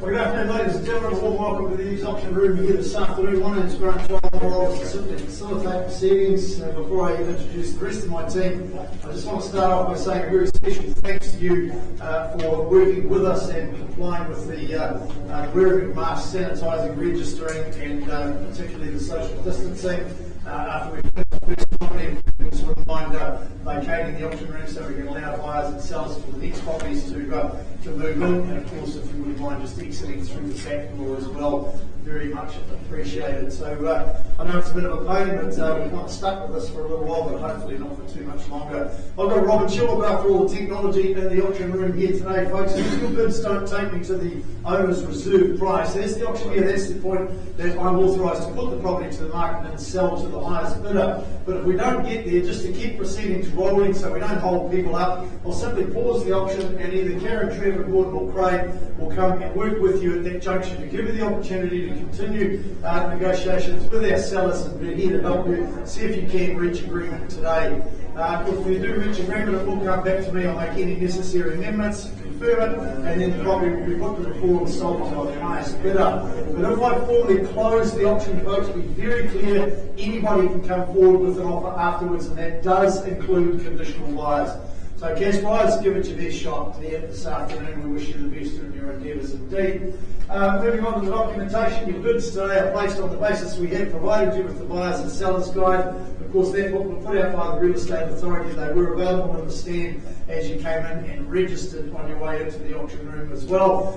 Well, good afternoon, ladies and gentlemen. A warm welcome to the EVES auction room here this afternoon. My name is Grant Charles. My role is to simply facilitate proceedings. Before I introduce the rest of my team, I just want to start off by saying a very special thanks to you for working with us and complying with the wearing of masks, sanitising, registering, and particularly the social distancing. After we finished the first property, we wouldn't mind vacating the auction room so we can allow buyers and sellers for the next properties to move in. And of course, if you wouldn't mind just exiting through the back door as well, very much appreciated. So I know it's a bit of a pain, but we're kind of stuck with this for a little while, but hopefully not for too much longer. I've got Robin Shaw after all the technology in the auction room here today, folks. If your bids don't take me to the owner's reserve price, that's the auctioneer, that's the point that I'm authorised to put the property to the market and sell to the highest bidder. But if we don't get there, just to keep proceedings rolling so we don't hold people up, I'll simply pause the auction and either Karen, Trevor, Gordon or Craig will come and work with you at that junction to give you the opportunity to continue negotiations with our sellers, and we're here to help you see if you can reach agreement today. If we do reach agreement, it will come back to me. I'll make any necessary amendments, confirm it, and then the property will be put to the floor and sold to the highest bidder. But if I formally close the auction, folks, be very clear, anybody can come forward with an offer afterwards, and that does include conditional buyers. So cash buyers, give it your best shot there this afternoon. We wish you the best in your endeavours indeed. Moving on to the documentation, your bids today are placed on the basis we have provided you with the buyers and sellers guide. Of course, that book was put out by the Real Estate Authority. They were available in the stand as you came in and registered on your way into the auction room as well.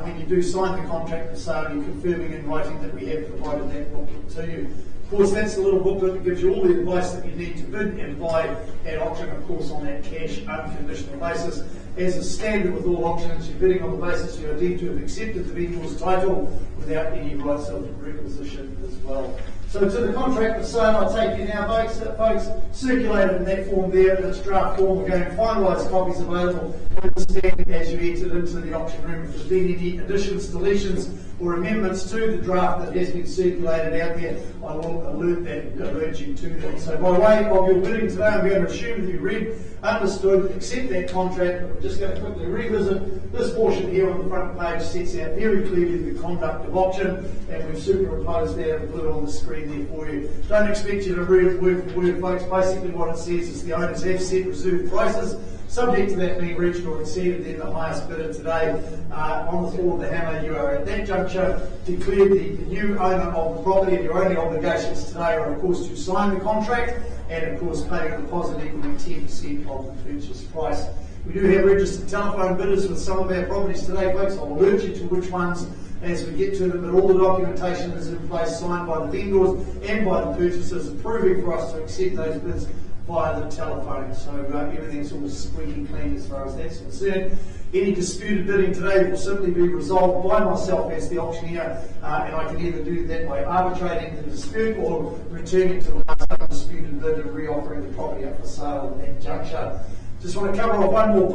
When you do sign the contract for sale, you're confirming in writing that we have provided that booklet to you. Of course, that's the little booklet that gives you all the advice that you need to bid and buy at auction, of course, on that cash unconditional basis. As is standard with all auctions, you're bidding on the basis you are deemed to have accepted the vendor's title without any rights of requisition as well. So to the contract for sale, I take you now, folks, circulated in that form there, in its draft form. Again, finalised copies available on the stand as you entered into the auction room. If there's been any additions, deletions, or amendments to the draft that has been circulated out there, I will alert you to that. So by way of your bidding today, I'm going to assume that you read, understood, accept that contract, but we're just going to quickly revisit this portion here on the front page. Sets out very clearly the conduct of auction, and we've superimposed that and put it on the screen there for you. Don't expect you to read word for word, folks. Basically what it says is the owners have set reserve prices, subject to that being reached or exceeded, then the highest bidder today on the floor of the hammer. You are at that juncture declared the new owner of the property, and your only obligations today are, of course, to sign the contract and, of course, pay a deposit equaling 10% of the purchase price. We do have registered telephone bidders with some of our properties today, folks. I'll alert you to which ones as we get to them, but all the documentation is in place, signed by the vendors and by the purchasers, approving for us to accept those bids via the telephone. So everything's all squeaky clean as far as that's concerned. Any disputed bidding today will simply be resolved by myself as the auctioneer, and I can either do that by arbitrating the dispute or returning to the last undisputed bid and re-offering the property up for sale at that juncture. Just want to cover off one more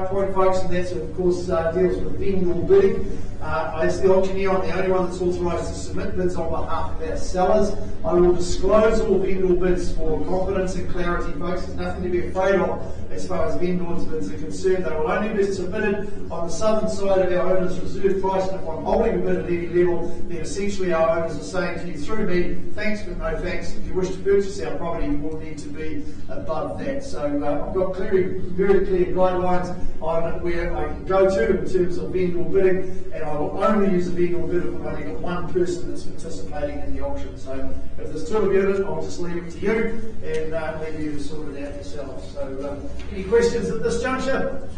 point, folks, and that's, of course, deals with vendor bidding. As the auctioneer, I'm the only one that's authorised to submit bids on behalf of our sellers. I will disclose all vendor bids for confidence and clarity, folks. There's nothing to be afraid of as far as vendors' bids are concerned. They will only be submitted on the southern side of our owner's reserve price, and if I'm holding a bid at any level, then essentially our owners are saying to you through me, thanks but no thanks. If you wish to purchase our property, you will need to be above that. So I've got very clear guidelines on where I can go to in terms of vendor bidding, and I will only use a vendor bid if I've only got one person that's participating in the auction. So if there's two of you in it, I'll just leave it to you and leave you to sort it out yourselves. So any questions at this juncture?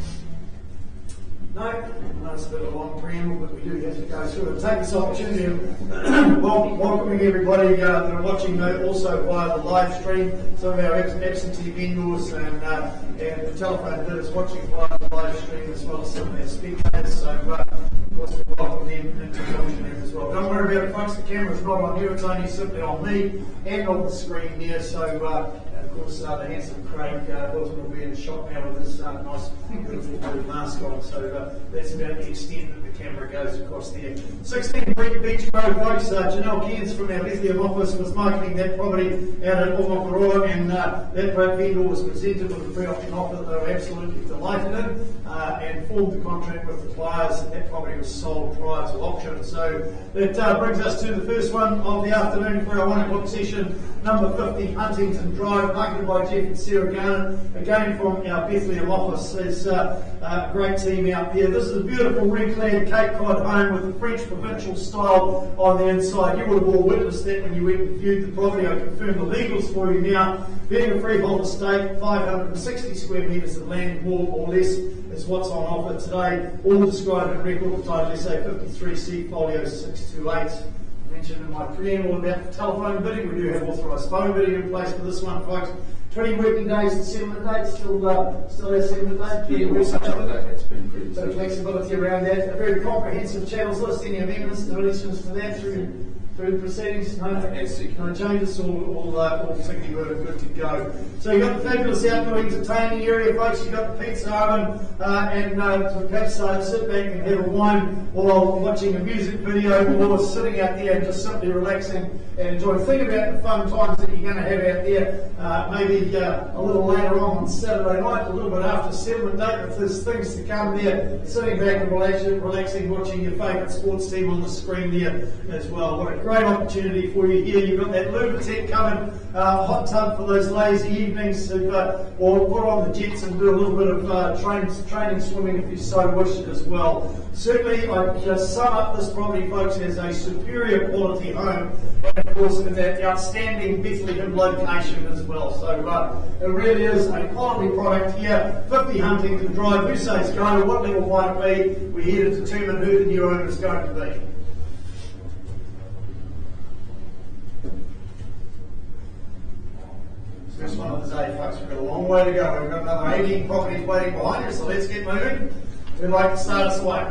No? I know it's a bit of a long preamble, but we do have to go through it. Take this opportunity of welcoming everybody that are watching also via the live stream. Some of our absentee vendors and the telephone bidders watching via the live stream, as well as some of our speakers. So of course we welcome them into the auction room as well. Don't worry about it, folks. The camera's not on you, it's only simply on me and on the screen there. So of course, the handsome Craig Wilton will be in the shot now with his nice, beautiful blue mask on. So that's about the extent that the camera goes across there. 16 Beach Road, folks. Janelle Cairns from our Bethlehem office was marketing that property out at Rockford St, and that vendor was presented with a pre-auction offer that they were absolutely delighted in. and formed the contract with the buyers, and that property was sold prior to auction. So that brings us to the first one of the afternoon for our 1 o'clock session, number 50 Huntington Drive, marketed by Jeff and Sarah Garner, again from our Bethlehem office. There's a great team out there. This is a beautiful reclaimed Cape Cod home with the French provincial style on the inside. You would have all witnessed that when you went and viewed the property. I confirm the legals for you now. Being a freehold estate, 560 square metres of land, more or less, is what's on offer today. All described in record title SA 53C folio 628. Mentioned in my preamble about telephone bidding. We do have authorised phone bidding in place for this one, folks. 20 working days to settlement date, still our settlement date. Yeah, we'll touch on that. That's been pretty bit of flexibility around that. A very comprehensive channels list. Any amendments, deletions to that through the proceedings? No changes, all particularly good to go. So you've got the fabulous outdoor entertaining area, folks. You've got the pizza oven, and perhaps sit back and have a wine while watching a music video, or sitting out there and just simply relaxing and enjoying. Think about the fun times that you're going to have out there. Maybe a little later on Saturday night, a little bit after settlement date, if there's things to come there, sitting back and relaxing, watching your favourite sports team on the screen there as well. What a great opportunity for you here. You've got that lubricant coming, hot tub for those lazy evenings, or put on the jets and do a little bit of training swimming if you so wish as well. Certainly, I just sum up this property, folks, as a superior quality home, and of course in that outstanding Bethlehem location as well. So it really is a quality product here. 50 Huntington Drive. Who says go? What level might it be? We're here to determine who the new owner is going to be. First one of the day, folks. We've got a long way to go. We've got another 18 properties waiting behind us, so let's get moving. We'd like to start us away.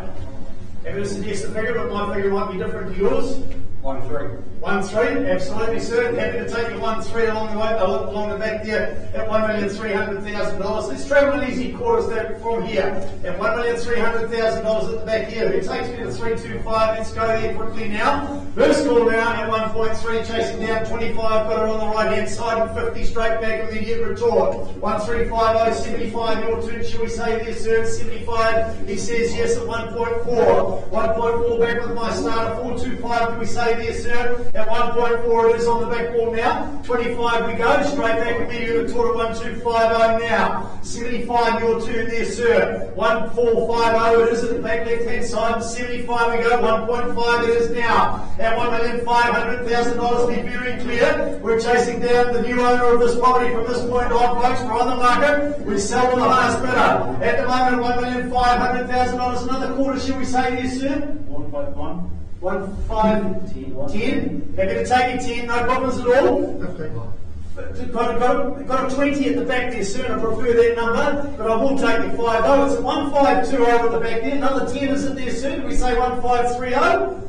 Happy to suggest a figure, but my figure might be different to yours. 1-3. 1-3, absolutely, sir. Happy to take you 1-3 along the way, along the back there at $1,300,000. Let's travel an easy quarter from here at $1,300,000 at the back here. It takes me to 325. Let's go there quickly now. First call now at 1.3, chasing down 25. Got it on the right hand side and 50 straight back. Immediate retort. 1350, 75. Your turn, shall we say there, sir? 75. He says yes at 1.4. 1.4 back with my starter. 425. Do we say there, sir? At 1.4 it is on the back wall now. 25 we go, straight back with you at 1250 now. 75 your turn there, sir. 1450 it is at the back left hand side. 75 we go, 1.5 it is now. At $1,500,000, be very clear. We're chasing down the new owner of this property from this point on, folks. We're on the market. We sell to the highest bidder. At the moment, $1,500,000. Another quarter, shall we say there, sir? 1.1. 1, 5, 10. Happy to take it 10, no problems at all. 15. Got a 20 at the back there, sir, and I prefer that number, but I will take you 5. Oh, it's at 1520 at the back there. Another 10 is it there, sir? Did we say 1530?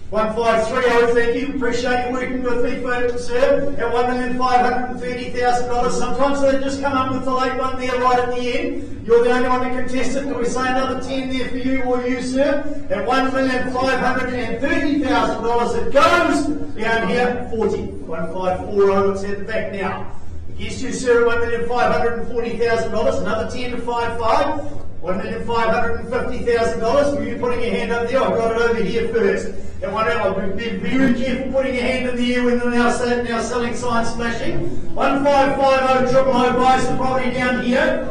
1530, thank you. Appreciate you working with me, sir. At $1,530,000. Sometimes they just come up with the late one there right at the end. You're the only one to contest it. Do we say another 10 there for you or you, sir? At $1,530,000 it goes down here. 40. 1540, it's at the back now. Against you, sir, at $1,540,000. Another 10 to 55. $1,550,000. Were you putting your hand up there? I've got it over here first. And I'll be very careful putting your hand in the air when they're now selling signs flashing. 1550 000 buys the property down here.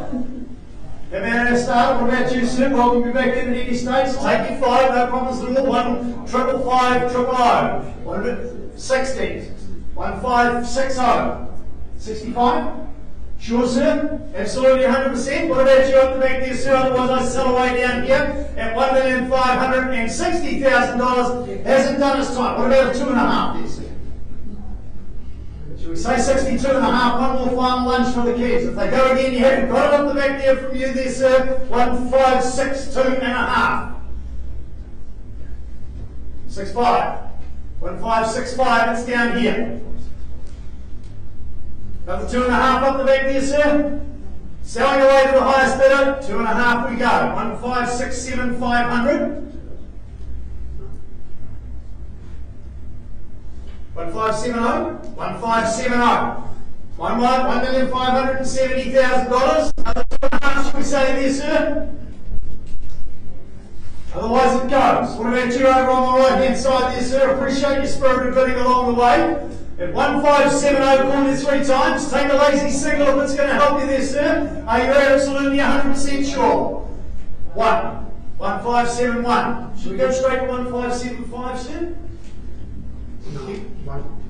About start. What about you, sir? Welcome you back in at any stage. Take your 5, no problems at all. 1550 000. What about 60? 1560. 65? Sure, sir. Absolutely 100%. What about you up the back there, sir? Otherwise, I sell away down here at $1,560,000. Hasn't done its time. What about a 2.5 there, sir? Should we say 62.5? One more final lunch for the kids. If they go again, you haven't got it up the back there from you there, sir. 1562.5. 65. 1565. It's down here. Another 2.5 up the back there, sir. Selling away to the highest bidder. 2.5 we go. 1567,500. 1570. 1570. $1,570,000. Another 2.5, should we say there, sir? Otherwise it goes. What about you over on the right hand side there, sir? Appreciate your spirit of bidding along the way. At 157 call you 3 times. Take a lazy single if it's going to help you there, sir. Are you absolutely 100% sure? 1571. Should we go straight to 1575, sir? No,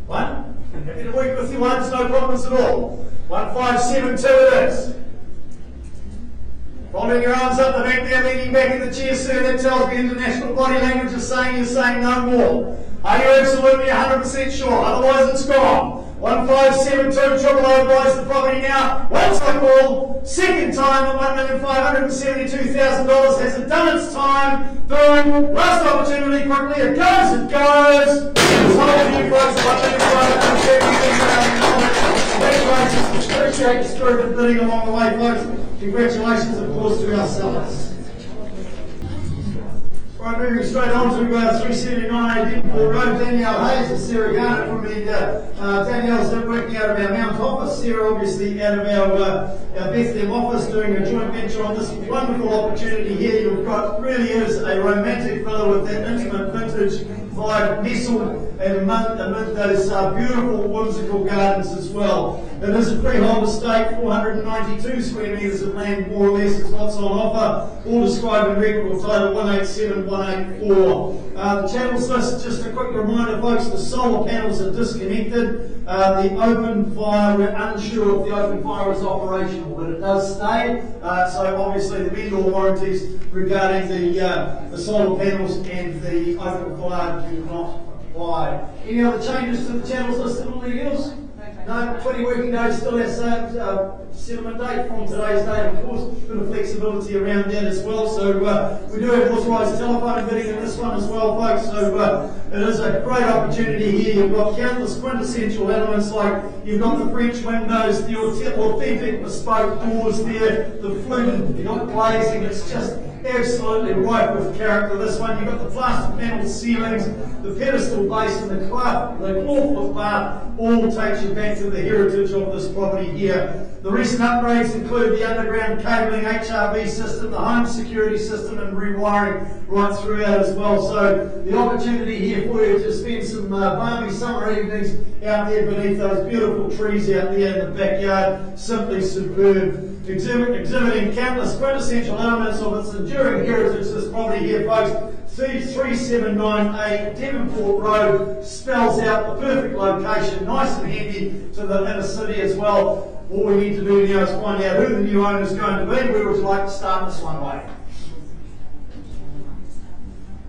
1? Happy to work with you ones, no problems at all. 1572 it is. Folding your arms up the back there, leaning back in the chair, sir. That tells me international body language is saying you're saying no more. Are you absolutely 100% sure? Otherwise it's gone. 1572 triple O buys the property now. Once I call, second time at $1,572,000. Has it done its time? Boom. Last opportunity quickly. It goes, it goes. It's all you folks. Congratulations. Appreciate the spirit of bidding along the way, folks. Congratulations, of course, to our sellers. Right, moving straight on to 379 Devonport Rd. Danielle Hayes and Sarah Garnett from the Danielle's working out of our Mount office. Sarah obviously out of our Bethlehem office doing a joint venture on this wonderful opportunity here. You've got really is a romantic villa with that intimate vintage vibe nestled and amid those beautiful whimsical gardens as well. It is a freehold estate, 492 square metres of land, more or less, is what's on offer. All described in record title 187184. The channels list, just a quick reminder, folks, the solar panels are disconnected. The open fire, we're unsure if the open fire is operational, but it does stay. So obviously the vendor warranties regarding the solar panels and the open fire do not apply. Any other changes to the channels listed on the deals? No, 20 working days, still our settlement date from today's date. Of course, a bit of flexibility around that as well. So we do have authorised telephone bidding in this one as well, folks. So it is a great opportunity here. You've got countless quintessential elements like you've got the French windows, the authentic bespoke doors there, the fluted, you've got glazing. It's just absolutely ripe with character. This one, you've got the plaster panel ceilings, the pedestal base, and the clawfoot bar all takes you back to the heritage of this property here. The recent upgrades include the underground cabling HRV system, the home security system, and rewiring right throughout as well. So the opportunity here for you to spend some balmy summer evenings out there beneath those beautiful trees out there in the backyard, simply superb. Exhibiting countless quintessential elements of its enduring heritage, this property here, folks. 379A Devonport Road spells out the perfect location, nice and handy to the inner city as well. All we need to do now is find out who the new owner is going to be. Where would you like to start this one, Wayne?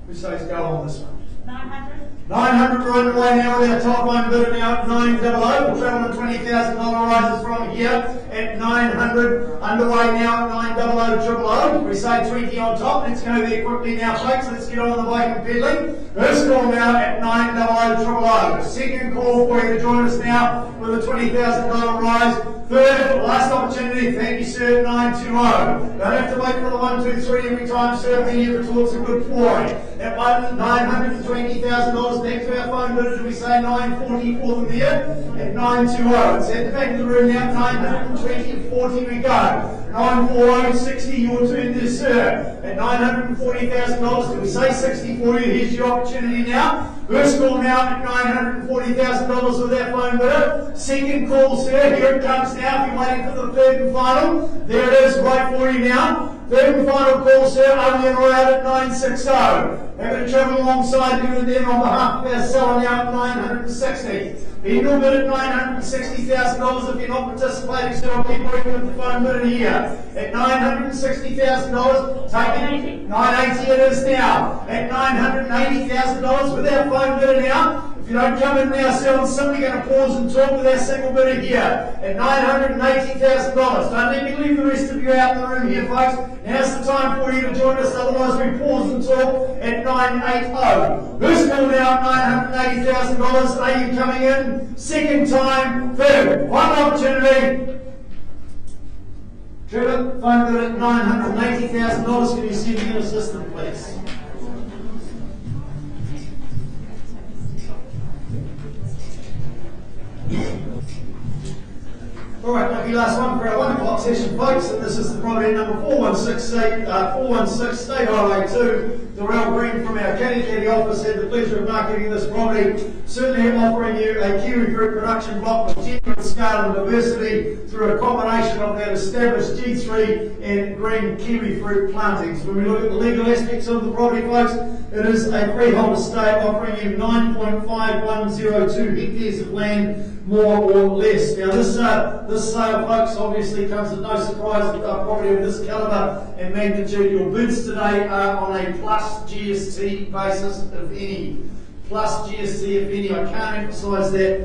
Who says go on this one? 900. 900 we're underway now with our top line bidder now at 900. We'll travel to $20,000 rises from here at 900. Underway now at 900. We say 20 on top. Let's go there quickly now, folks. Let's get on the bike and pedaling. First call now at 900. Second call for you to join us now with a $20,000 rise. Third, last opportunity, thank you, sir, 920. Don't have to wait for the 1, 2, 3 every time, sir. Many of the talks are good for you. At $920,000, back to our phone bidder, do we say 940 for them there? At 920. It's at the back of the room now, 920, 40 we go. 940, 60, your turn there, sir. At $940,000, do we say 60 for you? Here's your opportunity now. First call now at $940,000 with our phone bidder. Second call, sir. Here it comes now. If you're waiting for the third and final, there it is, right for you now. Third and final call, sir. Only and around at 960. Happy to travel alongside you and then on behalf of our seller now at 960. Vendor bid at $960,000 if you're not participating, so I'll keep working with the phone bidder here. At $960,000, take it. 980 it is now. At $980,000 with our phone bidder now. If you don't come in now, sir, I'm simply going to pause and talk with our single bidder here at $980,000. Don't let me leave the rest of you out in the room here, folks. Now's the time for you to join us, otherwise we pause and talk at 980. First call now at $980,000. Are you coming in? Second time, third. Final opportunity. Trevor, phone bidder at $980,000. Can you send me an assistant, please? Alright, lucky last one for our 1 o'clock session, folks, and this is the property number 416 State Highway 2, Green from our Canny office had the pleasure of marketing this property, certainly offering you a kiwi fruit production block with genuine scale and diversity through a combination of that established G3 and green kiwi fruit plantings. When we look at the legal aspects of the property, folks, it is a freehold estate offering you 9.5102 hectares of land, more or less. Now this sale, folks, obviously comes as no surprise with a property of this calibre and magnitude. Your bids today are on a plus GST basis, if any. Plus GST, if any. I can't emphasise that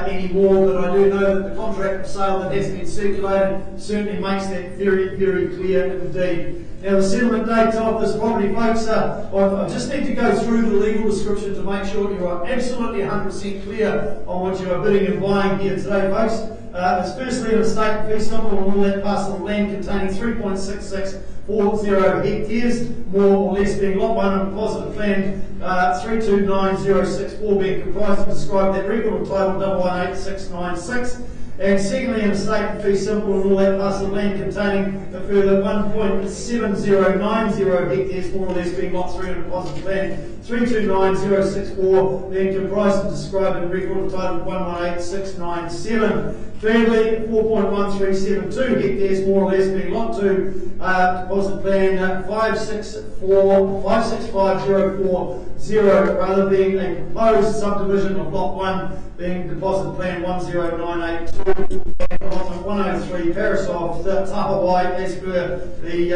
anymore, but I do know that the contract for sale that has been circulated certainly makes that very, very clear indeed. Now the settlement date of this property, folks, I just need to go through the legal description to make sure you are absolutely 100% clear on what you are bidding and buying here today, folks. It's firstly an estate fee simple on all that parcel of land containing 3.6640 hectares, more or less, being lot 1 and deposit plan 329064 being comprised of described that record of title 118696. And secondly, an estate fee simple on all that parcel of land containing a further 1.7090 hectares, more or less, being lot 3 and deposit plan 329064 being comprised of described in record of title 118697. Thirdly, 4.1372 hectares, more or less, being lot 2, deposit plan 5650440, rather being a proposed subdivision of lot 1, being deposit plan 10982, and allotment 103, Paris of Tahawai, as per the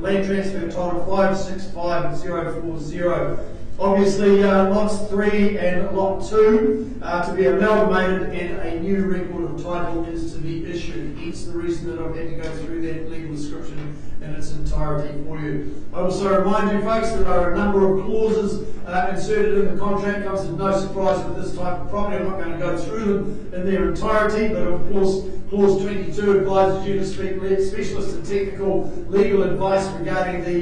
land transfer title 565040. Obviously, lots 3 and lot 2 to be amalgamated and a new record of title is to be issued. Hence the reason that I've had to go through that legal description in its entirety for you. I also remind you, folks, that there are a number of clauses inserted in the contract. Comes as no surprise with this type of property. I'm not going to go through them in their entirety, but of course, Clause 22 advises you to speak specialist and technical legal advice regarding the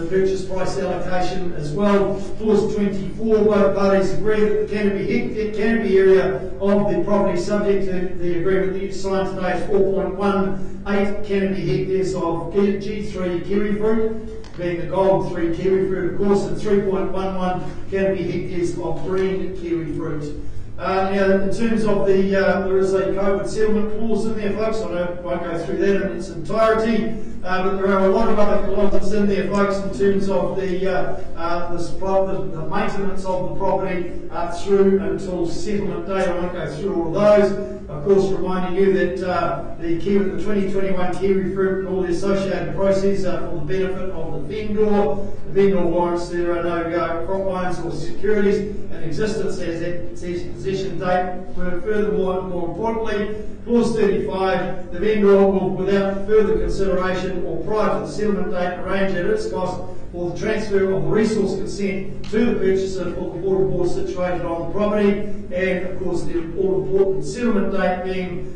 purchase price allocation as well. Clause 24, both parties agree that the canopy area of the property subject to the agreement that you signed today is 4.18 canopy hectares of G3 kiwi fruit, being the gold 3 kiwi fruit, of course, and 3.11 canopy hectares of green kiwi fruit. Now, in terms of the, there is a COVID settlement clause in there, folks. I won't go through that in its entirety, but there are a lot of other clauses in there, folks, in terms of the maintenance of the property through until settlement date. I won't go through all of those. Of course, reminding you that the 2021 kiwi fruit and all the associated proceeds are for the benefit of the vendor. The vendor warrants there are no crop loans or securities in existence as at possession date. Furthermore, more importantly, Clause 35, the vendor will, without further consideration or prior to the settlement date, arrange at its cost for the transfer of the resource consent to the purchaser for the water bore situated on the property, and of course the all-important settlement date being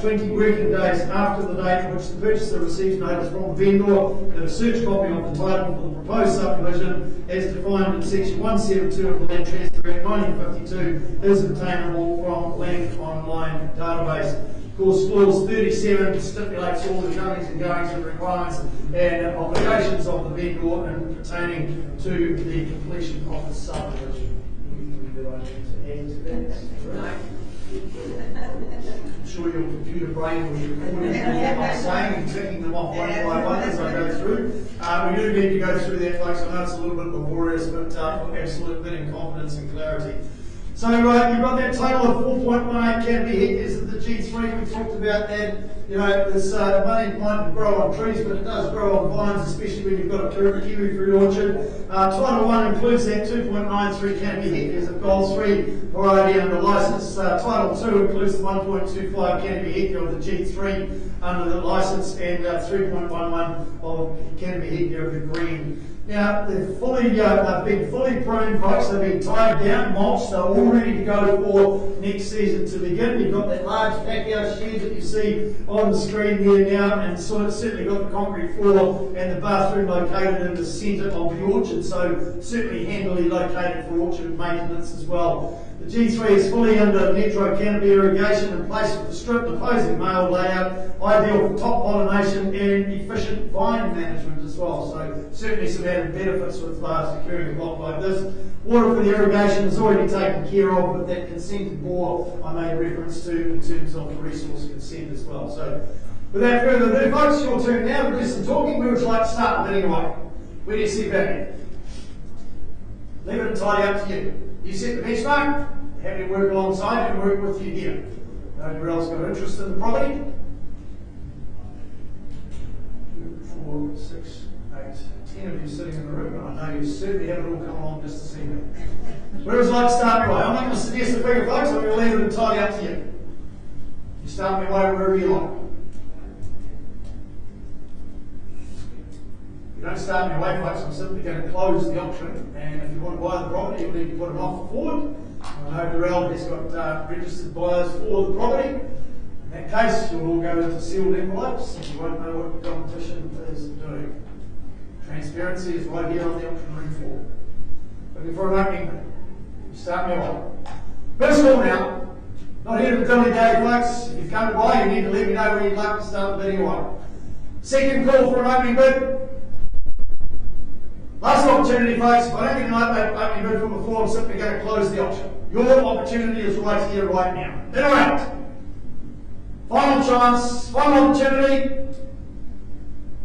20 working days after the date in which the purchaser receives notice from the vendor that a search copy of the title for the proposed subdivision as defined in section 172 of the Land Transfer Act 1952 is obtainable from Land Online database. Of course, Clause 37 stipulates all the comings and goings and requirements and obligations of the vendor in pertaining to the completion of the subdivision. Anything that I need to add to that? I'm sure your computer brain was recording what I'm saying and ticking them off one by one as I go through. We do need to go through that, folks. I know it's a little bit laborious, but absolute bit in confidence and clarity. So you've got that total of 4.18 canopy hectares of the G3. We talked about that. You know, this money might grow on trees, but it does grow on vines, especially when you've got a kiwi fruit orchard. Title 1 includes that 2.93 canopy hectares of Gold 3 variety under licence. Title 2 includes the 1.25 canopy hectare of the G3 under the licence, and 3.11 of canopy hectare of the green. Now, they've been fully pruned, folks. They've been tied down, mulched. They're all ready to go for next season to begin. You've got that large backyard shed that you see on the screen there now, and certainly got the concrete floor and the bathroom located in the centre of the orchard, so certainly handily located for orchard maintenance as well. The G3 is fully under netro canopy irrigation in place with the strip opposing male layout, ideal for top pollination and efficient vine management as well. So certainly some added benefits with securing a block like this. Water for the irrigation is already taken care of, but that consented bore I made reference to in terms of the resource consent as well. So without further ado, folks, your turn now to do some talking. We would like to start with anyway. Where do you see that? Leave it entirely up to you. You set the benchmark, happy to work alongside and work with you here. Nobody else got interest in the property? 2, 4, 6, 8, 10 of you sitting in the room, and I know you certainly haven't all come along just to see me. Where would you like to start anyway? I'm not going to suggest a figure, folks, I'm going to leave it entirely up to you. You start me away wherever you like. If you don't start me away, folks, I'm simply going to close the auction, and if you want to buy the property, you'll need to put an offer forward. I know Durrell has got registered buyers for the property. In that case, you'll all go into sealed envelopes, and you won't know what the competition is doing. Transparency is right here on the auction room floor. Looking for an opening. You start me away. First of all now, not here to dilly-dally, folks. If you've come to buy, you need to let me know where you'd like to start the bidding away. Second call for an opening bid. Last opportunity, folks. If I don't get an opening bid from the floor, I'm simply going to close the auction. Your opportunity is right here, right now. In or out? Final chance, final opportunity.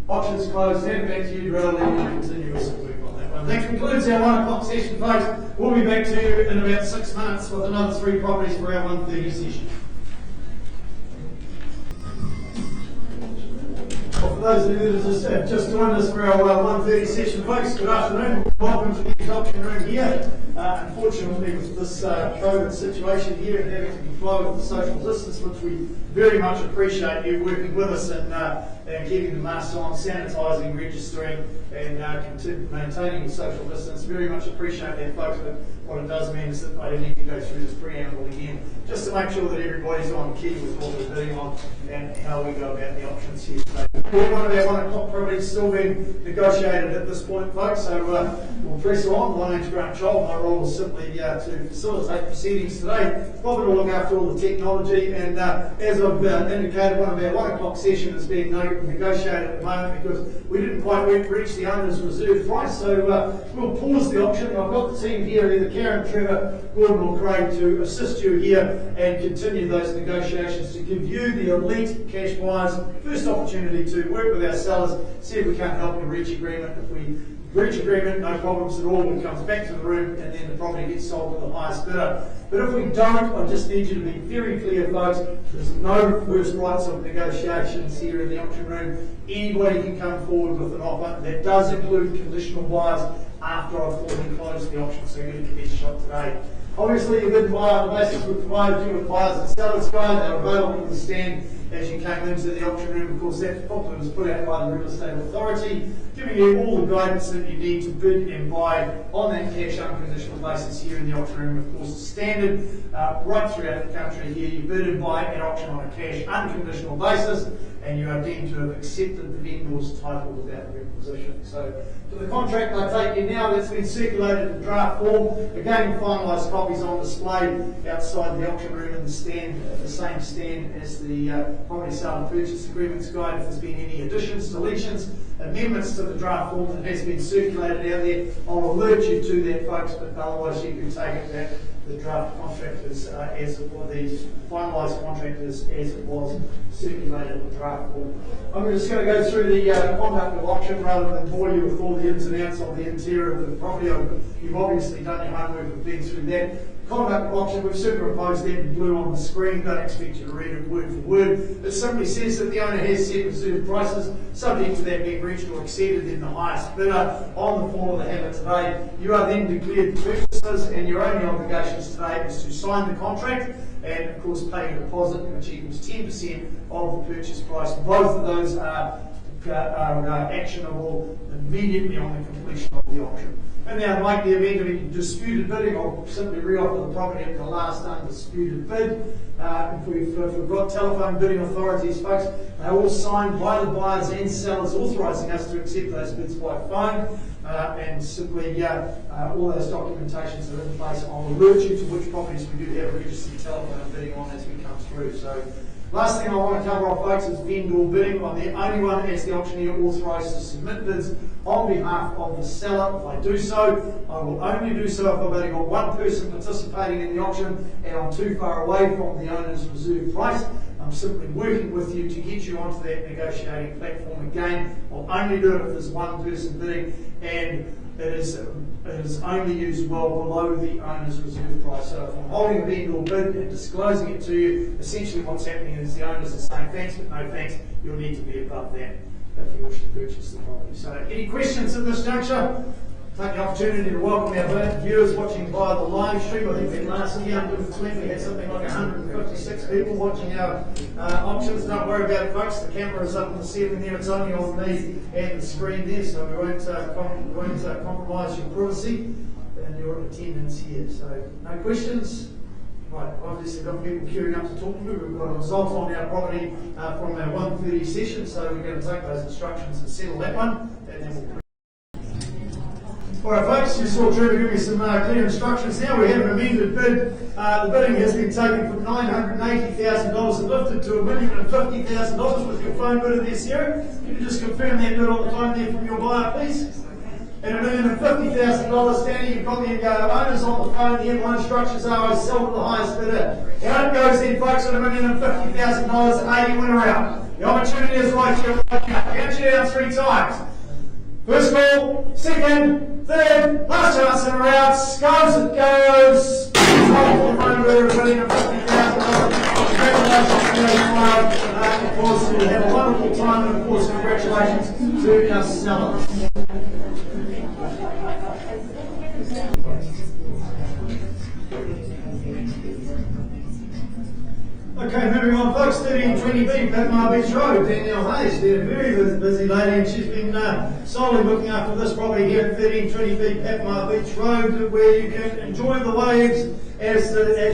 Auction's closed. Hand it back to you, Durrell, and you continue with some work on that one. That concludes our 1 o'clock session, folks. We'll be back to you in about 6 minutes with another 3 properties for our 1:30 session. Well, for those of you that have just joined us for our 1:30 session, folks, good afternoon. Welcome to the auction room here. Unfortunately, with this COVID situation here and having to comply with the social distance, which we very much appreciate you working with us and keeping the masks on, sanitising, registering, and maintaining the social distance. Very much appreciate that, folks. But what it does mean is that I need to go through this preamble again, just to make sure that everybody's on key with what we're doing on and how we go about the options here today. One of our 1 o'clock properties still being negotiated at this point, folks. So we'll press on. My name's Grant Joel. My role is simply to facilitate proceedings today. Probably to look after all the technology, and as I've indicated, one of our 1 o'clock session is being negotiated at the moment because we didn't quite reach the owner's reserve price. So we'll pause the auction. I've got the team here, either Karen, Trevor, Gordon or Craig, to assist you here and continue those negotiations to give you, the elite cash buyers, first opportunity to work with our sellers, see if we can't help you reach agreement. If we reach agreement, no problems at all, it comes back to the room and then the property gets sold to the highest bidder. But if we don't, I just need you to be very clear, folks, there's no first rights of negotiations here in the auction room. Anybody can come forward with an offer. That does include conditional buyers after I've formally closed the auction, so you're going to get your shot today. Obviously, you bid buy on the basis we've provided you with buyers and sellers guide. They're available on the stand as you came into the auction room. Of course, that booklet was put out by the Real Estate Authority, giving you all the guidance that you need to bid and buy on that cash unconditional basis here in the auction room. Of course, it's standard right throughout the country here. You bid and buy at auction on a cash unconditional basis, and you are deemed to have accepted the vendor's title without requisition. So, to the contract I take you now, that's been circulated in draft form. Again, finalised copies on display outside the auction room in the stand, the same stand as the property sale and purchase agreements guide. If there's been any additions, deletions, amendments to the draft form that has been circulated out there, I'll alert you to that, folks, but otherwise you can take it that the draft contract is as it was, the finalised contract is as it was circulated in the draft form. I'm just going to go through the conduct of auction rather than bore you with all the ins and outs of the interior of the property. You've obviously done your homework and been through that. Conduct of auction, we've superimposed that in blue on the screen. Don't expect you to read it word for word. It simply says that the owner has set reserve prices, subject to that being reached or exceeded in the highest bidder on the form of the hammer today. You are then declared purchasers, and your only obligations today is to sign the contract and, of course, pay a deposit, which equals 10% of the purchase price. Both of those are actionable immediately on the completion of the auction. And now, in like the event of any disputed bidding, I'll simply re-offer the property at the last undisputed bid. If we've got telephone bidding authorities, folks, they're all signed by the buyers and sellers, authorising us to accept those bids by phone. And simply all those documentations are in place. I'll alert you to which properties we do have registered telephone bidding on as we come through. So, last thing I want to cover off, folks, is vendor bidding. I'm the only one as the auctioneer authorised to submit bids on behalf of the seller. If I do so, I will only do so if I've only got one person participating in the auction and I'm too far away from the owner's reserve price. I'm simply working with you to get you onto that negotiating platform again. I'll only do it if there's one person bidding, and it is only used well below the owner's reserve price. So if I'm holding a vendor bid and disclosing it to you, essentially what's happening is the owners are saying thanks but no thanks. You'll need to be above that if you wish to purchase the property. So any questions at this juncture? Take the opportunity to welcome our viewers watching via the live stream. I think that last year under the 20 we had something like 156 people watching our auctions. Don't worry about it, folks. The camera is up in the ceiling there. It's only on me and the screen there, so we won't compromise your privacy and your attendance here. So no questions? Right, obviously got people queuing up to talk to. We've got a result on our property from our 1:30 session, so we're going to take those instructions and settle that one, and then we'll. Alright folks, you saw Drew give me some clear instructions now. We have an amended bid. The bidding has been taken from $980,000 and lifted to $1,050,000 with your phone bidder there, Sarah. Can you just confirm that bid on the phone there from your buyer, please? And $1,050,000, Danny, you've got the owners on the phone. The headline instructions are I sell to the highest bidder. Out it goes then, folks, at $1,050,000, 80 winner out. The opportunity is right here, right now. Count you down 3 times. First call, second, third, last chance in a round, goes it goes. Congratulations to of course, you have a wonderful time, and of course, congratulations to our sellers. Okay, moving on folks, 1320B, Patmol Beach Road, Danielle Hayes, she's a very busy lady and she's been solely looking after this property here at 1320B, Patmol Beach Road, where you can enjoy the waves as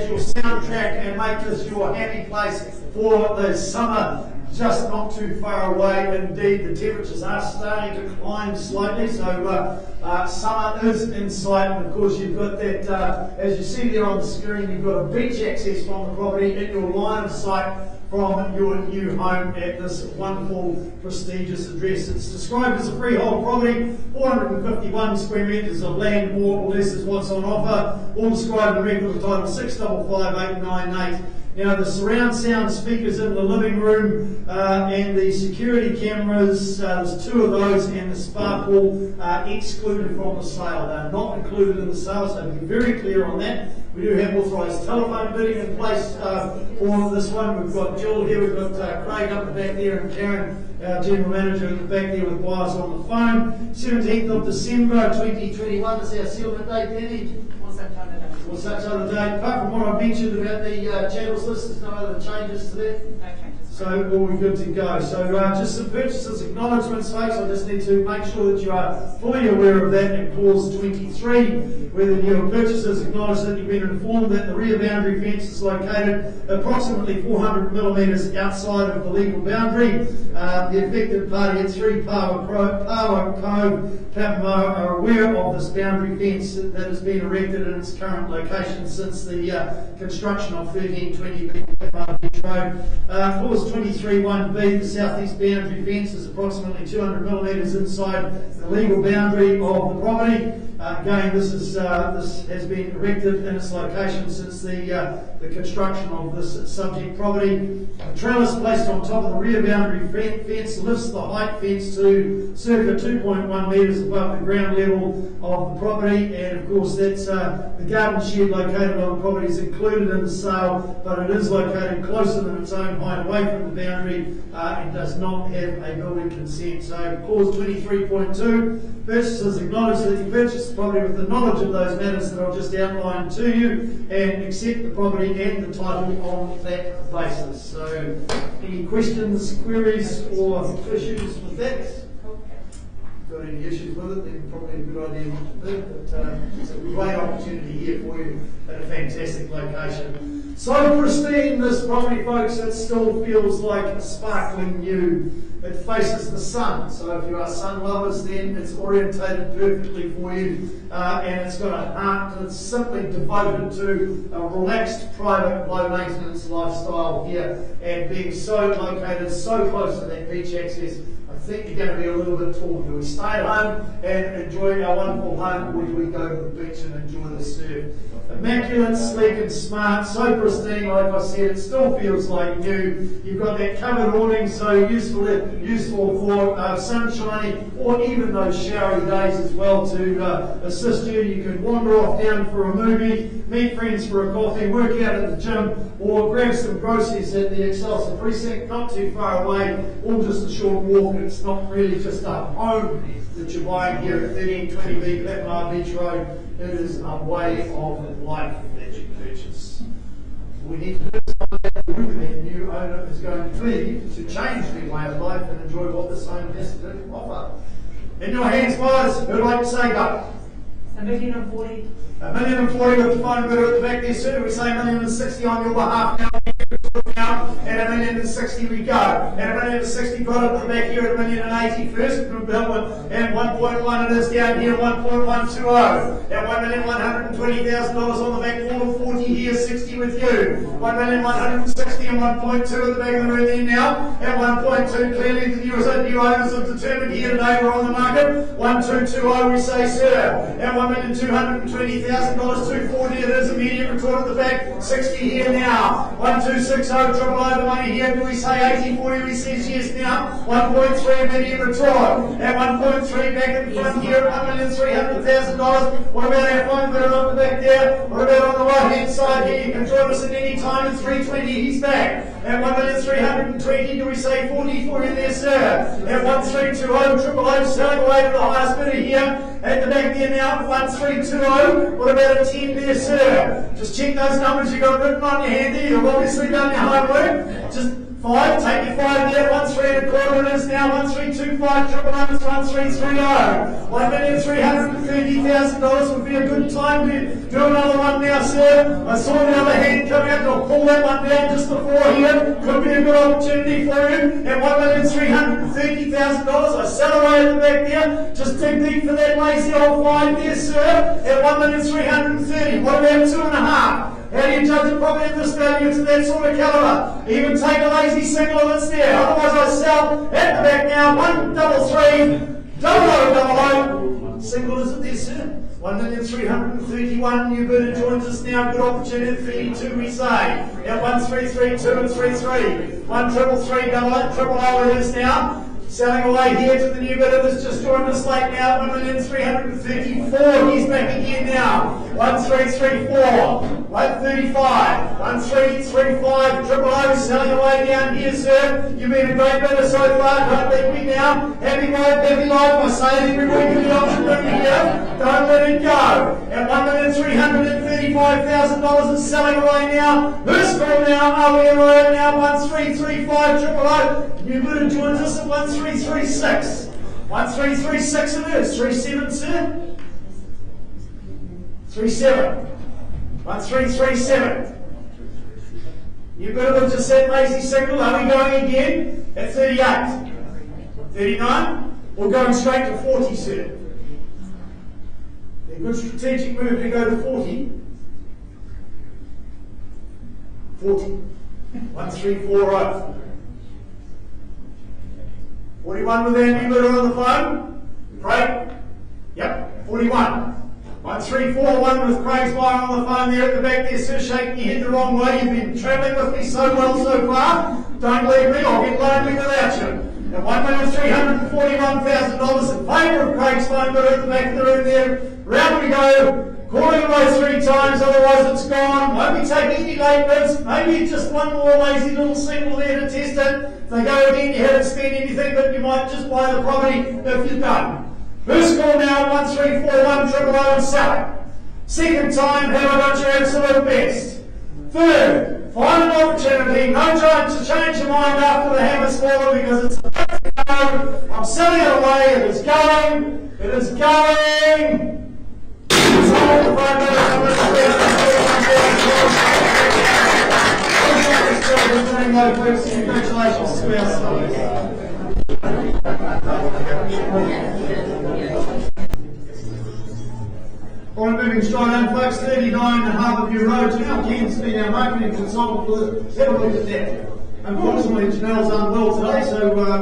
your soundtrack and make this your happy place for the summer. Just not too far away. Indeed, the temperatures are starting to climb slightly, so summer is in sight. And of course, you've got that, as you see there on the screen, you've got a beach access from the property in your line of sight from your new home at this wonderful, prestigious address. It's described as a freehold property, 451 square metres of land, more or less is what's on offer, all described in record of title 655898. Now the surround sound speakers in the living room and the security cameras, there's 2 of those, and the spa pool are excluded from the sale. They're not included in the sale, so be very clear on that. We do have authorised telephone bidding in place for this one. We've got Jill here, we've got Craig up the back there, and Karen, our General Manager, in the back there with wires on the phone. 17th of December 2021 is our settlement date, Danny. Or such other date. Apart from what I mentioned about the channels list, there's no other changes to that? No changes. So all good to go. So just some purchasers acknowledgements, folks. I just need to make sure that you are fully aware of that in clause 23. Whether your purchasers acknowledge that you've been informed that the rear boundary fence is located approximately 400 millimetres outside of the legal boundary. The affected party at 3 Power Cove, Patmol, are aware of this boundary fence that has been erected in its current location since the construction of 1320 Patmol Beach Road. Clause 23(1)(b), the southeast boundary fence is approximately 200 millimetres inside the legal boundary of the property. Again, this has been erected in its location since the construction of this subject property. A trellis placed on top of the rear boundary fence lifts the height fence to circa 2.1 metres above the ground level of the property, and of course that's the garden shed located on the property is included in the sale, but it is located closer than its own height away from the boundary and does not have a building consent. So clause 23.2, purchasers acknowledge that you purchased the property with the knowledge of those matters that I've just outlined to you and accept the property and the title on that basis. So any questions, queries or issues with that? Got any issues with it, then probably a good idea not to do it, but it's a great opportunity here for you at a fantastic location. So pristine, this property, folks, it still feels like a sparkling new. It faces the sun, so if you are sun lovers, then it's orientated perfectly for you, and it's got a heart that's simply devoted to a relaxed, private, low maintenance lifestyle here, and being so located so close to that beach access, I think you're going to be a little bit tall. Do we stay home and enjoy our wonderful home, or do we go to the beach and enjoy the surf? Immaculate, sleek and smart, so pristine, like I said, it still feels like new. You've got that covered awning, so useful for sunshiny or even those showery days as well to assist you. You can wander off down for a movie, meet friends for a coffee, work out at the gym, or grab some groceries at the Excelsior precinct, not too far away, or just a short walk. It's not really just a home that you're buying here at 1320B Patmol Beach Road. It is a way of life that you purchase. We need to do something that the new owner is going to be to change the way of life and enjoy what this home has to offer. In your hands, guys, who'd like to say go? 1,040,000. 1,040,000 with the phone bidder at the back there, sir. We say 1,060,000 on your behalf now. At 1,060,000 we go. At 1,060,000 got it at the back here at 1,080,000 first from Bellevue, and 1.1 it is down here, 1.120. At $1,120,000 on the back wall, 40 here, 60 with you. 1,160,000 and 1.2 at the back of the room there now. At 1.2 clearly the new owners have determined here today we're on the market. 1,220 we say, sir. At $1,220,000, 240 it is immediate retort at the back, 60 here now. 1,260 triple over money here. Do we say 80-40? We say yes now. 1.3 immediate retort. At 1.3 back in front here at $1,300,000. What about our phone bidder on the back there? What about on the right hand side here? You can join us at any time at 320. He's back. At 1,320, do we say 40 for you there, sir? At 1,320, triple O, selling away to the highest bidder here. At the back there now, 1,320. What about a 10 there, sir? Just check those numbers you've got written on your hand there. You've obviously done your homework. Just 5, take your 5 there, 1,325 it is now, 1,325, triple numbers, 1,330. $1,330,000 would be a good time to do another one now, sir. I saw the other hand coming out, I'll pull that one down just before here. Could be a good opportunity for you. At $1,330,000, I sell away at the back there. Just dig deep for that lazy old 5 there, sir. At $1,330,000, what about 2.5? How do you judge a property of this value to that sort of calibre? Even take a lazy single if it's there. Otherwise I sell at the back now, 133, 0000. Single is it there, sir? 1,331,000 new bidder joins us now. Good opportunity at 32 we say. At 1,332 and 33. 1,333 triple O it is now. Selling away here to the new bidder that's just joined us late now, 1,334. He's back again now. 1,334, 135, 1,335, triple O, selling away down here, sir. You've been a great bidder so far. Don't leave me now. Happy life, happy life. I say it every week in the option room here. Don't let it go. At $1,335,000 is selling away now. Who's called now? Are we in right now? 1,335, triple O. New bidder joins us at 1,336. 1,336 it is. 37, sir. 37. 1,337. New bidder with just that lazy signal. Are we going again? At 38. 39. Or going straight to 40, sir. A good strategic move to go to 40. 40. 1,340. 41 with our new bidder on the phone. Craig? Yep, 41. 1,341 with Craig's buyer on the phone there at the back there, sir, shaking your head the wrong way. You've been travelling with me so well so far. Don't leave me, I'll get lonely without you. At $1,341,000 in favour of Craig's phone bidder at the back of the room there. Round we go. Calling away 3 times, otherwise it's gone. Won't be taking any late bids. Maybe just one more lazy little single there to test it. If they go again, you haven't spent anything, but you might just buy the property if you're done. First call now, 1,341, triple O and sell it. Second time, have I got your absolute best? Third, final opportunity. No time to change your mind after the hammer's fallen because it's about to go. I'm selling it away. It is going. It is going. Congratulations to our Alright, moving straight on, folks. 39 and Bellevue Rd. Now Ken's been our marketing consultant for this. Have a look at that. Unfortunately, Janelle's unwell today, so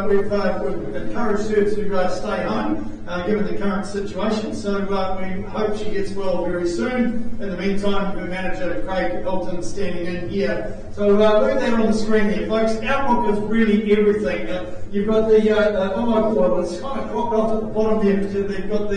we've encouraged her to stay home, given the current situation. So we hope she gets well very soon. In the meantime, her manager, Craig Hilton, standing in here. So look at that on the screen there, folks. Outlook is really everything. You've got the well, it's kind of cropped off at the bottom there, because they've got the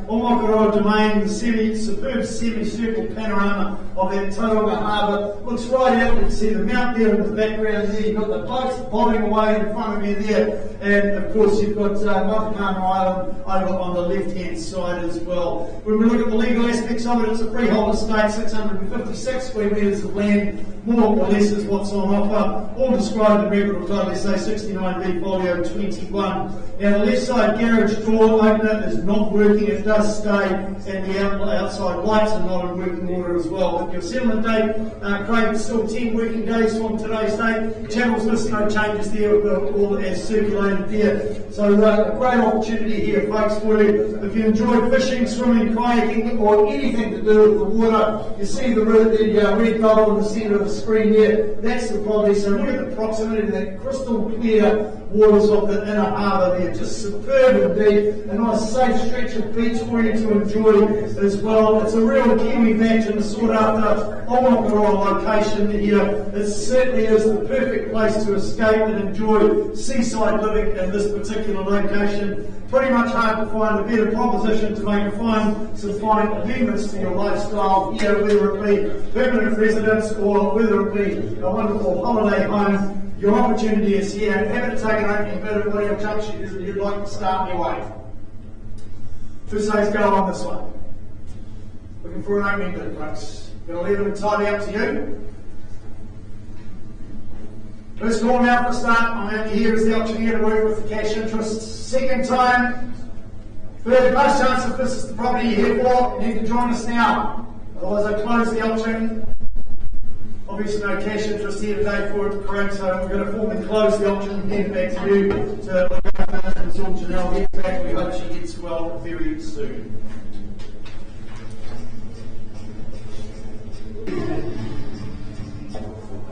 Omakaro domain, the superb semicircle panorama of that Tauranga harbour. Looks right out, you can see the mount there in the background there. You've got the boats bobbing away in front of you there, and of course you've got Matakana Island over on the left-hand side as well. When we look at the legal aspects of it, it's a freehold estate, 656 square metres of land, more or less is what's on offer, all described in record of title, say 69B folio 21. Now the left side garage door opener is not working, it does stay, and the outside lights are not in working order as well. But your settlement date, Craig, is still 10 working days from today's date. Channels listed, no changes there, all as circulated there. So a great opportunity here, folks, for you. If you enjoy fishing, swimming, kayaking, or anything to do with the water, you see the red bubble in the centre of the screen there. That's the property. So look at the proximity to that crystal clear waters of the inner harbour there. Just superb indeed. A nice safe stretch of beach for you to enjoy as well. It's a real Kiwi match and a sought after Omakaro location here. It certainly is the perfect place to escape and enjoy seaside living in this particular location. Pretty much hard to find a better proposition to make some fine amendments to your lifestyle here, whether it be permanent residence or whether it be a wonderful holiday home. Your opportunity is here. Have it taken opening bid at whatever junction you'd like to start your way. Who says go on this one? Looking for an opening bid, folks. Going to leave it entirely up to you. First call now for a start. I'm only here as the auctioneer to work with the cash interest. Second time, third most chance if this is the property you're here for, you need to join us now. Otherwise I close the auction. Obviously no cash interest here today for it, correct, so we're going to formally close the auction and hand it back to you to look after until Janelle gets back. We hope she gets well very soon.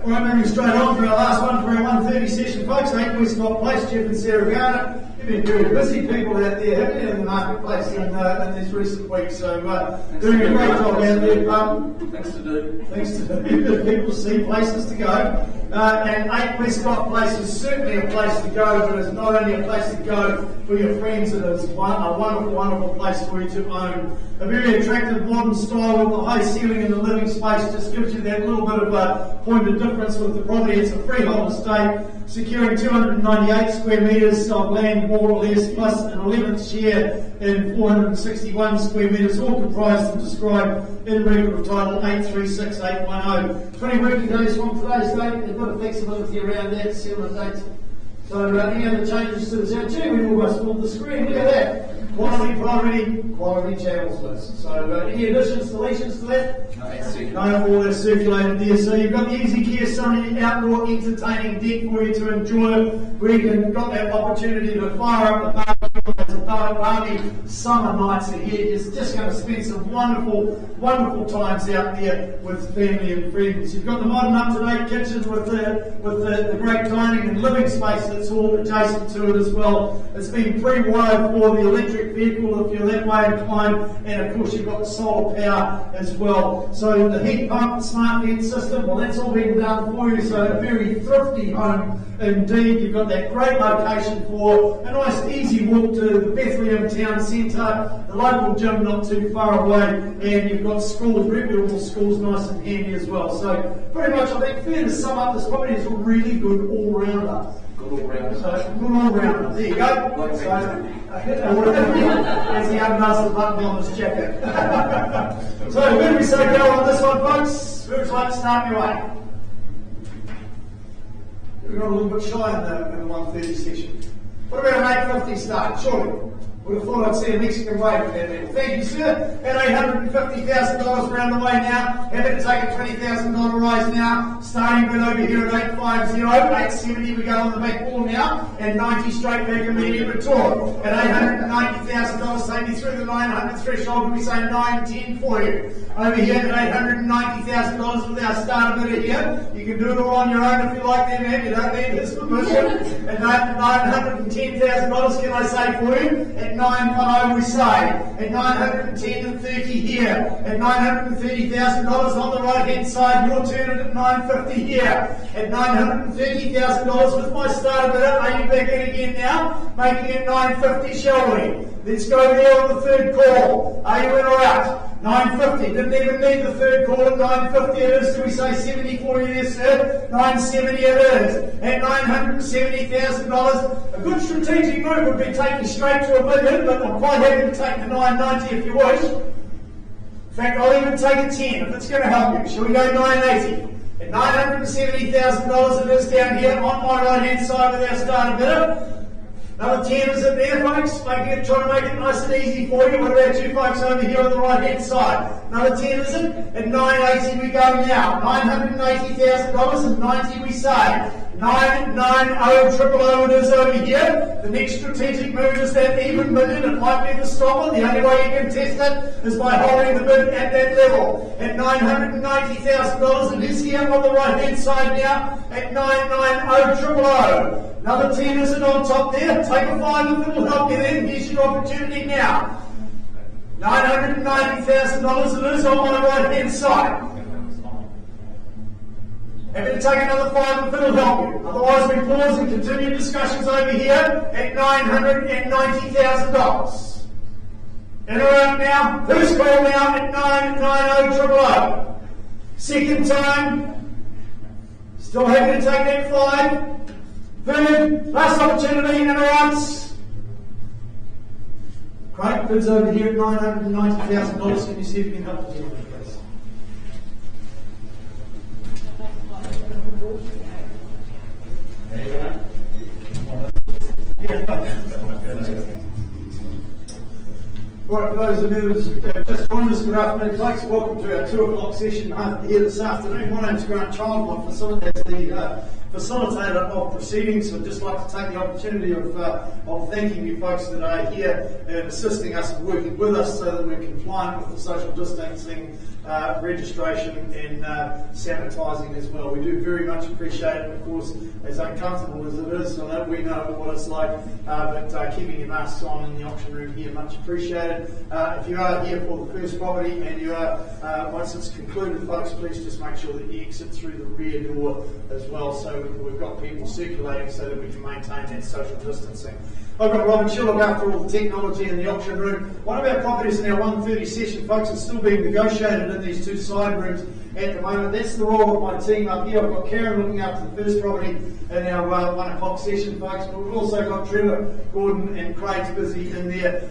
Alright, moving straight on for our last one for our 1:30 session, folks. 8 Westcott Place, Jeff and Sarah Garner. You've been very busy people out there, haven't you, in the marketplace in these recent weeks, so doing a great job out there. Things to do. Things to do, people see, places to go. And 8 Westcott Place is certainly a place to go, but it's not only a place to go for your friends, it is a wonderful, wonderful place for you to own. A very attractive modern style with the high ceiling and the living space just gives you that little bit of a point of difference with the property. It's a freehold estate, securing 298 square metres of land, more or less, plus an 11th share in 461 square metres, all comprised and described in record of title 836810. 20 working days from today's date. They've got a flexibility around that, settlement dates. So any other changes to the sound? Gee, we almost pulled the screen. Look at that. Quality channels list. So any additions, deletions to that? No, all that's circulated there. So you've got the Easy Care sunny outdoor entertaining deck for you to enjoy, where you can got that opportunity to fire up the balmy summer nights ahead. You're just going to spend some wonderful times out there with family and friends. You've got the modern up-to-date kitchen with the great dining and living space that's all adjacent to it as well. It's been pre-wired for the electric vehicle if you're that way inclined, and of course you've got the solar power as well. So the heat pump, the smart vent system, well, that's all been done for you, so a very thrifty home indeed. You've got that great location for a nice easy walk to the Bethlehem town centre, the local gym not too far away, and you've got schools, reputable schools nice and handy as well. So pretty much I think fair to sum up, this property is a really good all-rounder. Good all round. So, good all-rounder. There you go. So, as the undoes the button on his jacket. So where do we say go on this one, folks? Who'd like to start your way? We got a little bit shy in the 1:30 session. What about an 8:50 start? Surely. Would have thought I'd see a Mexican wave in there. Thank you, sir. At $850,000 around the way now. Happy to take a $20,000 rise now. Starting bid over here at 850, 870. We go on the back wall now. And 90 straight back immediate return. At $890,000, take me through the 900 threshold. We say 910 for you. Over here at $890,000 with our starter bidder here. You can do it all on your own if you like there, man. You don't need his permission. At $910,000, can I say for you? At 910 we say. At 910 and 30 here. At $930,000 on the right hand side, your turn at 950 here. At $930,000 with my starter bidder. Are you back in again now? Making it 950, shall we? Let's go there on the third call. Are you in or out? 950. Didn't even need the third call at 950 it is. Do we say 70 for you there, sir? 970 it is. At $970,000, a good strategic move would be taking straight to $1 million, but I'm quite happy to take the 990 if you wish. In fact, I'll even take a 10 if it's going to help you. Shall we go 980? At $970,000 it is down here on my right hand side with our starter bidder. Another 10 is it there, folks? Trying to make it nice and easy for you. What about you folks over here on the right hand side? Another 10 is it? At 980 we go now. $980,000 and 90 we say. 990 it is over here. The next strategic move is that even million. It might be the stopper. The only way you can test it is by holding the bid at that level. At $990,000 it is here on the right hand side now. At 990 Another 10 is it on top there. Take a 5 if it will help you then. Here's your opportunity now. $990,000 it is on my right hand side. Happy to take another 5 if it will help you. Otherwise we pause and continue discussions over here at $990,000. In or out now. First call now at 990 Second time. Still happy to take that 5. Third, last opportunity, in or outs. Great, bids over here at $990,000. Can you see if you can help the gentleman, please? There you go. Right, for those of you who have just joined us, good afternoon, folks. Welcome to our 2 o'clock session here this afternoon. My name's Grant Child. I'm the facilitator of proceedings. So I'd just like to take the opportunity of thanking you folks that are here and assisting us and working with us so that we're compliant with the social distancing registration and sanitising as well. We do very much appreciate it. Of course, as uncomfortable as it is, I know we know what it's like, but keeping your masks on in the auction room here, much appreciated. If you are here for the first property and you are, once it's concluded, folks, please just make sure that you exit through the rear door as well, so we've got people circulating so that we can maintain that social distancing. I've got Robin Schiller after all the technology in the auction room. One of our properties in our 1:30 session, folks, is still being negotiated in these 2 side rooms at the moment. That's the role of my team up here. I've got Karen looking after the first property in our 1 o'clock session, folks, but we've also got Trevor, Gordon and Craig's busy in there.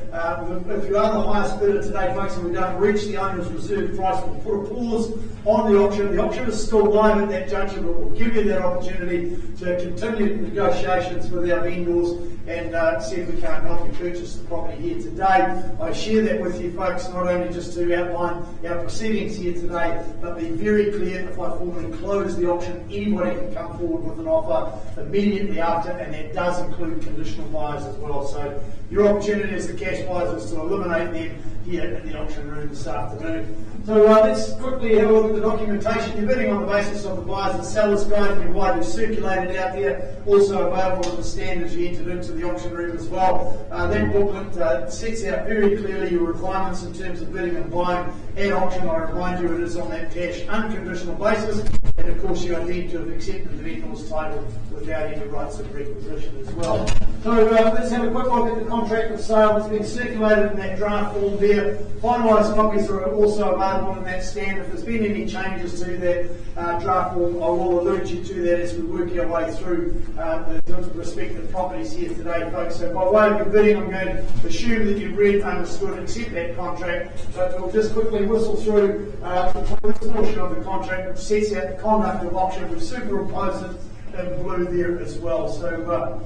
If you are the highest bidder today, folks, and we don't reach the owner's reserve price, we'll put a pause on the auction. The auction is still live at that juncture, but we'll give you that opportunity to continue negotiations with our vendors and see if we can't help you purchase the property here today. I share that with you folks, not only just to outline our proceedings here today, but be very clear, if I formally close the auction, anybody can come forward with an offer immediately after, and that does include conditional buyers as well. So your opportunity as the cash buyers is to eliminate them here in the auction room this afternoon. So let's quickly have a look at the documentation. You're bidding on the basis of the buyers and sellers guide you've widely circulated out there, also available at the stand as you entered into the auction room as well. That booklet sets out very clearly your requirements in terms of bidding and buying at auction. I remind you it is on that cash unconditional basis, and of course you are deemed to have accepted the vendor's title without any rights of requisition as well. So let's have a quick look at the contract of sale that's been circulated in that draft form there. Finalised copies are also available in that stand. If there's been any changes to that draft form, I will alert you to that as we work our way through the respective properties here today, folks. So by way of your bidding, I'm going to assume that you've read, understood, accept that contract, but we'll just quickly whistle through this portion of the contract which sets out the conduct of auction. We've superimposed it in blue there as well. So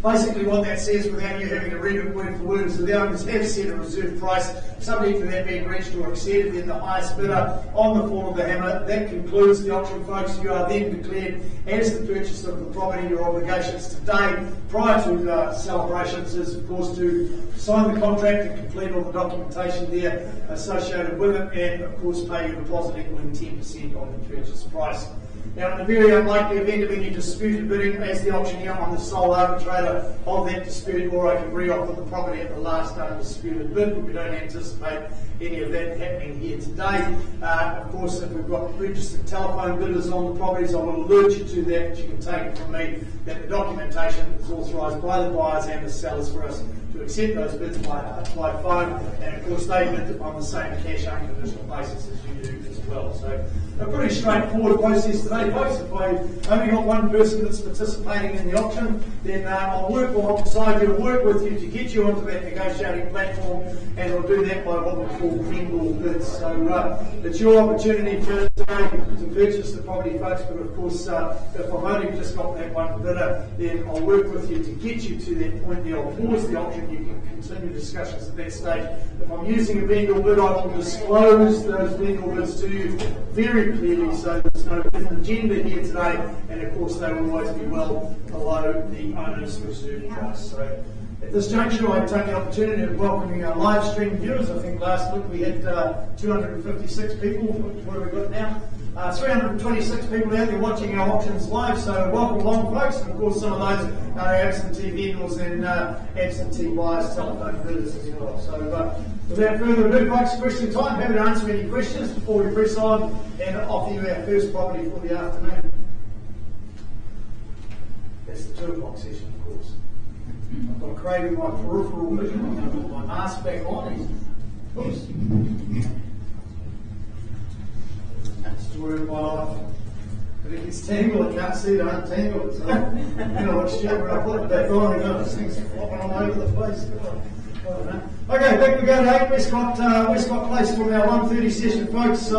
Basically what that says, without you having to read it word for word, is that the owners have set a reserve price, subject to that being reached or exceeded, then the highest bidder on the fall of the hammer. That concludes the auction, folks. You are then declared as the purchaser of the property. Your obligations today, prior to celebrations, is of course to sign the contract and complete all the documentation there associated with it, and of course pay your deposit equaling 10% on the purchase price. Now, in the very unlikely event of any disputed bidding, as the auctioneer, I'm the sole arbitrator of that dispute, or I can re-offer the property at the last undisputed bid, but we don't anticipate any of that happening here today. Of course, if we've got registered telephone bidders on the properties, I will alert you to that, but you can take it from me that the documentation is authorised by the buyers and the sellers for us to accept those bids by phone, and of course they bid on the same cash unconditional basis as you do as well. So a pretty straightforward process today, folks. If I only got one person that's participating in the auction, then I'll work alongside you, work with you to get you onto that negotiating platform, and I'll do that by what we call preamble bids. So it's your opportunity today to purchase the property, folks, but of course if I've only just got that one bidder, then I'll work with you to get you to that point there. I'll pause the auction, you can continue discussions at that stage. If I'm using a vendor bid, I will disclose those vendor bids to you very clearly, so there's no hidden agenda here today, and of course they will always be well below the owner's reserve price. So at this juncture, I take the opportunity of welcoming our live stream viewers. I think last week we had 256 people. What have we got now? 326 people out there watching our auctions live, so welcome along, folks. And of course, some of those are absentee vendors and absentee buyers, telephone bidders as well. So without further ado, folks, question time. Happy to answer any questions before we press on and offer you our first property for the afternoon. That's the 2 o'clock session, of course. I've got craving my peripheral vision. I'm going to put my mask back on. Oops. That's the story of my life. But if it's tangled, I can't see it, I untangle it. So, watch Stuart when I put it back on, this thing's flopping all over the place. Okay, back we go to 8 Westcott Place for our 1:30 session, folks. So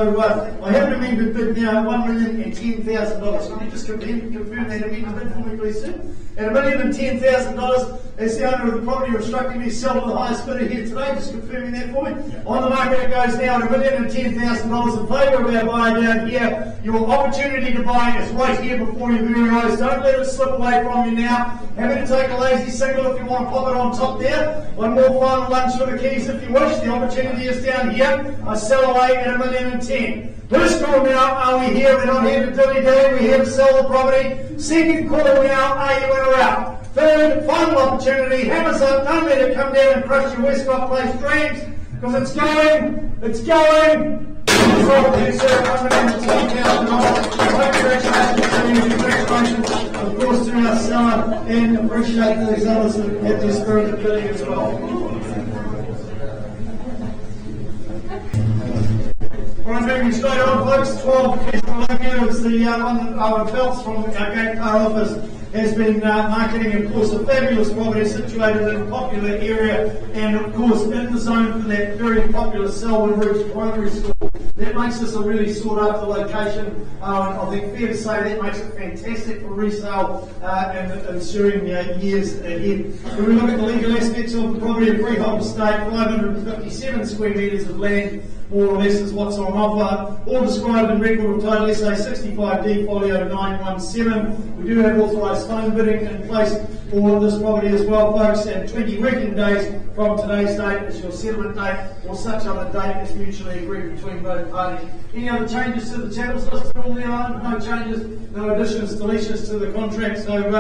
I have an amended bid now, $1,010,000. Can you just confirm that amended bid for me, please, sir? At $1,010,000, as the owner of the property instructing me to sell to the highest bidder here today, just confirming that for me. Yeah. On the market it goes now at $1,010,000 in favour of our buyer down here. Your opportunity to buy is right here before your very eyes. Don't let it slip away from you now. Happy to take a lazy single if you want to pop it on top there. One more final lunch for the keys if you wish. The opportunity is down here. I sell away at $1,010,000. First call now, are we here? We're not here to dilly-dally, we're here to sell the property. Second call now, are you in or out? Third, final opportunity, hammers up, don't let it come down and crush your Westcott Place dreams, because it's going. Congratulations, of course, to our seller, and appreciate those others that have their spirit of bidding as well. Alright, moving straight on, folks. 12 Kestrel Pl is the one that our Phelps from our Gate Car office has been marketing. Of course, a fabulous property situated in a popular area, and of course in the zone for that very popular Selwyn Ridge Primary School. That makes this a really sought after location. I think fair to say that makes it fantastic for resale and ensuing years ahead. When we look at the legal aspects of the property, a freehold estate, 557 square metres of land, more or less is what's on offer, all described in record of title SA 65D folio 917. We do have authorised phone bidding in place for this property as well, folks, and 20 working days from today's date is your settlement date, or such other date as mutually agreed between both parties. Any other changes to the channels listed on there? No changes, no additions, deletions to the contract. So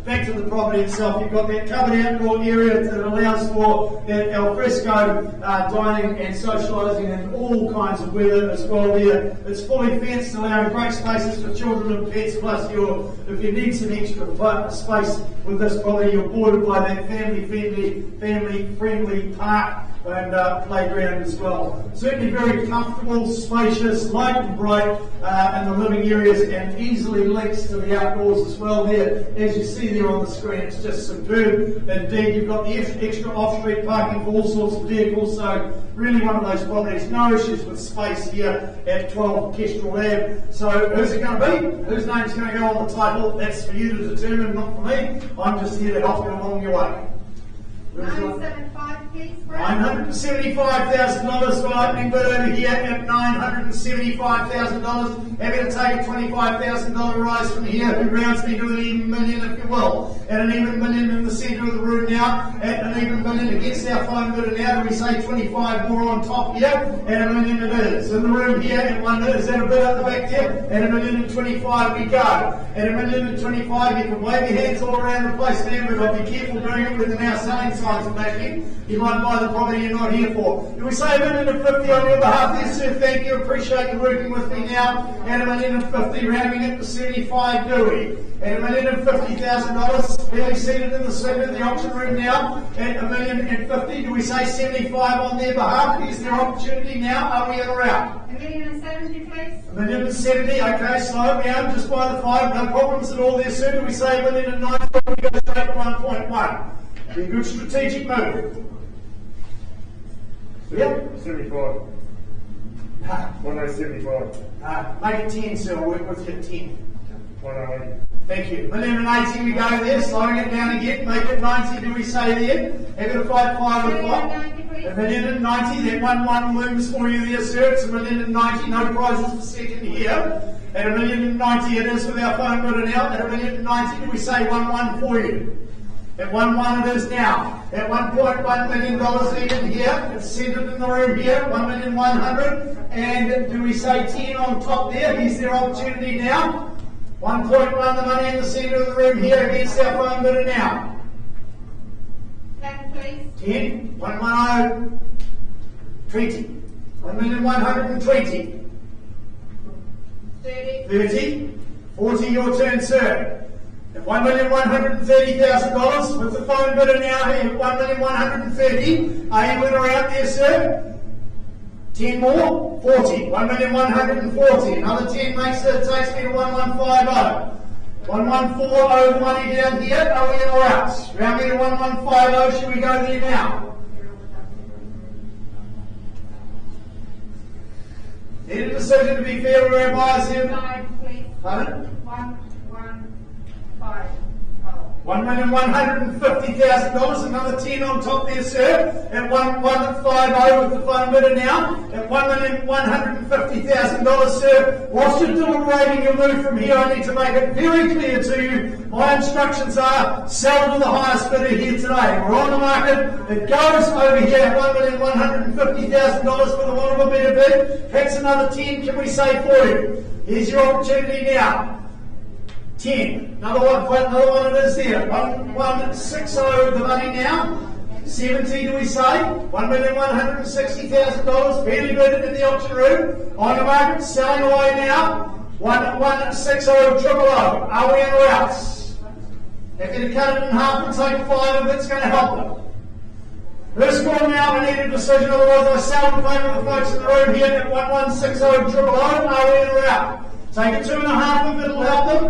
back to the property itself. You've got that covered outdoor area that allows for that alfresco dining and socialising in all kinds of weather as well there. It's fully fenced, allowing great spaces for children and pets, plus if you need some extra space with this property, you're bordered by that family-friendly park and playground as well. Certainly very comfortable, spacious, light and bright in the living areas, and easily links to the outdoors as well there. As you see there on the screen, it's just superb indeed. You've got the extra off-street parking for all sorts of vehicles, so really one of those properties. No issues with space here at 12 Kestrel Pl. So who's it going to be? Whose name's going to go on the title? That's for you to determine, not for me. I'm just here to help you along your way. 975, please, $975,000 for opening bid over here at $975,000. Happy to take a $25,000 rise from here, who rounds me to an even million, if you will. At an even million in the centre of the room now, at an even million against our phone bidder now. Do we say 25 more on top here? At a million it is. In the room here at one bid, is that a bid at the back there? At a million and 25 we go. At a million and 25 you can wave your hands all around the place there, but be careful doing it with the now selling signs and backing. You might buy the property you're not here for. Do we say a million and 50 on your behalf there, sir? Thank you. Appreciate you working with me now. At a million and 50, rounding it to 75, do we? At $1,050,000, fairly seated in the segment, the auction room now. At $1,050,000, do we say 75 on their behalf? Is there opportunity now? Are we in or out? $1,070, please. $1,070,000, okay, slow down, just by the 5, no problems at all there, sir. Do we say $1,090,000, we go straight to 1.1? Be a good strategic move. Yep. 75. 175. Make it 10, sir. I'll work with you at 10. 108. Thank you. $1,080,000 we go there, slowing it down again. Make it 90, do we say there? Have it a 5 o'clock. $1,090,000, that 1-1 looms for you there, sir. It's $1,090,000, no prizes for second here. At $1,090,000 it is with our phone bidder now. At $1,090,000, do we say 1-1 for you? At 1-1 it is now. At $1.1 million even here. It's centered in the room here. 1,100,000. And do we say 10 on top there? Here's their opportunity now. 1.1 the money in the center of the room here against our phone bidder now. 10, please. 10. 110. 20. 1,120,000. 30. 30. 40. Your turn, sir. At $1,130,000 with the phone bidder now here, $1,130,000. Are you in or out there, sir? 10 more, 40. $1,140,000. Another 10 makes it, takes me to 1,150,000. 1,140,000 the money down here. Are we in or out? Round me to 1,150,000. Should we go there now? Need a decision to be fair to our buyers here. 9, please. Pardon? 1, 1, 5. $1,150,000, another 10 on top there, sir. At 1,150 with the phone bidder now. At $1,150,000, sir. Whilst you're deliberating your move from here, I need to make it very clear to you. My instructions are sell to the highest bidder here today. We're on the market. It goes over here at $1,150,000 for the want of a better bid. That's another 10. Can we say for you? Here's your opportunity now. 10. Another one it is there. 1,160 the money now. 70 do we say? $1,160,000. Fairly bid in the auction room. On the market, selling away now. 1,160 triple O. Are we in or out? If you cut it in half and take 5 of it's going to help them. This call now, I need a decision, otherwise I sell in favour of the folks in the room here at 1,160 triple O. Are we in or out? Take a 2.5 of it, it'll help them.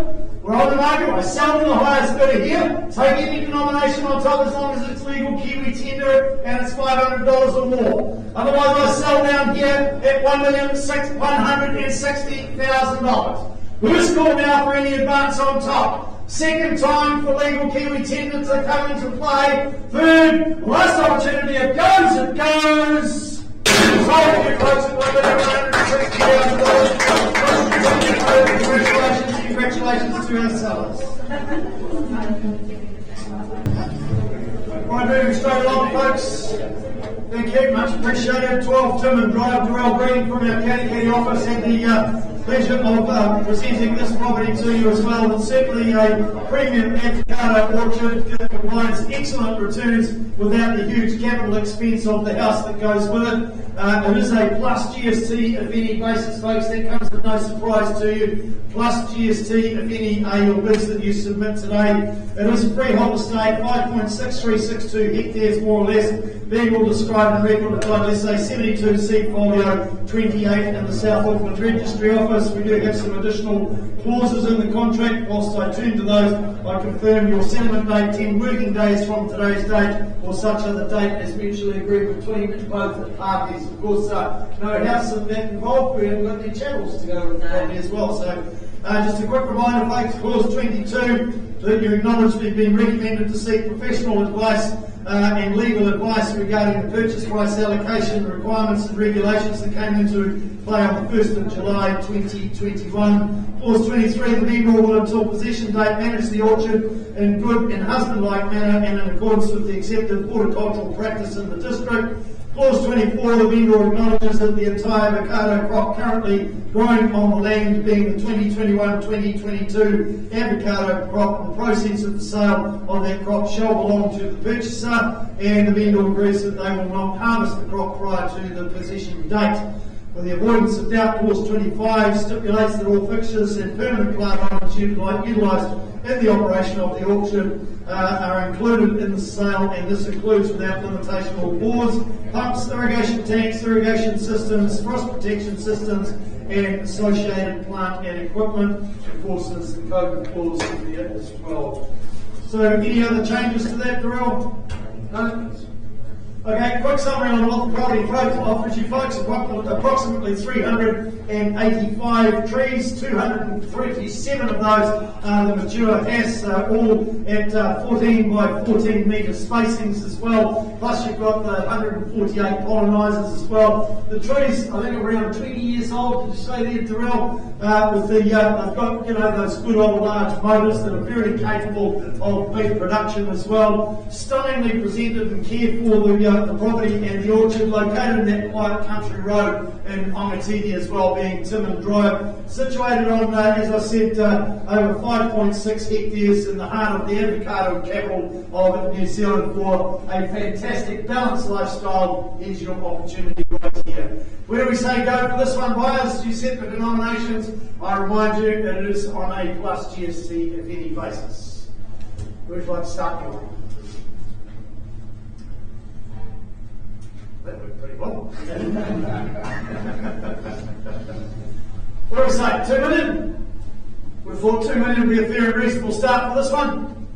We're on the market. I sell to the highest bidder here. Take any denomination on top as long as it's legal Kiwi tender and it's $500 or more. Otherwise, I sell down here at $1,160,000. Who's called now for any advance on top? Second time for legal Kiwi tender to come into play. Third, last opportunity. It goes. It goes. Sold you folks at $1,160,000. Congratulations to our sellers. Right, moving straight along, folks. Thank you, much appreciated. 12 Tim and Drive, Darrell Green from our County office had the pleasure of presenting this property to you as well. It's certainly a premium avocado orchard that provides excellent returns without the huge capital expense of the house that goes with it. It is a plus GST if any basis, folks. That comes as no surprise to you. Plus GST if any are your bids that you submit today. It is a freehold estate, 5.6362 hectares more or less. being all described and recorded by, let's say, 72 seat folio 28 in the South Auckland Registry Office. We do have some additional clauses in the contract. Whilst I turn to those, I confirm your settlement date 10 working days from today's date or such other date as mutually agreed between both parties. Of course, no house in that involved. We haven't got any channels to go with the property as well. So just a quick reminder, folks, clause 22, that you acknowledge that you've been recommended to seek professional advice and legal advice regarding the purchase price allocation requirements and regulations that came into play on the 1st of July 2021. Clause 23, the vendor will until possession date manage the orchard in good and husband-like manner and in accordance with the accepted horticultural practice in the district. Clause 24, the vendor acknowledges that the entire avocado crop currently growing on the land, being the 2021-2022 avocado crop, and the proceeds of the sale of that crop shall belong to the purchaser, and the vendor agrees that they will not harvest the crop prior to the possession date. For the avoidance of doubt, clause 25 stipulates that all fixtures and permanent plant items utilised in the operation of the auction are included in the sale, and this includes without limitation all bores, pumps, irrigation tanks, irrigation systems, frost protection systems, and associated plant and equipment. Of course, there's the code clause in there as well. So, any other changes to that, Darrell? No? Okay, quick summary on what the property offers you folks. Approximately 385 trees, 237 of those are the mature has, all at 14 by 14 metre spacings as well. Plus you've got the 148 pollinisers as well. The trees, I think, are around 20 years old, did you say there, Darrell? With the, they've got, those good old large motors that are very capable of beef production as well. Stunningly presented and cared for, the property and the orchard, located in that quiet country road in Ongatiti as well, being Timon Drive, situated on, as I said, over 5.6 hectares in the heart of the avocado capital of New Zealand for a fantastic balanced lifestyle. Here's your opportunity right here. Where do we say go for this one, buyers? You set the denominations. I remind you that it is on a plus GST if any basis. Where would you like to start your one? That worked pretty well. What do we say? 2 million? We thought 2 million would be a fair and reasonable start for this one.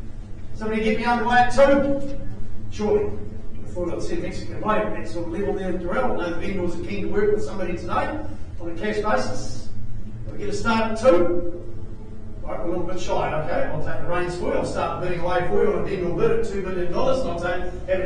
Somebody get me underway at 2? Surely. I thought I'd said Mexican way at that sort of level there, Darrell. No, the vendors are keen to work with somebody today on a cash basis. We get a start at 2? Right, we're a little bit shy, okay? I'll take the reins for you. I'll start bidding away for you on a vendor bid at $2 million, and I'll have to take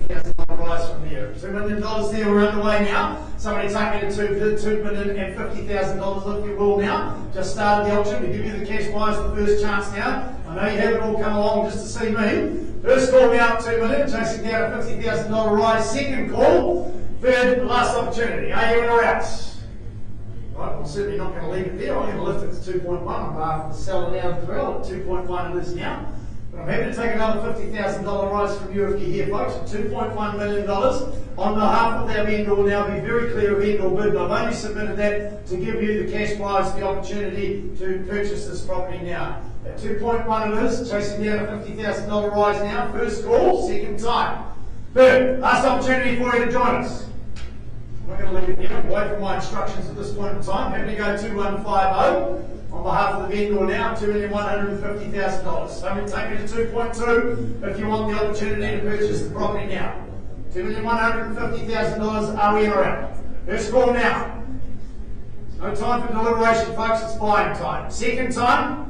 $50,000 rise from there. $2 million there, we're underway now. Somebody take me to $2,050,000 if you will now. Just started the auction. We give you the cash buys the first chance now. I know you haven't all come along just to see me. First call now at $2 million, chasing down a $50,000 rise. Second call, third, last opportunity. Are you in or out? Right, I'm certainly not going to leave it there. I'm going to lift it to 2.1 on behalf of the seller now, Darrell, at 2.1 it is now. But I'm happy to take another $50,000 rise from you if you're here, folks, at $2.1 million. On behalf of our vendor, will now be very clear of vendor bid. I've only submitted that to give you the cash buyers the opportunity to purchase this property now. At 2.1 it is, chasing down a $50,000 rise now. First call, second time. Third, last opportunity for you to join us. I'm not going to leave it here. I'm away from my instructions at this point in time. Happy to go 2150 on behalf of the vendor now, $2,150,000. So we take it to 2.2 if you want the opportunity to purchase the property now. $2,150,000, are we in or out? First call now. There's no time for deliberation, folks, it's buying time. Second time.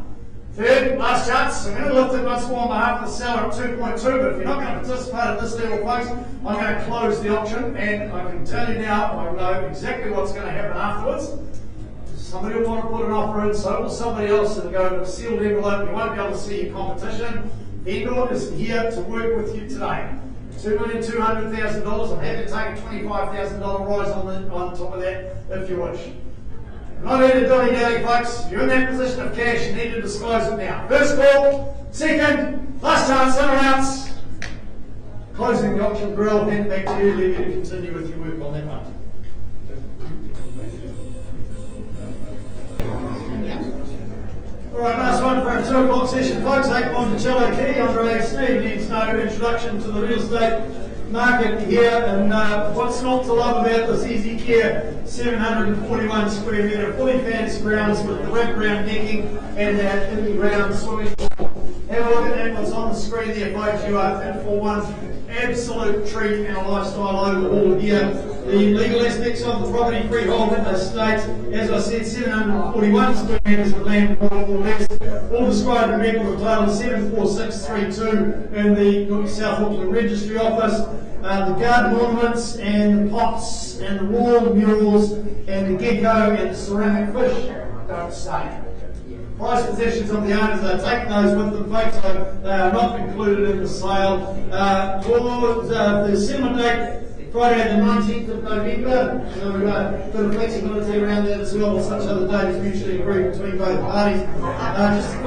Third, last chance. I'm going to lift it once more on behalf of the seller at 2.2, but if you're not going to participate at this level, folks, I'm going to close the auction, and I can tell you now, I know exactly what's going to happen afterwards. Somebody will want to put an offer in, so will somebody else, and go to a sealed envelope. You won't be able to see your competition. Vendor is here to work with you today. $2,200,000. I'm happy to take a $25,000 rise on top of that if you wish. Not here to dilly-dally, folks. You're in that position of cash. You need to disclose it now. First call, second, last chance, in or outs. Closing the auction, Brill, hand back to you. Leave you to continue with your work on that one. Alright, last one for our 2 o'clock session, folks. 8 Monticello Key, Andre Sneed needs no introduction to the real estate market here, and what's not to love about this Easy Care 741 square metre, fully fenced grounds with the wraparound decking and that in-ground swimming pool. Have a look at that, what's on the screen there, folks. You are in for one absolute treat and a lifestyle overhaul here. The legal aspects of the property, freehold in the state, as I said, 741 square metres of land, more or less, all described in record of title 74632 in the South Auckland Registry Office. The garden ornaments and the pots and the wall murals and the gecko and the ceramic fish don't say. Price possessions of the owners, they're taking those with them, folks, so they are not included in the sale. For the settlement date, Friday the 19th of November, so we've got a bit of flexibility around that as well, or such other dates mutually agreed between both parties. Just a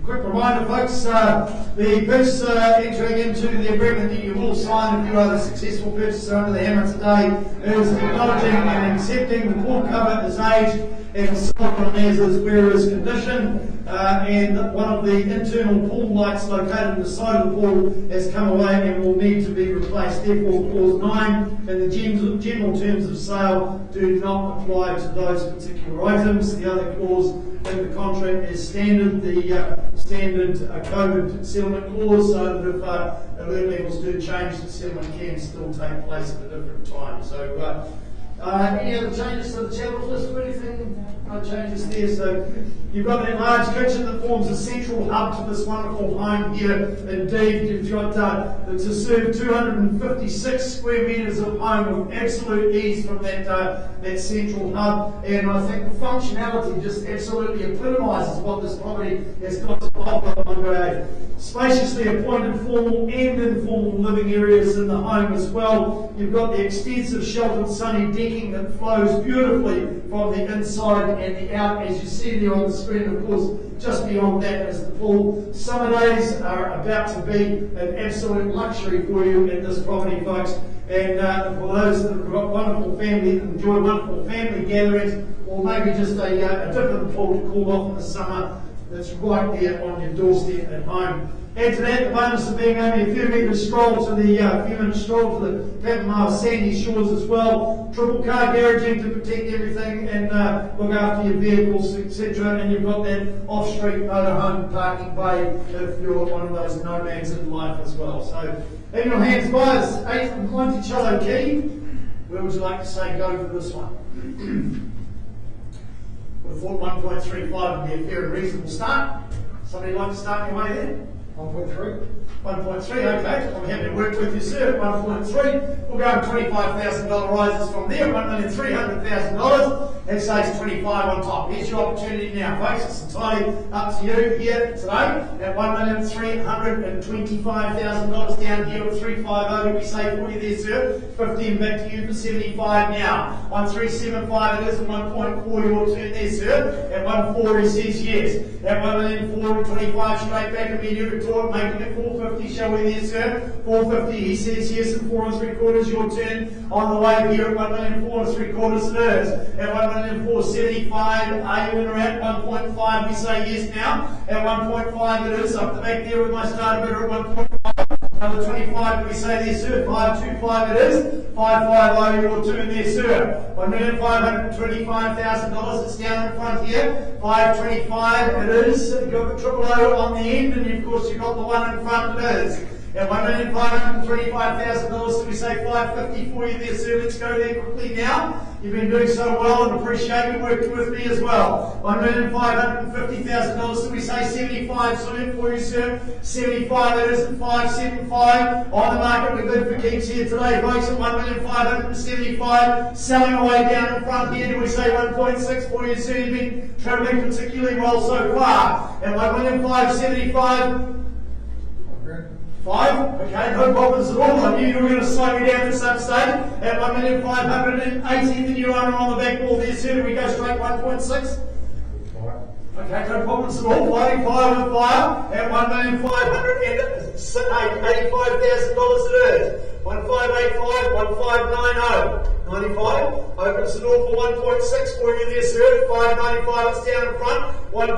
quick reminder, folks, the purchaser entering into the agreement that you will sign if you are the successful purchaser under the hammer today is acknowledging and accepting the pool cover as aged and silicon as is whereas condition, and one of the internal pool lights located on the side of the pool has come away and will need to be replaced. Therefore, clause 9 and the general terms of sale do not apply to those particular items. The other clause in the contract is standard, the standard COVID settlement clause, so that if alert levels do change, the settlement can still take place at a different time. So, any other changes to the channel list or anything? No changes there. So you've got that large kitchen that forms a central hub to this wonderful home here. Indeed, you've got to serve 256 square metres of home with absolute ease from that central hub. And I think the functionality just absolutely epitomises what this property has got to offer under a spaciously appointed formal and informal living areas in the home as well. You've got the extensive sheltered sunny decking that flows beautifully from the inside and the out, as you see there on the screen. Of course, just beyond that is the pool. Summer days are about to be an absolute luxury for you in this property, folks. And for those that have got wonderful family, enjoy wonderful family gatherings, or maybe just a different pool to cool off in the summer, that's right there on your doorstep at home. Add to that the bonus of being only a few minute stroll to the Patmol sandy shores as well. Triple car garaging to protect everything and look after your vehicles, etc. And you've got that off-street motorhome parking bay if you're one of those nomads in life as well. So, in your hands, buyers, 8th Monticello Key. Where would you like to say go for this one? We thought 1.35 would be a fair and reasonable start. Somebody like to start your way there? 1.3. 1.3, okay. I'm happy to work with you, sir. 1.3. We'll go $25,000 rises from there. $1,300,000. That saves 25 on top. Here's your opportunity now, folks. It's entirely up to you here today. At $1,325,000 down here at 350. We say for you there, sir. 15 back to you for 75 now. 1375 it is, and 1.4 your turn there, sir. At 1.4 he says yes. At 1,425 straight back immediately to it, making it 450, shall we there, sir? 450 he says yes, and 4 3/4 your turn. On the way here at 1,4 3/4 it is. At 1,475, are you in around 1.5? We say yes now. At 1.5 it is. Up the back there with my starter bidder at 1.5. Another 25, we say there, sir. 525 it is. 550 your turn there, sir. $1,525,000. It's down in front here. 525 it is. You've got the triple O on the end, and of course you've got the one in front. It is. At $1,525,000, so we say 550 for you there, sir. Let's go there quickly now. You've been doing so well and appreciate you working with me as well. $1,550,000, so we say 75 soon for you, sir. 75 it is at 575. On the market, we're good for keeps here today, folks, at 1,575. Selling away down in front here, do we say 1.6 for you, sir? You've been travelling particularly well so far. At 1,575. 5? Okay, no problems at all. I knew you were going to slow me down at some stage. At 1,580, then you're on the back wall there, sir. Do we go straight 1.6? Okay, no problems at all. Fighting fire with fire. At $1,585,000 it is. 1585, 1590. 95, opens the door for 1.6 for you there, sir. 595, it's down in front. 1.6,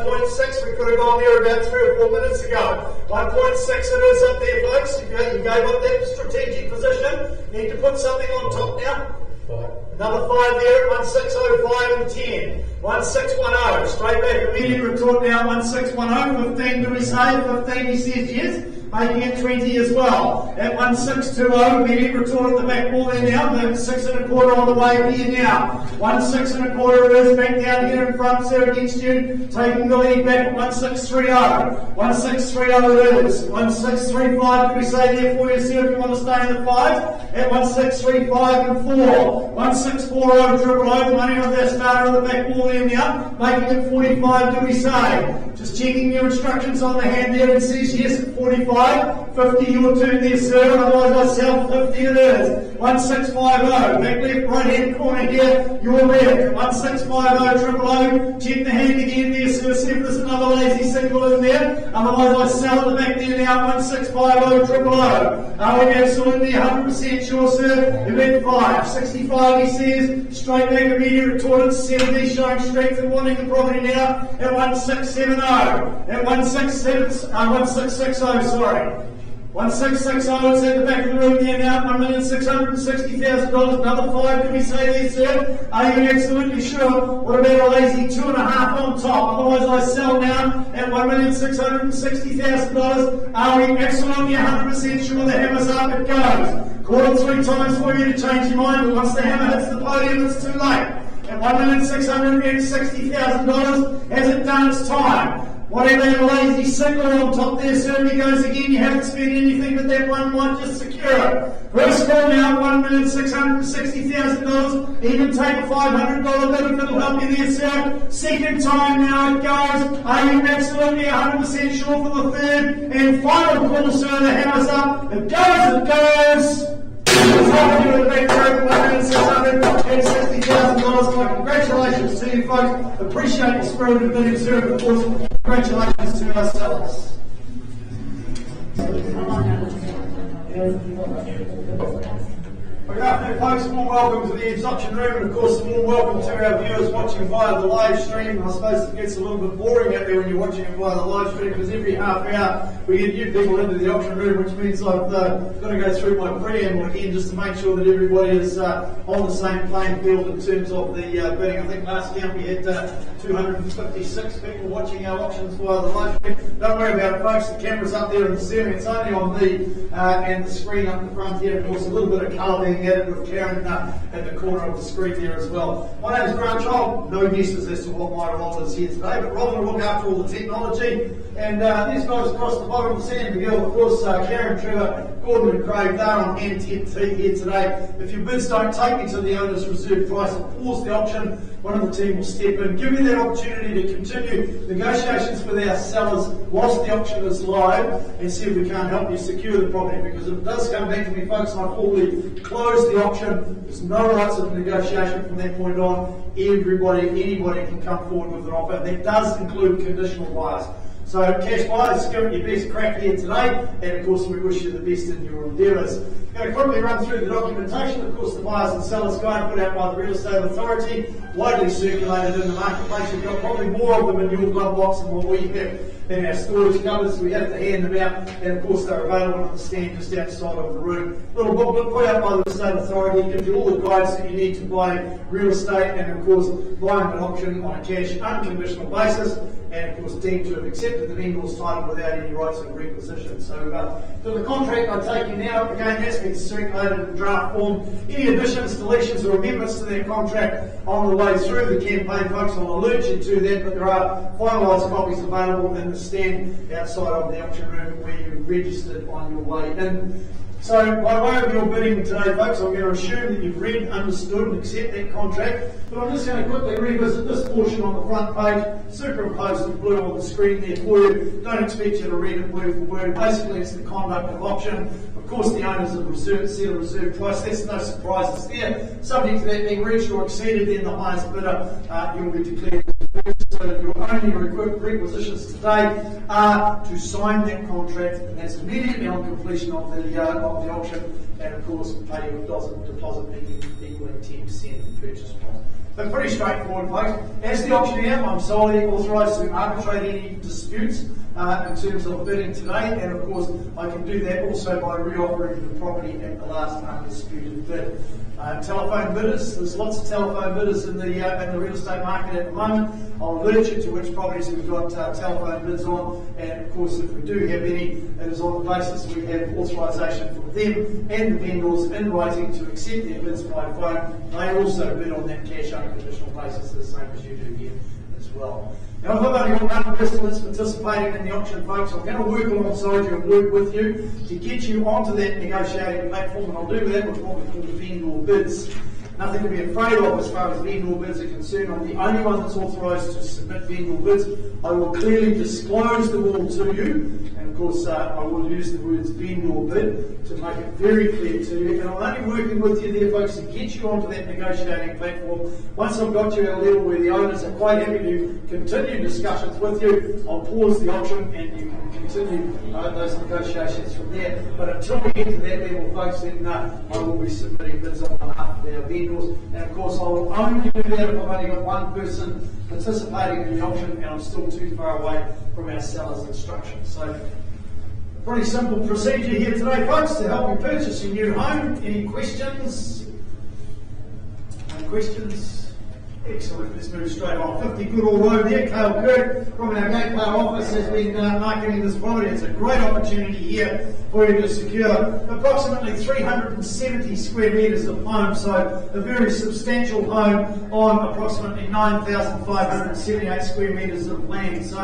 we could have gone there about 3 or 4 minutes ago. 1.6 it is up there, folks. You gave up that strategic position. Need to put something on top now. Another 5 there at 1605 and 10. 1610, straight back. Immediate retort now, 1610. 15, do we say? 15, he says yes. Making it 20 as well. At 1620, immediate retort at the back wall there now. The 6 1/4 on the way here now. 16 1/4 it is back down here in front, sir, against you. Taking the lead back at 1630. 1630 it is. 1635, did we say there for you, sir, if you want to stay in the 5s? At 1635 and 4. 1640, triple O, money on that starter on the back wall there now. Making it 45, do we say? Just checking your instructions on the hand there. It says yes at 45. 50 your turn there, sir. Otherwise I sell 50 it is. 1650. Back left, right hand corner here. Your left. 1650 triple O. Check the hand again there, sir. See if there's another lazy single in there. Otherwise I sell at the back there now. 1650 triple O. Are we absolutely 100% sure, sir? Event 5. 65 he says. Straight back immediate retort at 70. Showing strength and wanting the property now. At 1670. At 1660, sorry. 1660, it's at the back of the room there now. $1,660,000. Another 5, can we say there, sir? Are you absolutely sure? What about a lazy 2.5 on top? Otherwise I sell now at $1,660,000. Are we absolutely 100% sure the hammer's up? It goes. Call it 3 times for you to change your mind, but once the hammer hits the podium, it's too late. At $1,660,000, has it done its time? Whatever that lazy single on top there, sir, he goes again. You haven't spent anything, but that one might just secure it. First call now, $1,660,000. Even take a $500 bid if it'll help you there, sir. Second time now it goes. Are you absolutely 100% sure for the third and final call, sir? The hammer's up. It goes, it goes. It's up here with the back row, $1,660,000. My congratulations to you folks. Appreciate the spirit of bidding, sir, of course. Congratulations to ourselves. Good afternoon, folks. Warm welcome to the EVES auction room, and of course, a warm welcome to our viewers watching via the live stream. I suppose it gets a little bit boring out there when you're watching it via the live stream, because every half hour we get new people into the auction room, which means I've got to go through my preamble again just to make sure that everybody is on the same playing field in terms of the bidding. I think last count we had 256 people watching our auctions via the live stream. Don't worry about it, folks. The camera's up there in the ceiling. It's only on me and the screen up the front here. Of course, a little bit of colour being added with Karen at the corner of the screen there as well. My name is Grant Child. No guesses as to what my role is here today, but Robin will look after all the technology. And these guys across the bottom of Sandy Hill, of course, Karen, Trevor, Gordon and Craig, they're on hand 10 feet here today. If your bids don't take me to the owner's reserve price, I'll pause the auction. One of the team will step in, give me that opportunity to continue negotiations with our sellers whilst the auction is live and see if we can't help you secure the property, because if it does come back to me, folks, and I formally close the auction, there's no rights of negotiation from that point on. Anybody can come forward with an offer. That does include conditional buyers. So cash buyers, give it your best crack here today, and of course we wish you the best in your endeavours. I'm going to quickly run through the documentation. Of course, the buyers and sellers guide put out by the Real Estate Authority, widely circulated in the marketplace. We've got probably more of them in your glove box than what we have in our storage cupboards. We have to hand them out, and of course they're available on the stand just outside of the room. Little booklet put out by the Real Estate Authority gives you all the guides that you need to buy real estate, and of course buying an auction on a cash unconditional basis, and of course deemed to have accepted the vendor's title without any rights of requisition. So to the contract I take you now, again has been circulated in draft form. Any additions, deletions or amendments to that contract on the way through the campaign, folks, I'll alert you to that, but there are finalised copies available in the stand outside of the auction room where you registered on your way in. So, by way of your bidding today, folks, I'm going to assume that you've read, understood and accept that contract, but I'm just going to quickly revisit this portion on the front page, superimposed in blue on the screen there for you. Don't expect you to read it word for word. Basically, it's the conduct of auction. Of course, the owners of reserve set a reserve price. There's no surprises there. Subject to that being reached or exceeded, then the highest bidder, you'll be declared as the purchaser. So your only requisitions today are to sign that contract, and that's immediately on completion of the auction, and of course pay your deposit equaling 10% of the purchase price. But pretty straightforward, folks. As the auctioneer, I'm solely authorised to arbitrate any disputes in terms of bidding today, and of course I can do that also by reoffering the property at the last undisputed bid. Telephone bidders, there's lots of telephone bidders in the real estate market at the moment. I'll alert you to which properties we've got telephone bids on, and of course if we do have any, it is on the basis we have authorisation from them and the vendors in writing to accept their bids by phone. They also bid on that cash unconditional basis, the same as you do here as well. Now, if I've only got one person that's participating in the auction, folks, I'm going to work alongside you and work with you to get you onto that negotiating platform, and I'll do that with what we call the vendor bids. Nothing to be afraid of as far as vendor bids are concerned. I'm the only one that's authorised to submit vendor bids. I will clearly disclose them all to you, and of course I will use the words vendor bid to make it very clear to you. And I'm only working with you there, folks, to get you onto that negotiating platform. Once I've got you at a level where the owners are quite happy to continue discussions with you, I'll pause the auction and you can continue those negotiations from there. But until we get to that level, folks, then I will be submitting bids on behalf of our vendors. And of course, I will only do that if I've only got one person participating in the auction and I'm still too far away from our seller's instructions. So, pretty simple procedure here today, folks, to help you purchase your new home. Any questions? No questions? Excellent, let's move straight on. 50 Goodall Road there, Cale Kirk from our Gate Bar office has been marketing this property. It's a great opportunity here for you to secure approximately 370 square metres of home, so a very substantial home on approximately 9,578 square metres of land. So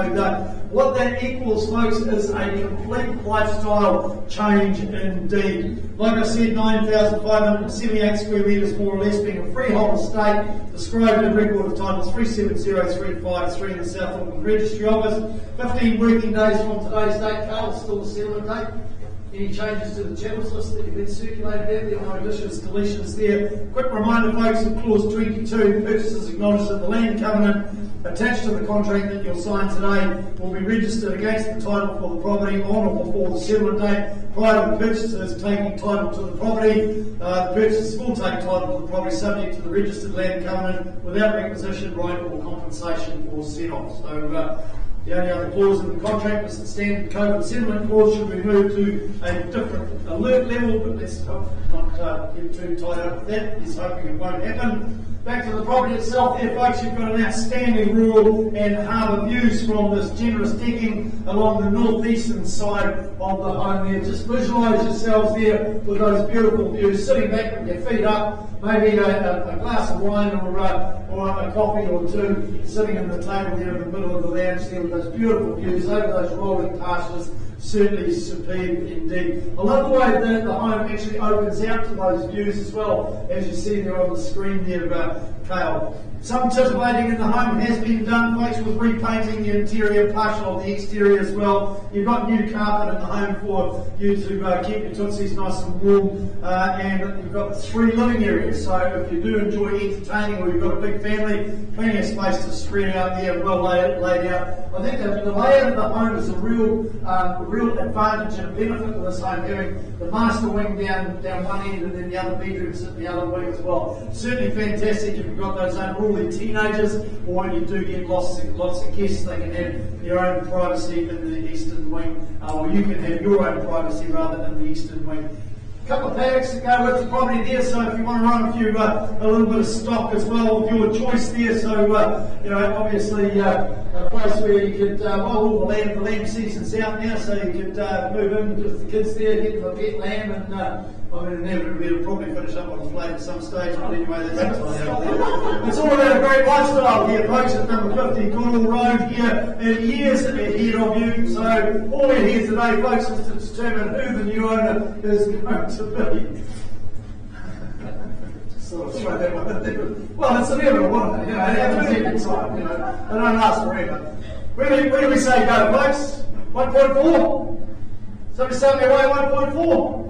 what that equals, folks, is a complete lifestyle change indeed. Like I said, 9,578 square metres more or less, being a freehold estate, described in Record of Titles 370353 in the South Auckland Registry Office. 15 working days from today's date. Carl, still the settlement date. Any changes to the channels list that you've been circulated there? There are no additions, deletions there. Quick reminder, folks, of clause 22, purchasers acknowledge that the land covenant attached to the contract that you'll sign today will be registered against the title for the property on or before the settlement date. Prior to the purchasers taking title to the property, the purchasers will take title to the property subject to the registered land covenant without requisition, right, or compensation or set-off. So the only other clause in the contract is the standard COVID settlement clause. Should we move to a different alert level, but let's hope not get too tied up with that. He's hoping it won't happen. Back to the property itself there, folks, you've got an outstanding rural and harbour views from this generous decking along the northeastern side of the home there. Just visualise yourselves there with those beautiful views, sitting back with your feet up, maybe a glass of wine or a coffee or two, sitting in the table there in the middle of the lounge there with those beautiful views over those rolling pastures. Certainly superb indeed. I love the way that the home actually opens out to those views as well, as you see there on the screen there, Cale. Some titillating in the home has been done, folks, with repainting the interior, partial of the exterior as well. You've got new carpet in the home for you to keep your tootsies nice and warm, and you've got 3 living areas. So if you do enjoy entertaining or you've got a big family, plenty of space to spread out there, well laid out. I think that the layout of the home is a real advantage and a benefit of this home, having the master wing down one end and then the other bedrooms at the other wing as well. Certainly fantastic if you've got those unruly teenagers, or you do get lots of guests. They can have their own privacy in the eastern wing, or you can have your own privacy rather in the eastern wing. A couple of paddocks to go with the property there, so if you want to run a little bit of stock as well of your choice there, so obviously a place where you could, all the lamb season's out now, so you could move in with the kids there, get them a pet lamb, and inevitably it'll probably finish up on the plate at some stage, but anyway, that's out there. It's all about a great lifestyle here, folks, at number 50 Goodall Road here, and years ahead of you. So all we're here today, folks, is to determine who the new owner is going to be. Just sort of throw that one in there. Well, it's inevitable, isn't it? It happens every time, They don't last forever. Where do we say go, folks? 1.4? Somebody sent me away 1.4.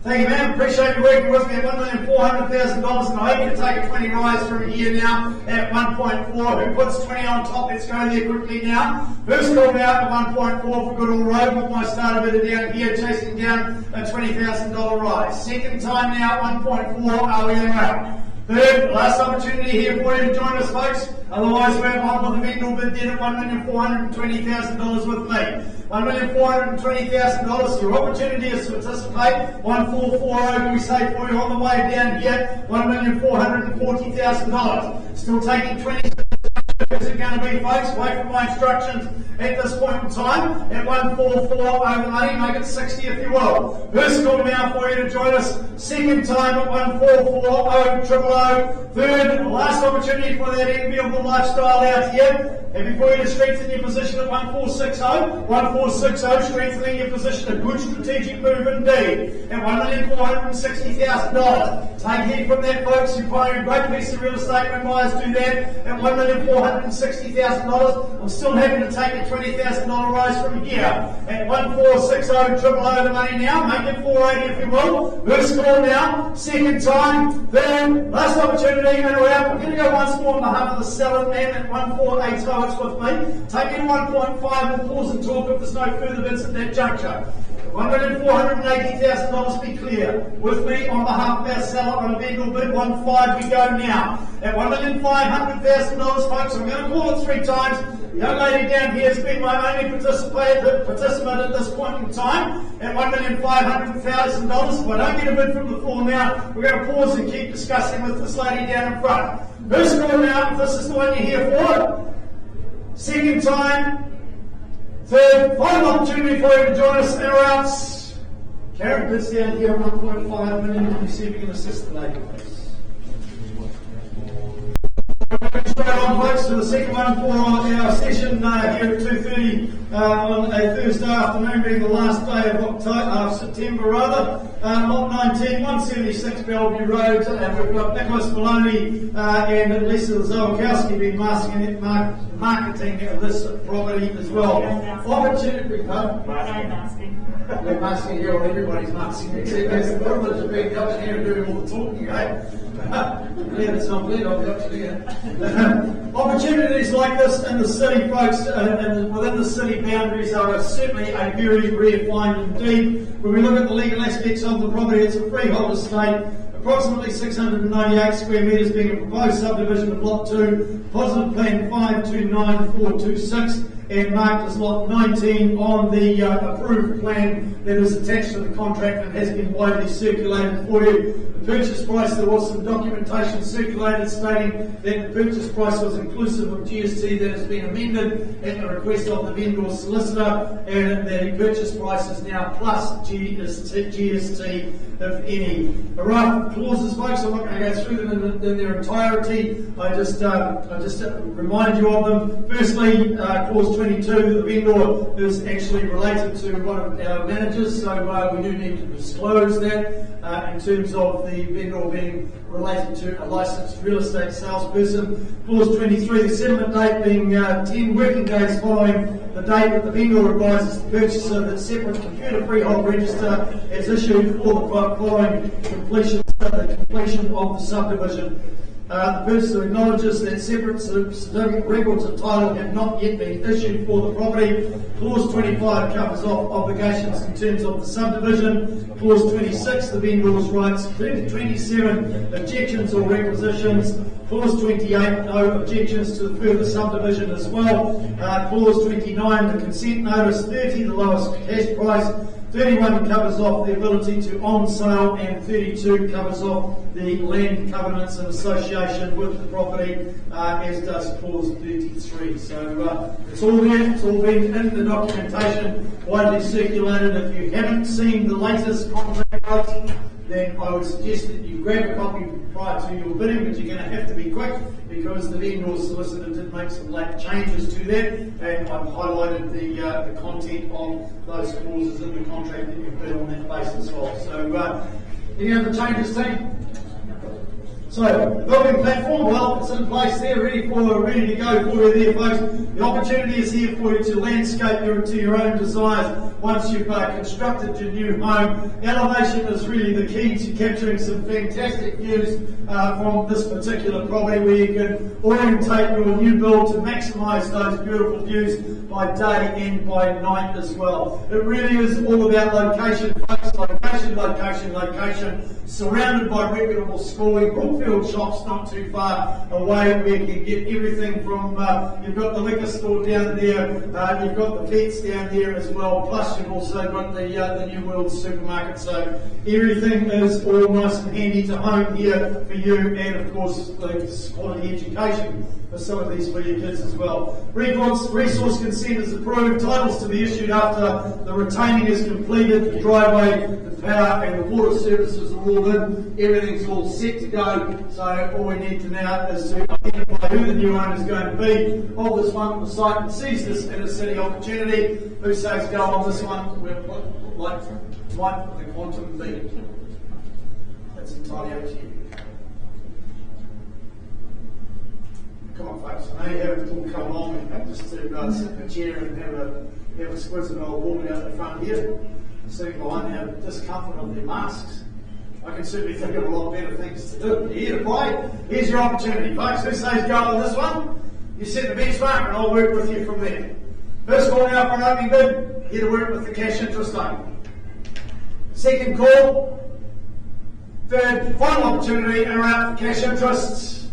Thank you, ma'am. Appreciate you working with me at $1,400,000, and I hope you take a 20 rise from here now at 1.4. Who puts 20 on top? Let's go there quickly now. First call now at 1.4 for Goodall Road with my starter bidder down here, chasing down a $20,000 rise. Second time now at 1.4. Are we out? Third, last opportunity here for you to join us, folks. Otherwise, we have one with the vendor bid then at $1,420,000 with me. $1,420,000. Your opportunity is to participate. 1440 we say for you on the way down here. $1,440,000. Still taking 20. Is it going to be, folks? Wait for my instructions at this point in time. At 144 over money, make it 60 if you will. First call now for you to join us. Second time at 144 000. Third, last opportunity for that enviable lifestyle out here. And before you to strengthen your position at 1460, 1460, strengthening your position, a good strategic move indeed. At $1,460,000. Take heed from that, folks. You're buying a great piece of real estate when buyers do that. At $1,460,000. I'm still happy to take a $20,000 rise from here. At 1460 000 the money now. Make it 480 if you will. First call now. Second time. Third, last opportunity. And we're out. We're going to go once more on behalf of the seller man at 1480. It's with me. Take in 1.5 and pause and talk if there's no further bids at that juncture. $1,480,000, be clear. With me on behalf of our seller on a vendor bid, 1.5 we go now. At $1,500,000, folks, I'm going to call it 3 times. The young lady down here has been my only participant at this point in time. At $1,500,000, if I don't get a bid from the floor now, we're going to pause and keep discussing with this lady down in front. First call now, if this is the one you're here for. Second time. Third, final opportunity for you to join us in our outs. Karen, bids down here at 1.5 million. Can you see if you can assist the lady, please? Straight on, folks, to the second one for our session here at 2:30 on a Thursday afternoon, being the last day of September, rather. Lot 19, 176 Bellevue Rd. We've got Nicholas Maloney and Lisa Zawakowski being marketing this property as well. Opportunity, I'm asking. we're masking here, or everybody's masking, except there's the privilege of being up here and doing all the talking, eh? Yeah, that's not bad, I'll be up to you. Opportunities like this in the city, folks, and within the city boundaries are certainly a very rare find indeed. When we look at the legal aspects of the property, it's a freehold estate. Approximately 698 square metres being a proposed subdivision of Lot 2, positive plan 529426, and marked as Lot 19 on the approved plan that is attached to the contract and has been widely circulated for you. The purchase price, there was some documentation circulated stating that the purchase price was inclusive of GST that has been amended at the request of the vendor solicitor, and the purchase price is now plus GST if any. A raft of clauses, folks, I'm not going to go through them in their entirety. I just remind you of them. Firstly, clause 22, the vendor is actually related to one of our managers, so we do need to disclose that in terms of the vendor being related to a licensed real estate salesperson. Clause 23, the settlement date being 10 working days following the date that the vendor advises the purchaser that separate computer freehold register is issued for the following completion of the subdivision. The purchaser acknowledges that separate certificate records of title have not yet been issued for the property. Clause 25 covers off obligations in terms of the subdivision. Clause 26, the vendor's rights. 27, objections or requisitions. Clause 28, no objections to the further subdivision as well. Clause 29, the consent notice. 30, the lowest cash price. 31 covers off the ability to on sale, and 32 covers off the land covenants in association with the property, as does clause 33. So it's all there, it's all been in the documentation, widely circulated. If you haven't seen the latest contract notes, then I would suggest that you grab a copy prior to your bidding, but you're going to have to be quick because the vendor solicitor did make some late changes to that, and I've highlighted the content of those clauses in the contract that you bid on that basis of. So, any other changes, team? So, the building platform, well, it's in place there, ready to go for you there, folks. The opportunity is here for you to landscape to your own desires once you've constructed your new home. Elevation is really the key to capturing some fantastic views from this particular property, where you can orientate your new build to maximise those beautiful views by day and by night as well. It really is all about location, folks. Location, location, location. Surrounded by reputable schooling, Brookfield shops not too far away, where you can get everything from, you've got the liquor store down there, you've got the pets down there as well, plus you've also got the New World supermarket, so everything is all nice and handy to home here for you, and of course the quality education for some of these for your kids as well. Resource consent is approved, titles to be issued after the retaining is completed, the driveway, the power and the water services are all in, everything's all set to go, so all we need to now is to identify who the new owner is going to be of this wonderful site and sees this as a city opportunity. Who says go on this one? We're like the quantum be. That's entirely up to you. Come on, folks. I know you haven't all come along and just to sit in a chair and have a squiz and old walk out the front here, sitting behind the discomfort of their masks. I can certainly think of a lot better things to do. You're here to play. Here's your opportunity, folks. Who says go on this one? You set the benchmark and I'll work with you from there. First call now for an opening bid. Here to work with the cash interest only. Second call. Third, final opportunity in or out for cash interests.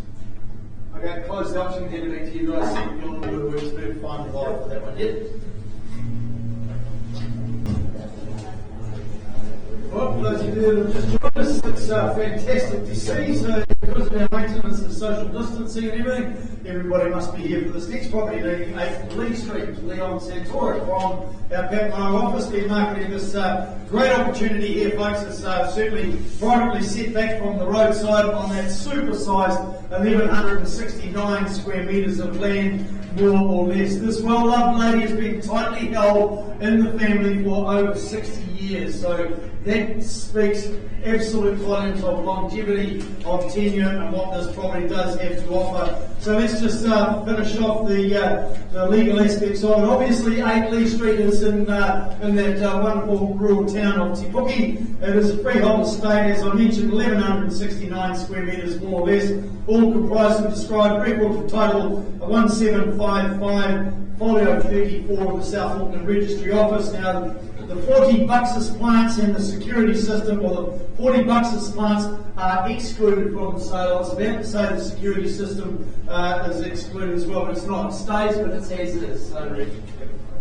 Okay, close the option, hand it back to you guys. You'll know the works third, final buy for that one yet. Well, for those of you that have just joined us, it's fantastic to see. So, because of our maintenance and social distancing and everything, everybody must be here for this next property, being 8 Lee Street, Leon Santora from our Patmol office. Been marketing this great opportunity here, folks. It's certainly privately set back from the roadside on that super-sized 1,169 square metres of land, more or less. This well-loved lady has been tightly held in the family for over 60 years, so that speaks absolute volumes of longevity, of tenure, and what this property does have to offer. So let's just finish off the legal aspects of it. Obviously, 8 Lee Street is in that wonderful rural town of Te Puke. It is a freehold estate, as I mentioned, 1,169 square metres, more or less, all comprised and described, record of title 1755, folio 34 of the South Auckland Registry Office. Now, the 40 Buxus plants and the security system, or the 40 Buxus plants, are excluded from the sale. I was about to say the security system is excluded as well, but it's not. It stays, but it's as is. So,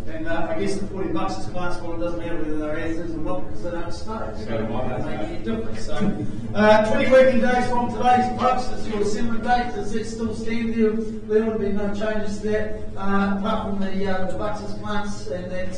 and I guess the 40 Buxus plants, well, it doesn't matter whether they're as is or not, because they don't stay. So it doesn't make any difference. So, 20 working days from today's post, it's your settlement date. Does that still stand there? There would be no changes to that, apart from the Buxus plants and that.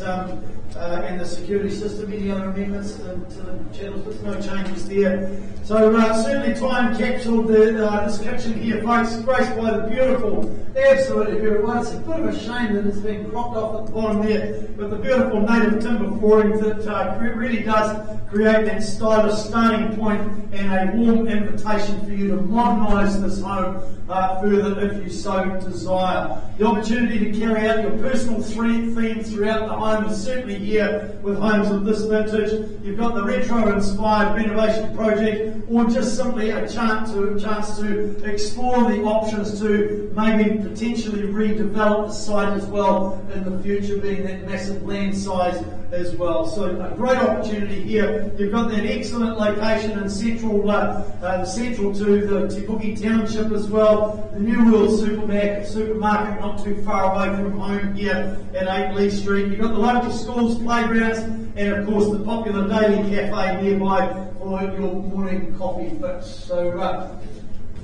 And the security system, any other amendments to the channels, there's no changes there. So certainly time capsuled this kitchen here, folks, graced by the beautiful, absolutely beautiful. It's a bit of a shame that it's been cropped off at the bottom there, but the beautiful native timber flooring that really does create that stylish starting point and a warm invitation for you to modernise this home further if you so desire. The opportunity to carry out your personal theme throughout the home is certainly here with homes of this vintage. You've got the retro-inspired renovation project, or just simply a chance to explore the options to maybe potentially redevelop the site as well in the future, being that massive land size as well. So a great opportunity here. You've got that excellent location in central to the Te Puke township as well. The New World supermarket not too far away from home here at 8 Lee Street. You've got the local schools, playgrounds, and of course the popular daily cafe nearby for your morning coffee fix. So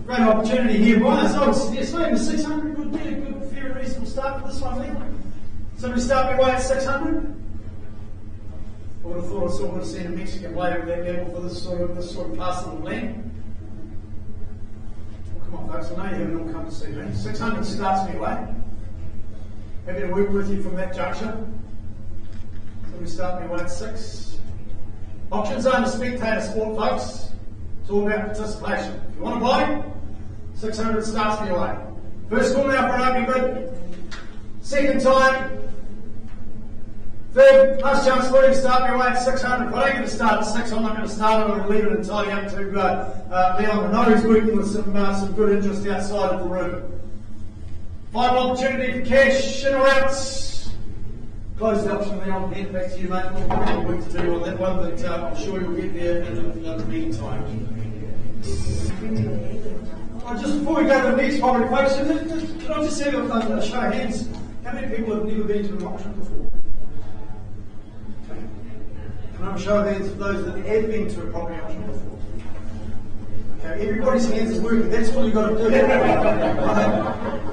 great opportunity here, Brian. So I would suggest maybe 600 would be a good, fair, reasonable start for this one, Leon. So we start away at 600. I would have thought I would have seen a Mexican waiter at that level for this sort of parcel of land. Well, come on, folks, I know you haven't all come to see me. 600 starts me away. Happy to work with you from that juncture. So we start me away at 6. Auctions aren't a spectator sport, folks. It's all about participation. If you want to buy, 600 starts me away. First call now for an opening bid. Second time. Third, last chance for you to start me away at 600. If I don't get to start at 6, I'm not going to start it. I'm going to leave it entirely up to Leon. I know he's working with some good interest outside of the room. Final opportunity for cash in or outs. Close the option, Leon. Hand back to you, mate. We've got work to do on that one, but I'm sure you'll get there in the meantime. Just before we go to the next property, folks, can I just have a show of hands? How many people have never been to an auction before? Okay. Can I have a show of hands for those that have been to a property auction before? Okay, everybody's hands is working. That's all you've got to do. I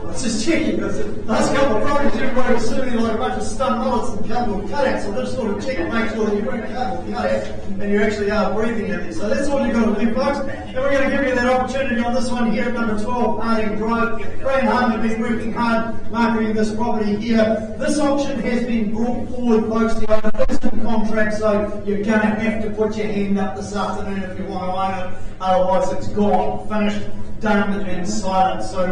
was just checking because the last couple of properties, everybody was certainly like a bunch of stun mullets and cardboard cutouts. So I just sort of check and make sure that you're wearing cardboard cutouts and you actually are breathing in there. So that's all you've got to do, folks. And we're going to give you that opportunity on this one here at number 12, Harding Drive. Graham Hunt have been working hard marketing this property here. This auction has been brought forward, folks. The owner is in contract, so you're going to have to put your hand up this afternoon if you want to own it. Otherwise, it's gone, finished, done, and silent. So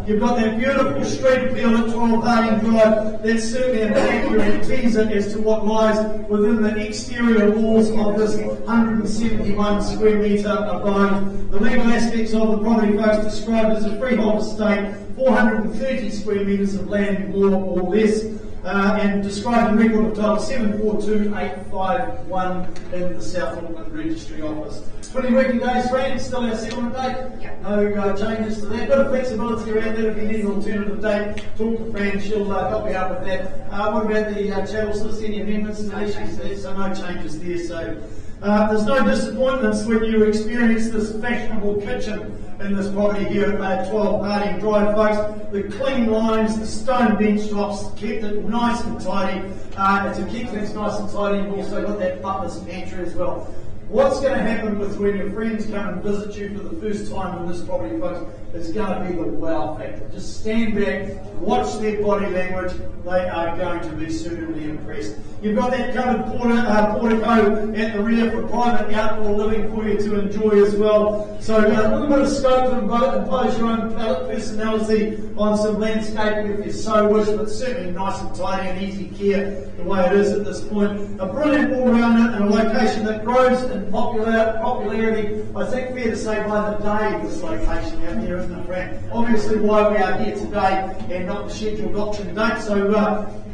you've got that beautiful street appeal at 12 Harding Drive. That's certainly an accurate teaser as to what lies within the exterior walls of this 171 square metre abode. The legal aspects of the property, folks, described as a freehold estate, 430 square metres of land, more or less. And described in record of title 742851 in the South Auckland Registry Office. 20 working days, Fran, still our settlement date? Yep. No changes to that. Bit of flexibility around that if you need an alternative date. Talk to Fran, she'll help you out with that. What about the chattel list? Any amendments to the issues there? So no changes there. So there's no disappointments when you experience this fashionable kitchen in this property here at 12 Harding Drive, folks. The clean lines, the stone bench tops, kept it nice and tidy. To keep things nice and tidy, you've also got that butler's pantry as well. What's going to happen with when your friends come and visit you for the first time in this property, folks, is going to be the wow factor. Just stand back, watch their body language. They are going to be certainly impressed. You've got that covered portico at the rear for private outdoor living for you to enjoy as well. So a little bit of scope to impose your own personality on some landscaping if you so wish, but certainly nice and tidy and easy care the way it is at this point. A brilliant all-rounder and a location that grows in popularity, I think fair to say by the day, this location out there, isn't it, Fran? Obviously why we are here today and not the scheduled auction date. So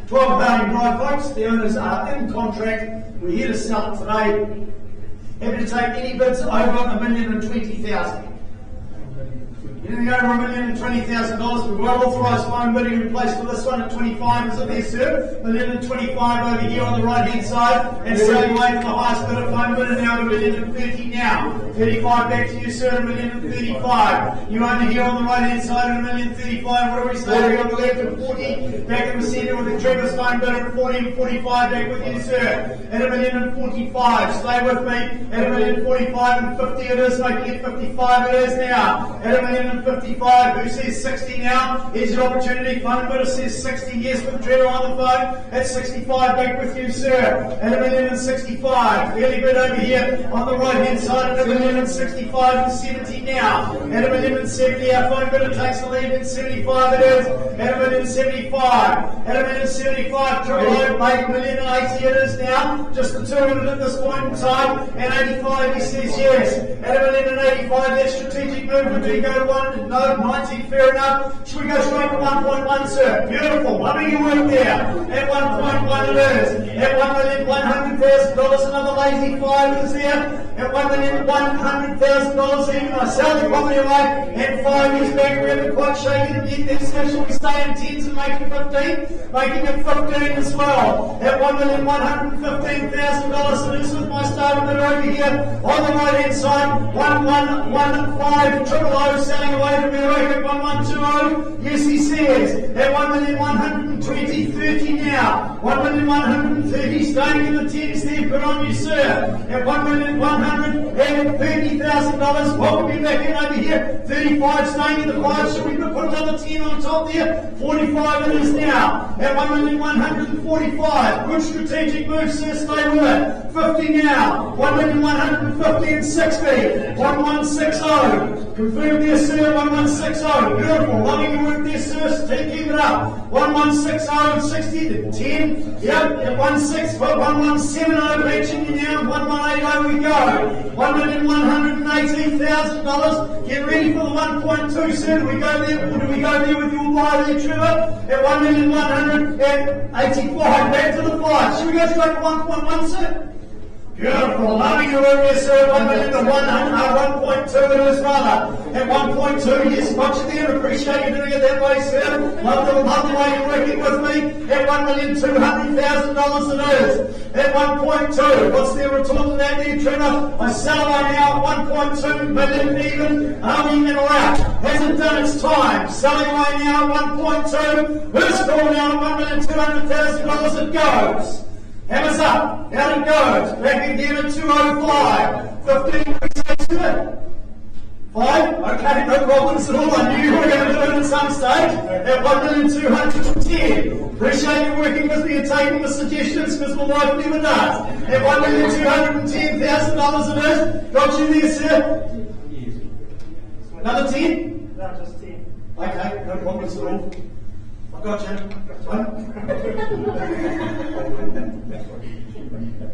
12 Harding Drive, folks, the owners are in contract. We're here to sell it today. Happy to take any bids over $1,020,000. Anything over $1,020,000, we've well authorised phone bidding in place for this one at 25, is it there, sir? $1,025 over here on the right hand side, and sailing away from the highest bidder phone bidder now at $1,030 now. 35 back to you, sir, at $1,035. You over here on the right hand side at $1,035. What do we say? We on the left at 40. Back in the centre with the Trevor's phone bidder at 40 and 45 back with you, sir. At $1,045. Stay with me. At $1,045 and 50 it is, making it 55 it is now. At $1,055. Who says 60 now? Here's your opportunity. Phone bidder says 60. Yes, with Trevor on the phone. At 65 back with you, sir. At $1,065. Early bid over here on the right hand side at $1,065 and 70 now. At $1,070, our phone bidder takes the lead at 75 it is. At $1,075. At $1,075, triple O, mate, $1,080 it is now. Just the two of it at this point in time. And 85, he says yes. At $1,085, that strategic movement, do you go to 1? No, 90, fair enough. Should we go straight to 1.1, sir? Beautiful. How many you work there? At 1.1 it is. At $1,100,000, another lazy 5 is there. At $1,100,000 even. I sell the property away, and 5 years back we haven't quite shaken it yet. Then, sir, shall we stay in 10s and make it 15? Making it 15 as well. At $1,115,000 it is with my starting bidder over here on the right hand side. 1115 triple O selling away to Miro at 1120. Yes, he says. At 1,120, 30 now. 1,130 staying in the 10s there. Good on you, sir. At 1,130. $130,000. Welcome you back in over here. 35 staying in the 5. Should we put another 10 on top there? 45 it is now. At 1,145,000. Good strategic move, sir. Stay with it. 50 now. 1,150,000 and 60. 1160. Confirm there, sir. 1160. Beautiful. Loving your work there, sir. Keep it up. 1160 and 60 to 10. Yep. At 1170. Reaching you now. 1180 we go. $1,118,000. Get ready for the 1.2, sir. Do we go there? Or do we go there with your buy there, Trevor? At 1,185,000. Back to the 5. Should we go straight to 1.1, sir? Beautiful. Loving your work there, sir. 1.2 it is, rather. At 1.2, yes, watch it there. Appreciate you doing it that way, sir. Love the way you're working with me. At $1,200,000 it is. At 1.2, what's the return to that there, Trevor? I sell right now at 1.2 million even. Are we in or out? Hasn't done its time. Selling right now at 1.2. Who's calling out at $1,200,000? It goes. Hammers up. Out it goes. Back again at 205. 15. We say to it. 5? Okay, no problems at all. I knew you were going to do it at some stage. At 1,210,000. Appreciate you working with me and taking the suggestions because my wife never does. At $1,210,000 it is. Got you there, sir. Another 10? No, just 10. Okay, no problems at all. I've got you.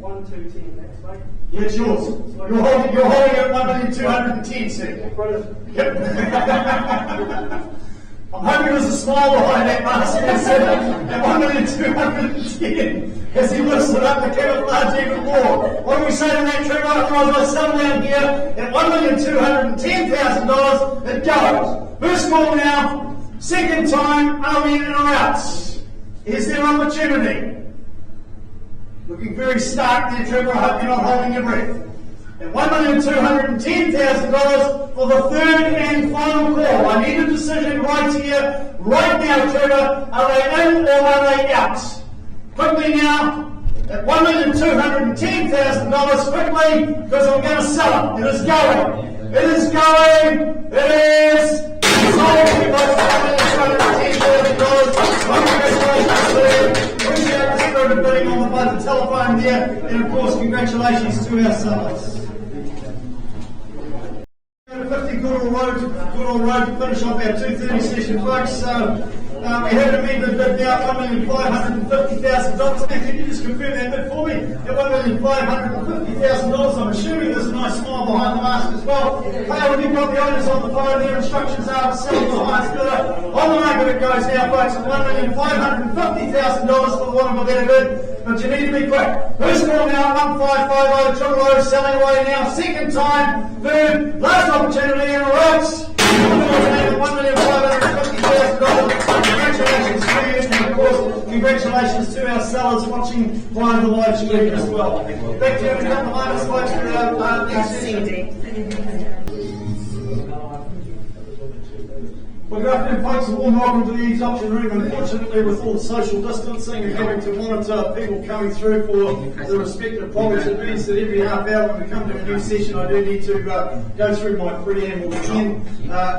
1, 2, 10. Next, mate. Yeah, it's yours. You're holding at 1,210,000, sir. Brilliant. Yep. I'm hoping there's a smile behind that mask there, sir. At 1,210,000. As he lifts it up, the camouflage even more. What do we say to that, Trevor? Otherwise, I settle down here at $1,210,000. It goes. First call now. Second time, are we in or out? Is there opportunity? Looking very stark there, Trevor. I hope you're not holding your breath. At $1,210,000 for the third and final call. I need a decision right here, right now, Trevor. Are they in or are they out? Quickly now, at $1,210,000, quickly, because I'm going to sell it. It is going. It is going. It is sold. Bidding on by the telephone there, and of course, congratulations to our sellers. 50 Goodall Road to finish off our 2:30 session, folks. We had a amended bid now at $1,550,000. Can you just confirm that bid for me? At $1,550,000, I'm assuming there's a nice smile behind the mask as well. Hey, we've got the owners on the phone. Their instructions are to sell the highest bidder. On the market it goes now, folks, at $1,550,000 for the one of a better bid. But you need to be quick. First call now, 1550 Triple O, selling away now. Second time, third, last opportunity, and right. $1,550,000. Congratulations to you, and of course, congratulations to our sellers watching via the live stream as well. Back to you in a couple of moments, folks, for our next session. Well, good afternoon, folks. A warm welcome to the EVES auction room. Unfortunately, with all the social distancing and having to monitor people coming through for the respective products, it means that every half hour when we come to a new session, I do need to go through my preamble again.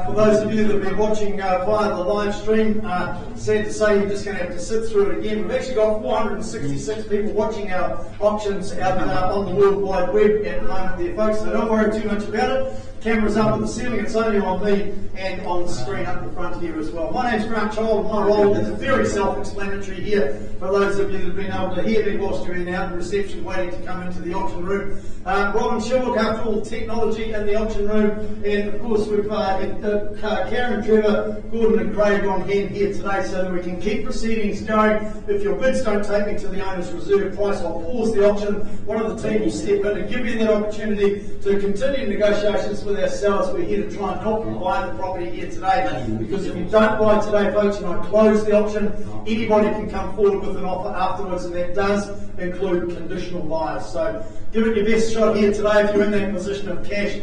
For those of you that have been watching via the live stream, sad to say you're just going to have to sit through it again. We've actually got 466 people watching our auctions out on the World Wide Web at the moment there, folks, so don't worry too much about it. Camera's up at the ceiling, it's only on me and on the screen up the front here as well. My name's Grant Child, my role is very self-explanatory here for those of you that have been able to hear me whilst you're in out in reception waiting to come into the auction room. Robin, she'll look after all the technology in the auction room, and of course we've Karen, Trevor, Gordon and Craig on hand here today so that we can keep proceedings going. If your bids don't take me to the owner's reserve price, I'll pause the auction. One of the team will step in and give you that opportunity to continue negotiations with our sellers. We're here to try and help you buy the property here today because if you don't buy today, folks, and I close the auction, anybody can come forward with an offer afterwards, and that does include conditional buyers. So give it your best shot here today. If you're in that position of cash,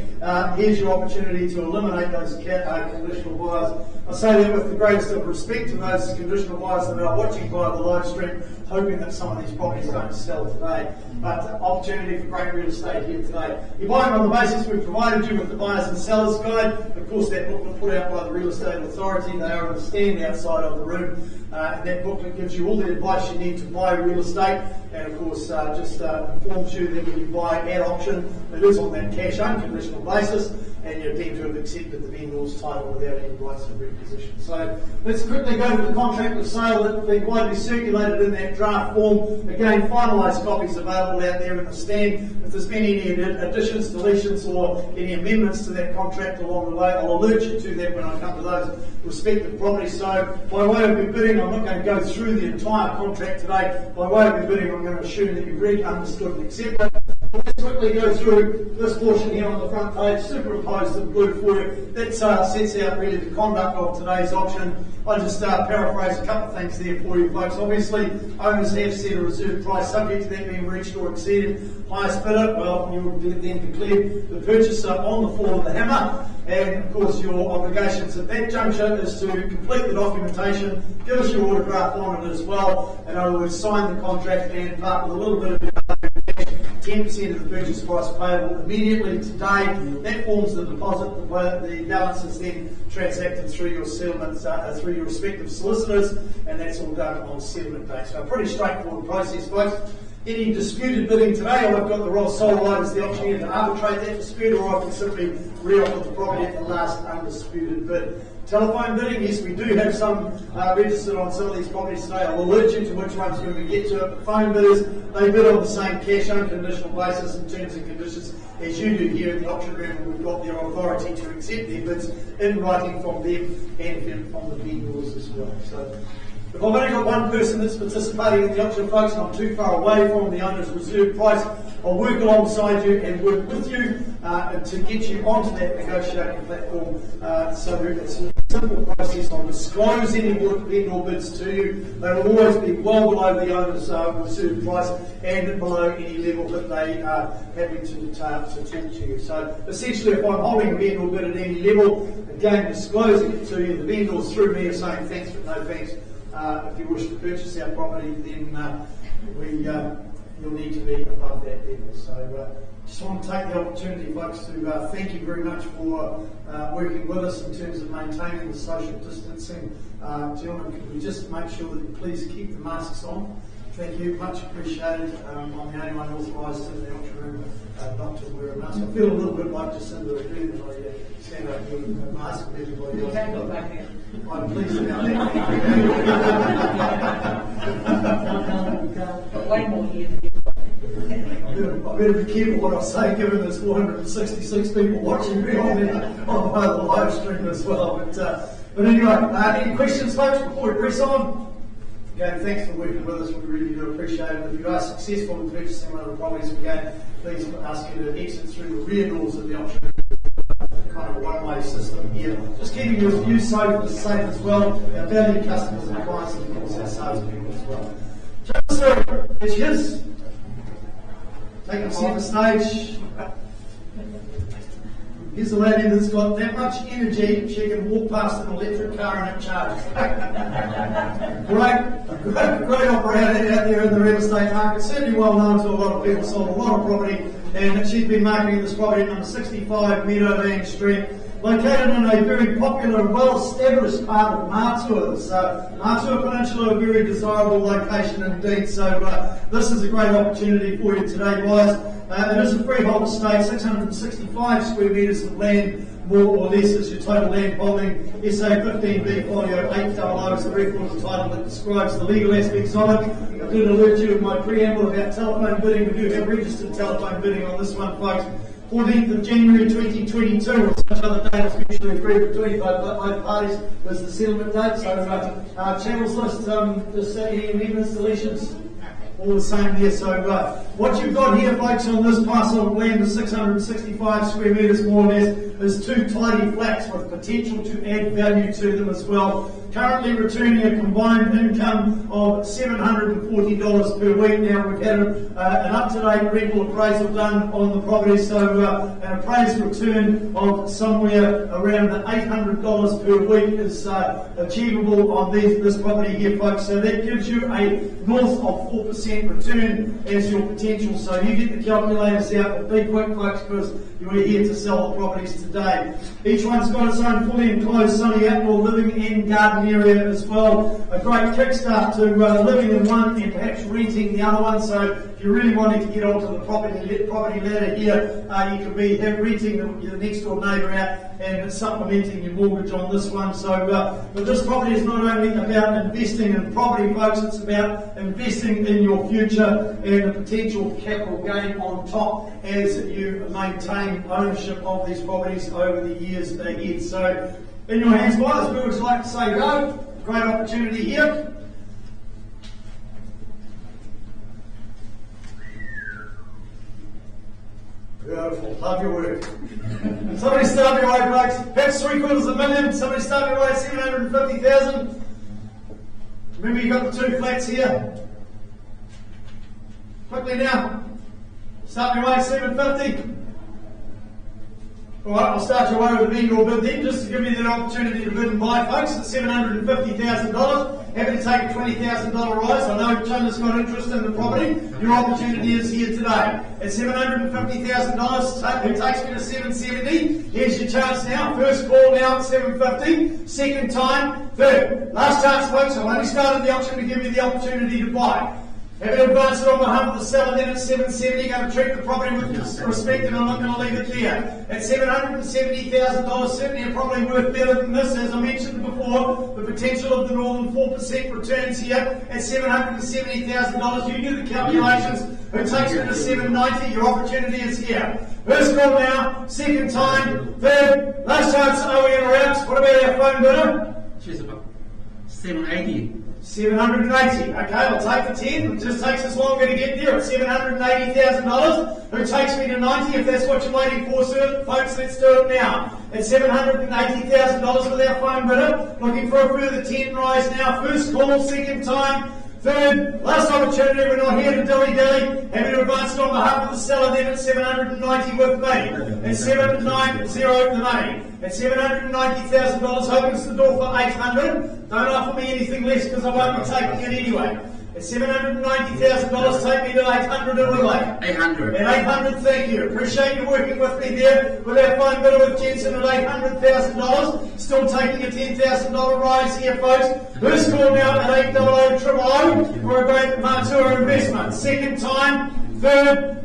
here's your opportunity to eliminate those conditional buyers. I say that with the greatest of respect to those conditional buyers that are watching via the live stream, hoping that some of these properties don't sell today. But opportunity for great real estate here today. You're buying on the basis we've provided you with the buyers and sellers guide. Of course, that booklet put out by the Real Estate Authority. They are on the stand outside of the room. And that booklet gives you all the advice you need to buy real estate. And of course, just informs you that when you buy at auction, it is on that cash unconditional basis, and you're deemed to have accepted the vendor's title without any rights of requisition. So let's quickly go to the contract of sale that will be widely circulated in that draft form. Again, finalised copies available out there in the stand. If there's been any additions, deletions, or any amendments to that contract along the way, I'll alert you to that when I come to those respective properties. So by way of your bidding, I'm not going to go through the entire contract today. By way of your bidding, I'm going to assume that you've read, understood, and accepted. Let's quickly go through this portion here on the front page, superimposed in blue for you. That sets out really the conduct of today's auction. I'll just paraphrase a couple of things there for you folks. Obviously, owners have set a reserve price subject to that being reached or exceeded. Highest bidder, well, you will then declare the purchaser on the fall of the hammer. And of course, your obligations at that juncture is to complete the documentation, give us your autograph on it as well. In other words, sign the contract and part with a little bit of your 10% of the purchase price payable immediately today. That forms the deposit. The balance is then transacted through your settlements, through your respective solicitors, and that's all done on settlement day. So a pretty straightforward process, folks. Any disputed bidding today, I've got the sole right as the opportunity to arbitrate that dispute, or I can simply re-offer the property at the last undisputed bid. Telephone bidding, yes, we do have some registered on some of these properties today. I'll alert you to which ones when we get to it. But phone bidders, they bid on the same cash unconditional basis in terms and conditions as you do here in the auction room, and we've got their authority to accept their bids in writing from them and from the vendors as well. So if I've only got one person that's participating in the auction, folks, and I'm too far away from the owner's reserve price, I'll work alongside you and work with you to get you onto that negotiating platform. So it's a simple process. I'll disclose any vendor bids to you. They will always be well below the owner's reserve price and below any level that they are happy to talk to you. So essentially, if I'm holding a vendor bid at any level, again, disclosing it to you, the vendors through me are saying thanks but no thanks. If you wish to purchase our property, then you'll need to be above that level. So just want to take the opportunity, folks, to thank you very much for working with us in terms of maintaining the social distancing. Gentlemen, could we just make sure that you please keep the masks on? Thank you, much appreciated. I'm the only one authorised in the auction room not to wear a mask. I feel a little bit like Jacinda Ardern as I stand up here with a mask with everybody else. You can go back in. I'm pleased about that. But way more here. I better be careful what I say, given there's 466 people watching me on the live stream as well. But anyway, any questions, folks, before we press on? Again, thanks for working with us. We really do appreciate it. If you are successful in purchasing one of the properties, again, please ask you to exit through the rear doors of the auction room. Kind of a one-way system here. Just keeping you safe as well. Our valued customers and clients, and of course our salespeople as well. Chancellor, it's yours. Take us on the stage. Here's a lady that's got that much energy, she can walk past an electric car and it charges. Great operator out there in the real estate market, certainly well known to a lot of people, sold a lot of property, and she's been marketing this property at number 65 Meadowland Street, located in a very popular and well-established part of Matua. So Matua Peninsula, a very desirable location indeed. So this is a great opportunity for you today, guys. It is a freehold estate, 665 square metres of land, more or less is your total land holding. SA 15B folio 800 is the record of the title that describes the legal aspects of it. I did alert you in my preamble about telephone bidding. We do have registered telephone bidding on this one, folks. 14th of January 2022, or such other date as mutually agreed between both parties, was the settlement date. So channels list, just any amendments, deletions, all the same there. So What you've got here, folks, on this parcel of land of 665 square metres more or less, is two tidy flats with potential to add value to them as well. Currently returning a combined income of $740 per week. Now we've had an up-to-date rental appraisal done on the property, so an appraised return of somewhere around $800 per week is achievable on this property here, folks. So that gives you a north of 4% return as your potential. So you get the calculators out, but be quick, folks, because you're here to sell the properties today. Each one's got its own fully enclosed sunny outdoor living and garden area as well. A great kickstart to living in one and perhaps renting the other one. So if you're really wanting to get onto the property ladder here, you could be renting the next door neighbour out and supplementing your mortgage on this one. So, but this property is not only about investing in property, folks, it's about investing in your future and the potential capital gain on top as you maintain ownership of these properties over the years ahead. So, in your hands, guys, we would like to say go. Great opportunity here. Beautiful, love your work. Somebody start me away, folks. Perhaps $750,000. Somebody start me away at 750,000. Remember, you've got the two flats here. Quickly now. Start me away at 750. Alright, I'll start you away with a vendor bid then, just to give you that opportunity to bid and buy, folks, at $750,000. Happy to take a $20,000 rise. I know Chunda's got interest in the property. Your opportunity is here today. At $750,000, who takes me to 770? Here's your chance now. First call now at 750. Second time, third. Last chance, folks. I've only started the auction to give you the opportunity to buy. Have it advanced it on behalf of the seller, then at 770, going to treat the property with respect, and I'm not going to leave it there. At $770,000, certainly a property worth better than this, as I mentioned before. The potential of the northern 4% returns here at $770,000. You do the calculations. Who takes it to 790? Your opportunity is here. First call now, second time, third, last chance. Are we in or out? What about our phone bidder? She's about 780. 780. Okay, I'll take the 10. It just takes us longer to get there at $780,000. Who takes me to 90? If that's what you're waiting for, sir, folks, let's do it now. At $780,000 with our phone bidder. Looking for a further 10 rise now. First call, second time. Third, last opportunity, we're not here to dilly-dally. Happy to advance it on behalf of the seller then at 790 with me. At 790 the money. At $790,000, opens the door for 800. Don't offer me anything less because I won't be taking it anyway. At $790,000, take me to 800 and relay. 800. At 800, thank you. Appreciate you working with me there with our phone bidder with Jensen at $800,000. Still taking a $10,000 rise here, folks. First call now at 800 for a great Matua investment. Second time, third.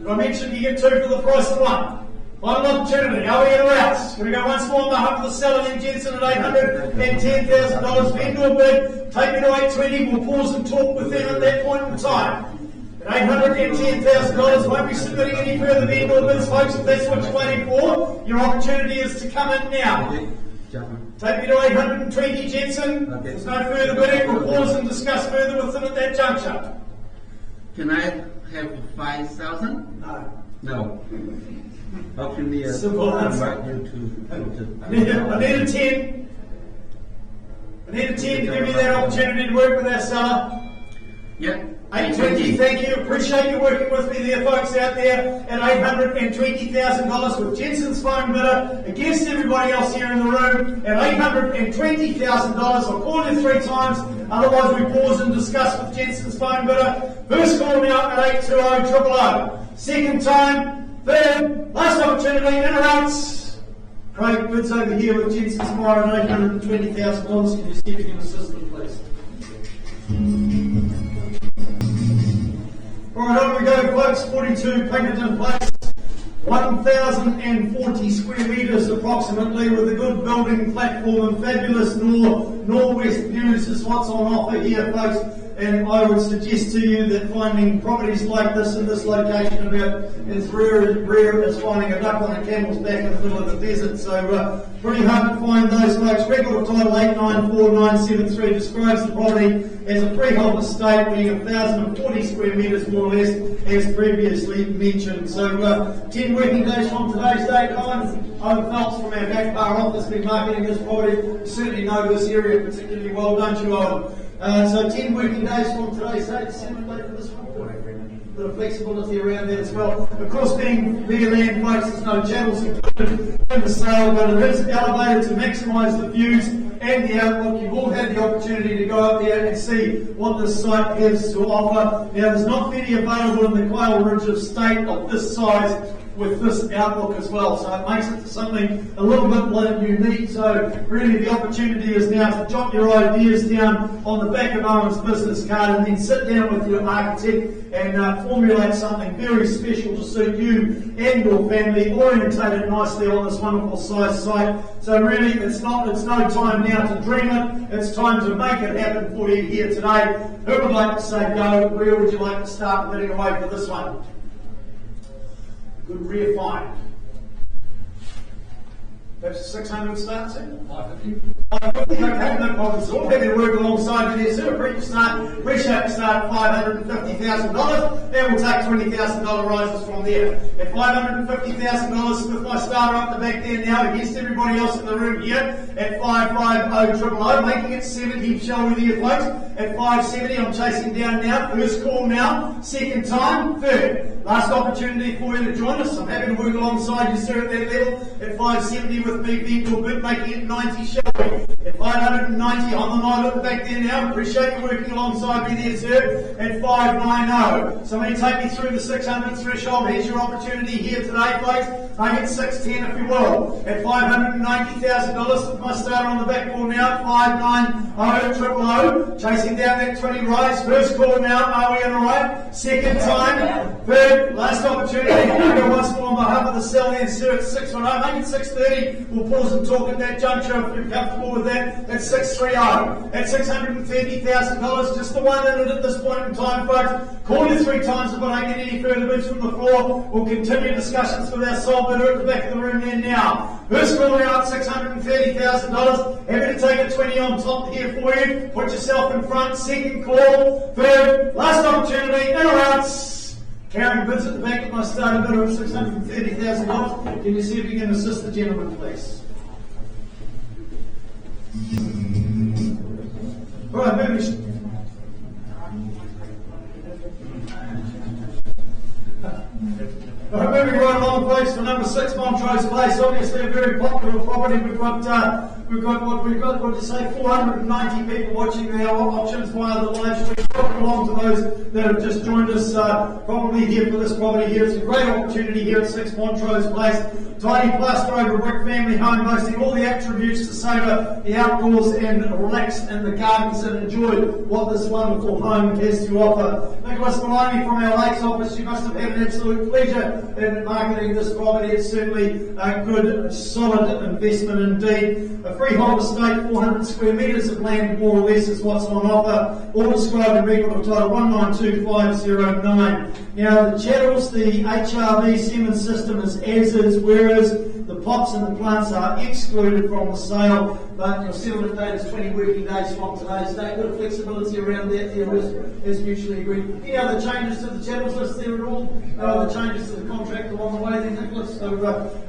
I mentioned you get two for the price of one. Final opportunity. Are we in or out? Can we go once more on behalf of the seller then Jensen at $810,000. Vendor bid. Take me to 820. We'll pause and talk with them at that point in time. At $810,000, won't be submitting any further vendor bids, folks, if that's what you're waiting for. Your opportunity is to come in now. Take me to 820, Jensen. There's no further bidding. We'll pause and discuss further with them at that juncture. Can I have 5,000? No. No. How can we Simple answer. invite you I need a 10. I need a 10 to give you that opportunity to work with our seller. Yeah. 820, thank you. Appreciate you working with me there, folks out there at $820,000 with Jensen's phone bidder against everybody else here in the room at $820,000. I'll call you 3 times, otherwise we pause and discuss with Jensen's phone bidder. First call now at 820-000. Second time, third, last opportunity, in or out. Craig, bids over here with Jensen's tomorrow at $820,000. Can you see if you can assist them, please? Alright, on we go, folks. 42 Huntington Place, 1,040 square metres approximately, with a good building platform and fabulous northwest views is what's on offer here, folks. and I would suggest to you that finding properties like this in this location about as rare as finding a duck on a camel's back in the middle of the desert. So pretty hard to find those folks. Record of title 894973 describes the property as a freehold estate being 1,040 square metres more or less, as previously mentioned. So 10 working days from today's date, Owen Phelps from our back bar office been marketing this property. You certainly know this area particularly well, don't you, Owen? So 10 working days from today's date, settlement date for this one. A bit of flexibility around that as well. Of course, being bigger land, folks, there's no channels included in the sale, but it is elevated to maximise the views and the outlook. You've all had the opportunity to go up there and see what this site has to offer. Now, there's not many available in the Quail Ridge estate of this size with this outlook as well, so it makes it something a little bit unique. So really the opportunity is now to jot your ideas down on the back of Owen's business card and then sit down with your architect and formulate something very special to suit you and your family, orientated nicely on this wonderful size site. So really it's no time now to dream it, it's time to make it happen for you here today. Who would like to say go? Where would you like to start bidding away for this one? Good rear find. Perhaps 600 starts in? 550. 550, okay, no problem at all. Happy to work alongside you there, sir. Appreciate to start at $550,000, and we'll take $20,000 rises from there. At $550,000 with my starter up the back there now against everybody else in the room here at 550,000, making it 70, shall we there, folks? At 570, I'm chasing down now. First call now, second time, third. Last opportunity for you to join us. I'm happy to work alongside you, sir, at that level. At 570 with me, being your bid, making it 90, shall we? At 590, on the night at the back there now. Appreciate you working alongside me there, sir. At 590. Somebody take me through the 600 threshold. Here's your opportunity here today, folks. Make it 610 if you will. At $590,000 with my starter on the back call now. 590, chasing down that 20 rise. First call now. Are we in alright? Second time. Third, last opportunity. Go once more on behalf of the sell there, sir, at 610. Make it 630. We'll pause and talk at that juncture if you're comfortable with that. At 630. At $630,000. Just the one in it at this point in time, folks. Call you 3 times if I don't get any further bids from the floor. We'll continue discussions with our sole bidder at the back of the room there now. First call out $630,000. Happy to take a 20 on top here for you. Put yourself in front. Second call. Third. Last opportunity. In or out. Carrying bids at the back of my starter bidder of $630,000. Can you see if you can assist the gentleman, please? All right, moving. Moving right along, folks, for number 6, Montrose Place. Obviously a very popular property. We've got 490 people watching our options via the live stream. Welcome along to those that have just joined us, probably here for this property here. It's a great opportunity here at 6 Montrose Place. Tidy plaster over brick family home, boasting all the attributes to savour the outdoors and relax in the gardens and enjoy what this wonderful home has to offer. Nicholas Maloney from our Lakes office, you must have had an absolute pleasure in marketing this property. It's certainly a good, solid investment indeed. A freehold estate, 400 square metres of land, more or less, is what's on offer. All described in record of title 192509. Now, the chattels, the HRV semen system is as is, whereas the pots and the plants are excluded from the sale, but your settlement date is 20 working days from today's date. Bit of flexibility around that there is mutually agreed. Any other changes to the chattels list there at all? No other changes to the contract along the way there, Nicholas? So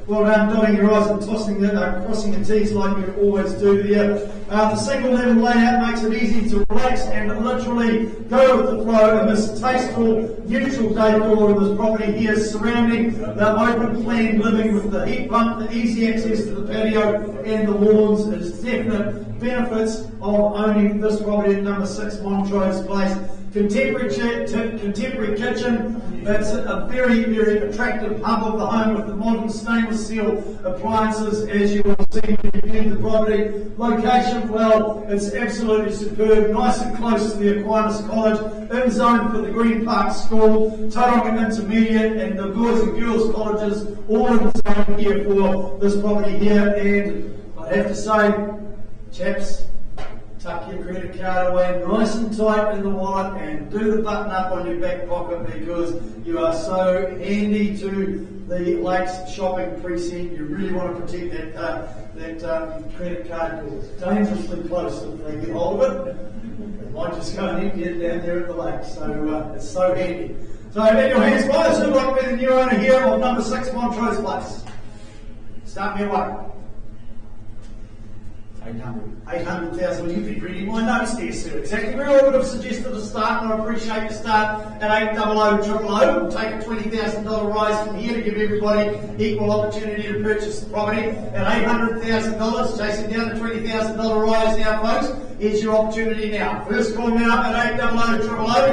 well done, dotting your I's and crossing the T's like you always do there. The single level layout makes it easy to relax and literally go with the flow of this tasteful, neutral decor of this property here, surrounding the open plan living with the heat pump, the easy access to the patio and the lawns is definite benefits of owning this property at number 6 Montrose Place. Contemporary kitchen. That's a very, very attractive hub of the home with the modern stainless steel appliances, as you will see when you view the property. Location, well, it's absolutely superb, nice and close to the Aquinas College, in zone for the Green Park School, Tauranga Intermediate, and the Boys and Girls Colleges, all in zone here for this property here. And I have to say, chaps, tuck your credit card away nice and tight in the wallet and do the button up on your back pocket because you are so handy to the Lakes shopping precinct. You really want to protect that credit card because it's dangerously close. If they get hold of it, they might just go and empty it down there at the lake. So it's so handy. So in your hands, guys, who'd like to be the new owner here of number 6 Montrose Place? Start me away. 800,000. Well, you've been reading my notes there, sir. Exactly where I would have suggested to start, and I appreciate your start at 800,000. We'll take a $20,000 rise from here to give everybody equal opportunity to purchase the property at $800,000. Chasing down the $20,000 rise now, folks. Here's your opportunity now. First call now at 800,000 to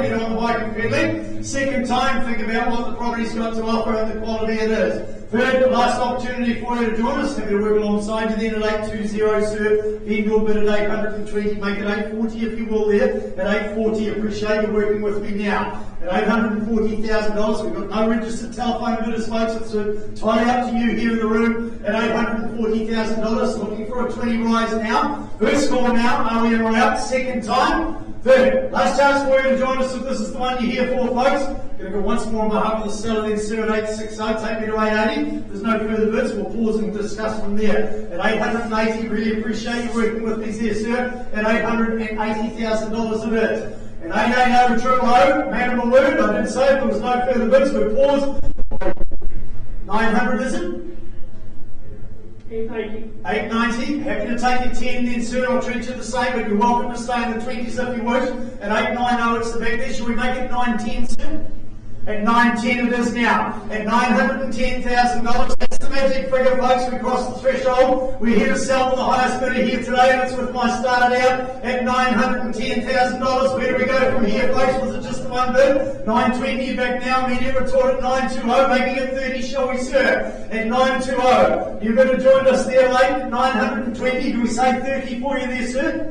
get on the bike and pedaling. Second time, think about what the property's got to offer and the quality it is. Third, last opportunity for you to join us. Happy to work alongside you then at 820, sir. Bend your bid at 820, make it 840 if you will there. At 840, appreciate you working with me now. At $840,000, we've got no registered telephone bidders, folks. It's entirely up to you here in the room. At $840,000, looking for a 20 rise now. First call now, are we in or out? Second time. Third, last chance for you to join us if this is the one you're here for, folks. Going to go once more on behalf of the seller, then sir, at 860. Take me to 880. There's no further bids. We'll pause and discuss from there. At 880, really appreciate you working with me there, sir. At $880,000 it is. At 880 man of the word. I did say if there was no further bids, we'll pause. 900 is it? 890. Happy to take your 10 then, sir. I'll treat you the same, but you're welcome to stay in the 20s if you wish. At 890, it's the back there. Shall we make it 910, sir? At 910 it is now. At $910,000, that's the magic figure, folks. We crossed the threshold. We're here to sell for the highest bidder here today, and it's with my started out at $910,000. Where do we go from here, folks? Was it just the one bid? 920 back now. Media retort at 920, making it 30, shall we, sir? At 920. You better join us there late. 920. Do we say 30 for you there, sir?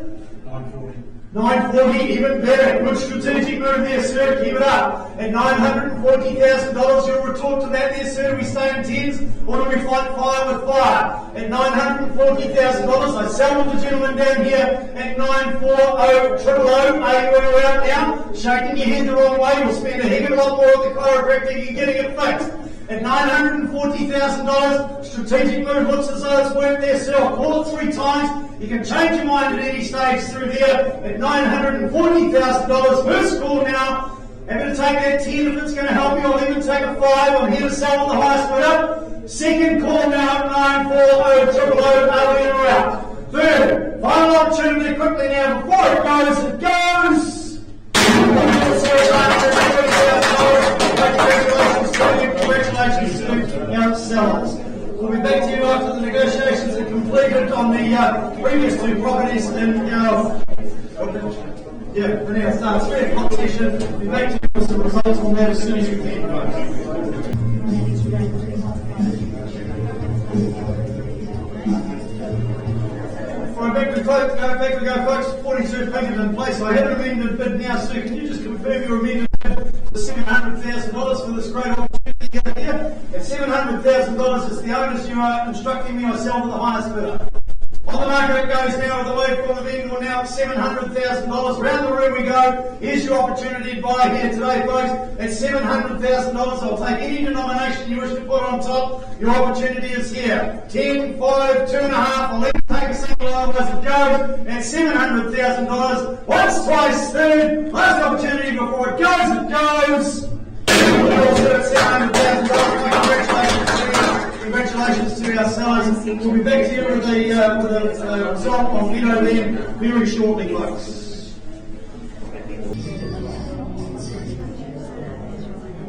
940, even better. Good strategic move there, sir. Keep it up. At $940,000, you'll retort to that there, sir. Do we stay in tens, or do we fight fire with fire? At $940,000, I sell the gentleman down here at 940 000. Are you around now? Shaking your head the wrong way. We'll spend a heck of a lot more at the chiropractor. You're getting it fixed. At $940,000, strategic move looks as though it's worked there, sir. I'll call it 3 times. You can change your mind at any stage through there. At $940,000, first call now. I'm going to take that 10 if it's going to help you. I'll even take a 5. I'm here to sell the highest bidder. Second call now at 940 000. Are we in or out? Third, final opportunity quickly now. Before it goes. Congratulations to our sellers. We'll be back to you after the negotiations are completed on the previous 2 properties in our 3 o'clock session. We'll be back to you with some results on that as soon as we can. Back we go, folks. 42 Huntington Place. I have an amended bid now, sir. Can you just confirm your amended bid for $700,000 for this great opportunity here? At $700,000, it's the owners you are instructing me I sell to the highest bidder. On the market it goes now with the way from the vendor now at $700,000. Round the room we go. Here's your opportunity to buy here today, folks. At $700,000, I'll take any denomination you wish to put on top. Your opportunity is here. 10, 5, 2.5. I'll even take a single otherwise it goes. At $700,000. Once, twice, third. Last opportunity before it goes, it goes. Congratulations to our sellers. We'll be back to you with a result on Widow then very shortly, folks.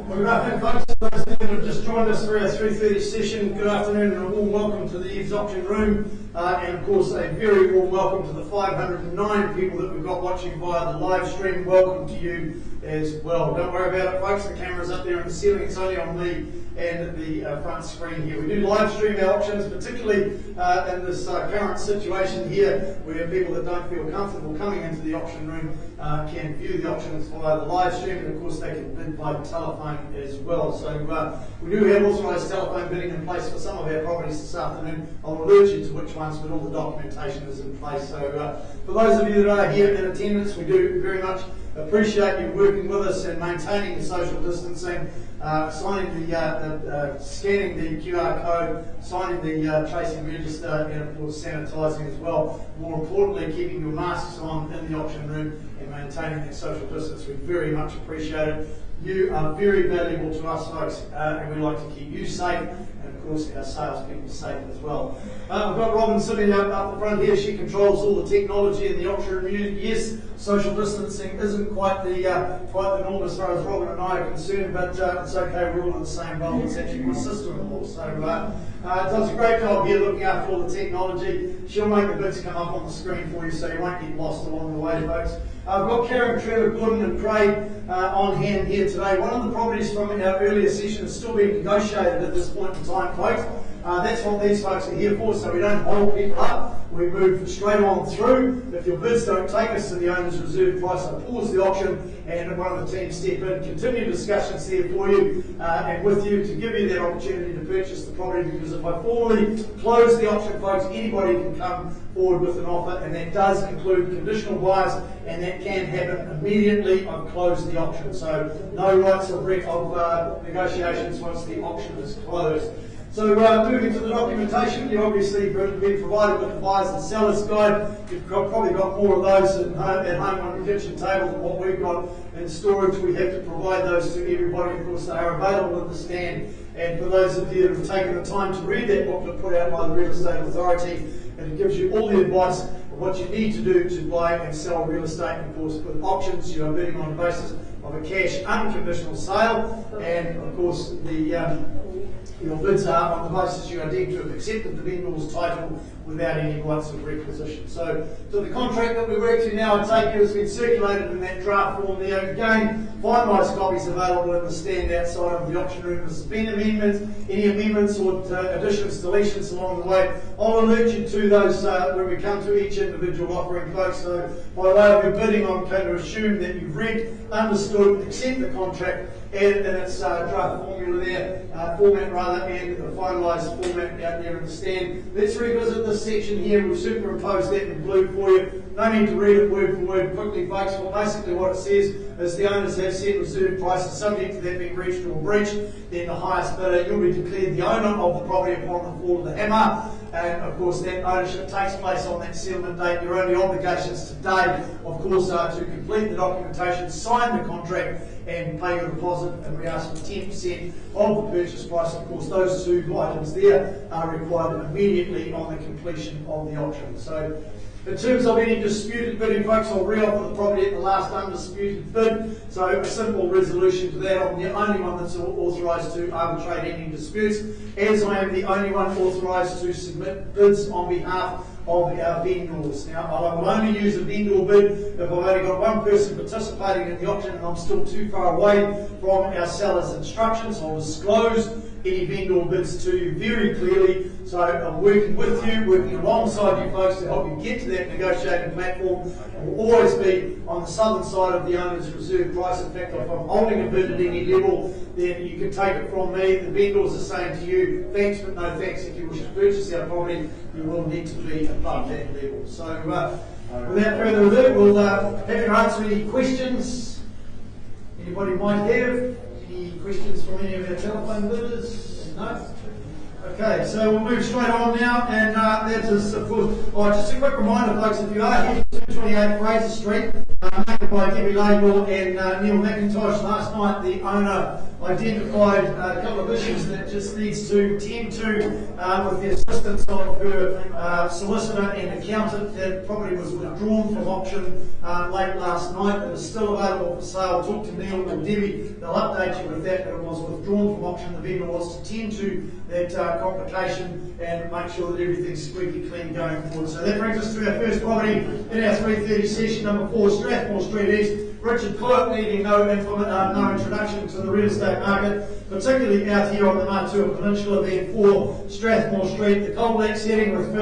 Well, good afternoon, folks. Those that have just joined us for our 3:30 session, good afternoon and a warm welcome to the EVES Auction Room. And of course, a very warm welcome to the 509 people that we've got watching via the live stream. Welcome to you as well. Don't worry about it, folks. The camera's up there in the ceiling. It's only on me and the front screen here. We do live stream our auctions, particularly in this current situation here, where people that don't feel comfortable coming into the auction room can view the auctions via the live stream, and of course they can bid by telephone as well. So we do have authorised telephone bidding in place for some of our properties this afternoon. I'll alert you to which one months, but all the documentation is in place. So for those of you that are here in attendance, we do very much appreciate you working with us and maintaining the social distancing, signing the scanning the QR code, signing the tracing register, and of course sanitising as well. More importantly, keeping your masks on in the auction room and maintaining that social distance. We very much appreciate it. You are very valuable to us, folks, and we like to keep you safe, and of course our salespeople safe as well. I've got Robin sitting up the front here. She controls all the technology in the auction room. Yes, social distancing isn't quite the norm as far as Robin and I are concerned, but it's okay. We're all in the same boat. It's actually my sister-in-law, so does a great job here looking after all the technology. She'll make the bids come up on the screen for you, so you won't get lost along the way, folks. I've got Karen, Trevor, Gordon and Craig on hand here today. One of the properties from our earlier session is still being negotiated at this point in time, folks. That's what these folks are here for, so we don't hold people up. We move straight on through. If your bids don't take us to the owner's reserve price, I pause the auction and one of the team step in, continue discussions there for you and with you to give you that opportunity to purchase the property, because if I formally close the auction, folks, anybody can come forward with an offer, and that does include conditional buyers, and that can happen immediately. I've closed the auction, so no rights of negotiations once the auction is closed. So moving to the documentation, you've obviously been provided with the buyers and sellers guide. You've probably got more of those at home on your kitchen table than what we've got in storage. We have to provide those to everybody. Of course, they are available at the stand. And for those of you that have taken the time to read that booklet put out by the Real Estate Authority, and it gives you all the advice of what you need to do to buy and sell real estate. And of course, with auctions, you are bidding on the basis of a cash unconditional sale, and of course your bids are on the basis you are deemed to have accepted the vendor's title without any rights of requisition. So the contract that we work to now, I take it, has been circulated in that draft form there. Again, finalised copies available in the stand outside of the auction room. There's been amendments, any amendments or additions, deletions along the way. I'll alert you to those when we come to each individual offering, folks. So by way of your bidding, I'm going to assume that you've read, understood, accept the contract, and its draft formula there, format, and the finalised format out there in the stand. Let's revisit this section here. We've superimposed that in blue for you. No need to read it word for word quickly, folks. Well, basically what it says is the owners have set reserve prices subject to that being reached or breached. Then the highest bidder, you'll be declared the owner of the property upon the fall of the hammer. And of course that ownership takes place on that settlement date. Your only obligations today, of course, are to complete the documentation, sign the contract, and pay your deposit, and we ask for 10% of the purchase price. Of course, those two items there are required immediately on the completion of the auction. So in terms of any disputed bidding, folks, I'll re-offer the property at the last undisputed bid. So a simple resolution to that. I'm the only one that's authorised to arbitrate any disputes, as I am the only one authorised to submit bids on behalf of our vendors. Now, I will only use a vendor bid if I've only got one person participating in the auction and I'm still too far away from our seller's instructions. I'll disclose any vendor bids to you very clearly. So I'm working with you, working alongside you folks to help you get to that negotiating platform. I will always be on the southern side of the owner's reserve price. In fact, if I'm holding a bid at any level, then you can take it from me. The vendors are saying to you, thanks but no thanks. If you wish to purchase our property, you will need to be above that level. So without further ado, we'll happy to answer any questions anybody might have. Any questions from any of our telephone bidders? No? Okay, so we'll move straight on now, and that is, of course, just a quick reminder, folks, if you are here at 228 Fraser Street, marketed by Debbie Laidlaw and Neil McIntosh, last night the owner identified a couple of issues that just needs to tend to, with the assistance of her solicitor and accountant. That property was withdrawn from auction late last night. It is still available for sale. Talk to Neil and Debbie, they'll update you with that, but it was withdrawn from auction. The vendor wants to tend to that complication and make sure that everything's squeaky clean going forward. So that brings us to our first property in our 330 session, number 4, Strathmore Street East. Richard Clerk, needing no introduction to the real estate market, particularly out here on the Matua Peninsula, being 4 Strathmore Street, the cul-de-sac setting with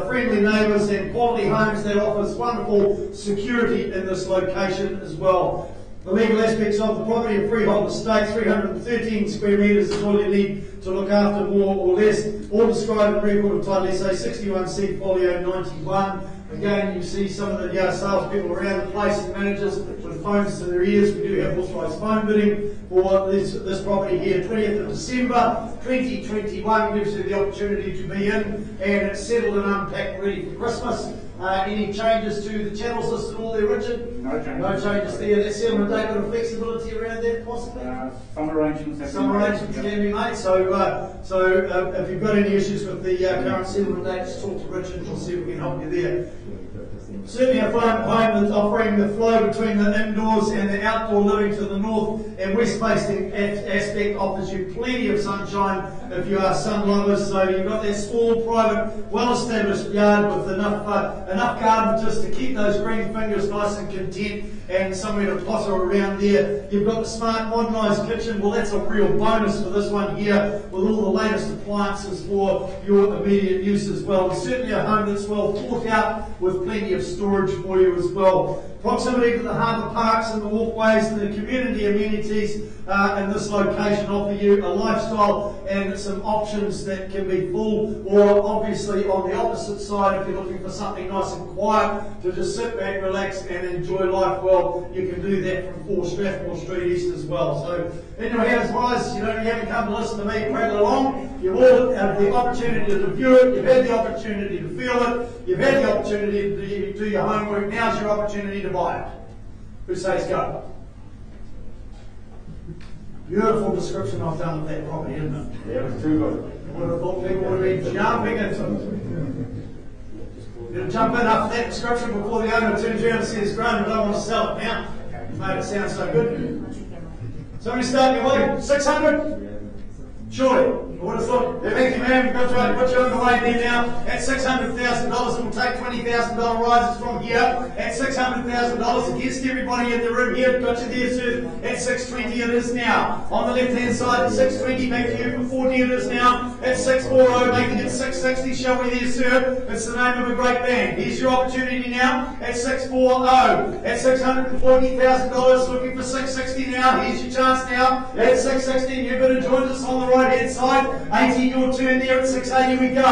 friendly neighbours and quality homes that offers wonderful security in this location as well. The legal aspects of the property, a freehold estate, 313 square metres is all you need to look after, more or less. All described in record of title SA 61C folio 91. Again, you see some of the salespeople around the place and managers with phones to their ears. We do have authorised phone bidding for this property here. 20th of December 2021 gives you the opportunity to be in, and it's settled and unpacked ready for Christmas. Any changes to the channels listed all there, Richard? No changes. No changes there. That settlement date, got a flexibility around that possibly? Some arrangements have Some arrangements can be made. So if you've got any issues with the current settlement date, just talk to Richard and we'll see if we can help you there. Certainly a fine home that's offering the flow between the indoors and the outdoor living to the north and west facing aspect offers you plenty of sunshine if you are sun lovers. So you've got that small, private, well-established yard with enough garden just to keep those green fingers nice and content and somewhere to potter around there. You've got the smart, modernised kitchen. Well, that's a real bonus for this one here with all the latest appliances for your immediate use as well. It's certainly a home that's well thought out with plenty of storage for you as well. Proximity to the harbour parks and the walkways and the community amenities in this location offer you a lifestyle and some options that can be full, or obviously on the opposite side, if you're looking for something nice and quiet to just sit back, relax and enjoy life, well, you can do that from 4 Strathmore Street East as well. So in your hands, guys, you haven't come to listen to me prattle along. You've all had the opportunity to view it, you've had the opportunity to feel it, you've had the opportunity to do your homework. Now's your opportunity to buy it. Who says go? Beautiful description I've done of that property, isn't it? Yeah, it's too good. Would have thought people would have been jumping into it. You'll jump in after that description before the owner turns around and says, "Graham, I don't want to sell it now. You made it sound so good." Somebody start your way. 600? Surely. I would have thought, thank you, ma'am, we've got to put you on the way there now. At $600,000, it will take $20,000 rises from here. At $600,000 against everybody in the room here, got you there, sir. At $620 it is now. On the left-hand side, at $620, back to you for $40 it is now. At $640, making it $660, shall we there, sir? It's the name of a great band. Here's your opportunity now. At $640, at $640,000, looking for $660 now. Here's your chance now. At $660, you better join us on the right-hand side. 80, your turn there. At $680 we go.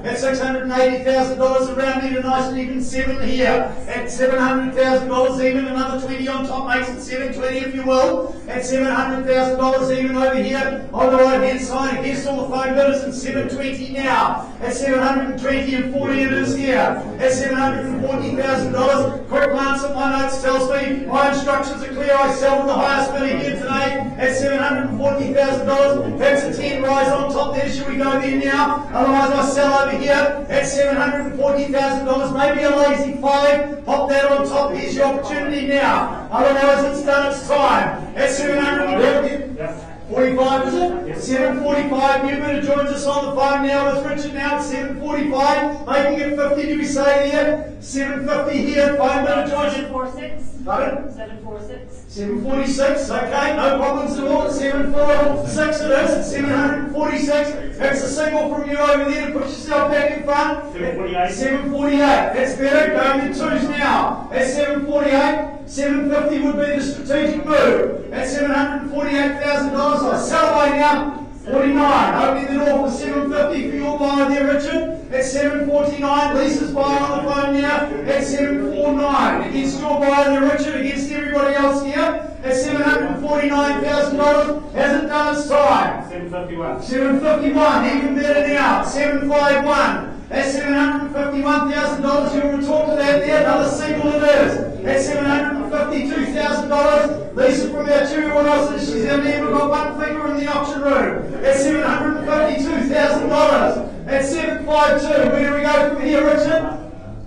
At $680,000, around me to nice and even 7 here. At $700,000 even, another 20 on top makes it 720 if you will. At $700,000 even over here on the right hand side against all the phone bidders, and 720 now. At $720 and 40 it is here. At $740,000, quick glance at my notes tells me my instructions are clear. I sell with the highest bidder here today at $740,000. That's a 10 rise on top there. Should we go there now? Otherwise I sell over here at $740,000. Maybe a lazy 5. Pop that on top. Here's your opportunity now. Otherwise it's done its time. At $745, is it? Yes. $745. New bidder joins us on the phone now with Richard now at $745. Making it $50. Do we say there? $750 here. Phone bidder joins you. 746. Pardon? 746. 746, okay, no problems at all. At 746 it is, at 746. That's a signal from you over there to put yourself back in front. 748. 748, that's better. Going to 2s now. At 748, 750 would be the strategic move. At $748,000, I sell away now. 49, opening the door for 750 for your buyer there, Richard. At 749, Lisa's buyer on the phone now. At 749, against your buyer there, Richard, against everybody else here. At $749,000, hasn't done its time. 751. 751, even better now. 751. At $751,000, you will talk to that there. Another single it is. At $752,000, Lisa from our jury, what else is she's only ever got one finger in the auction room. At $752,000. At 752, where do we go from here, Richard?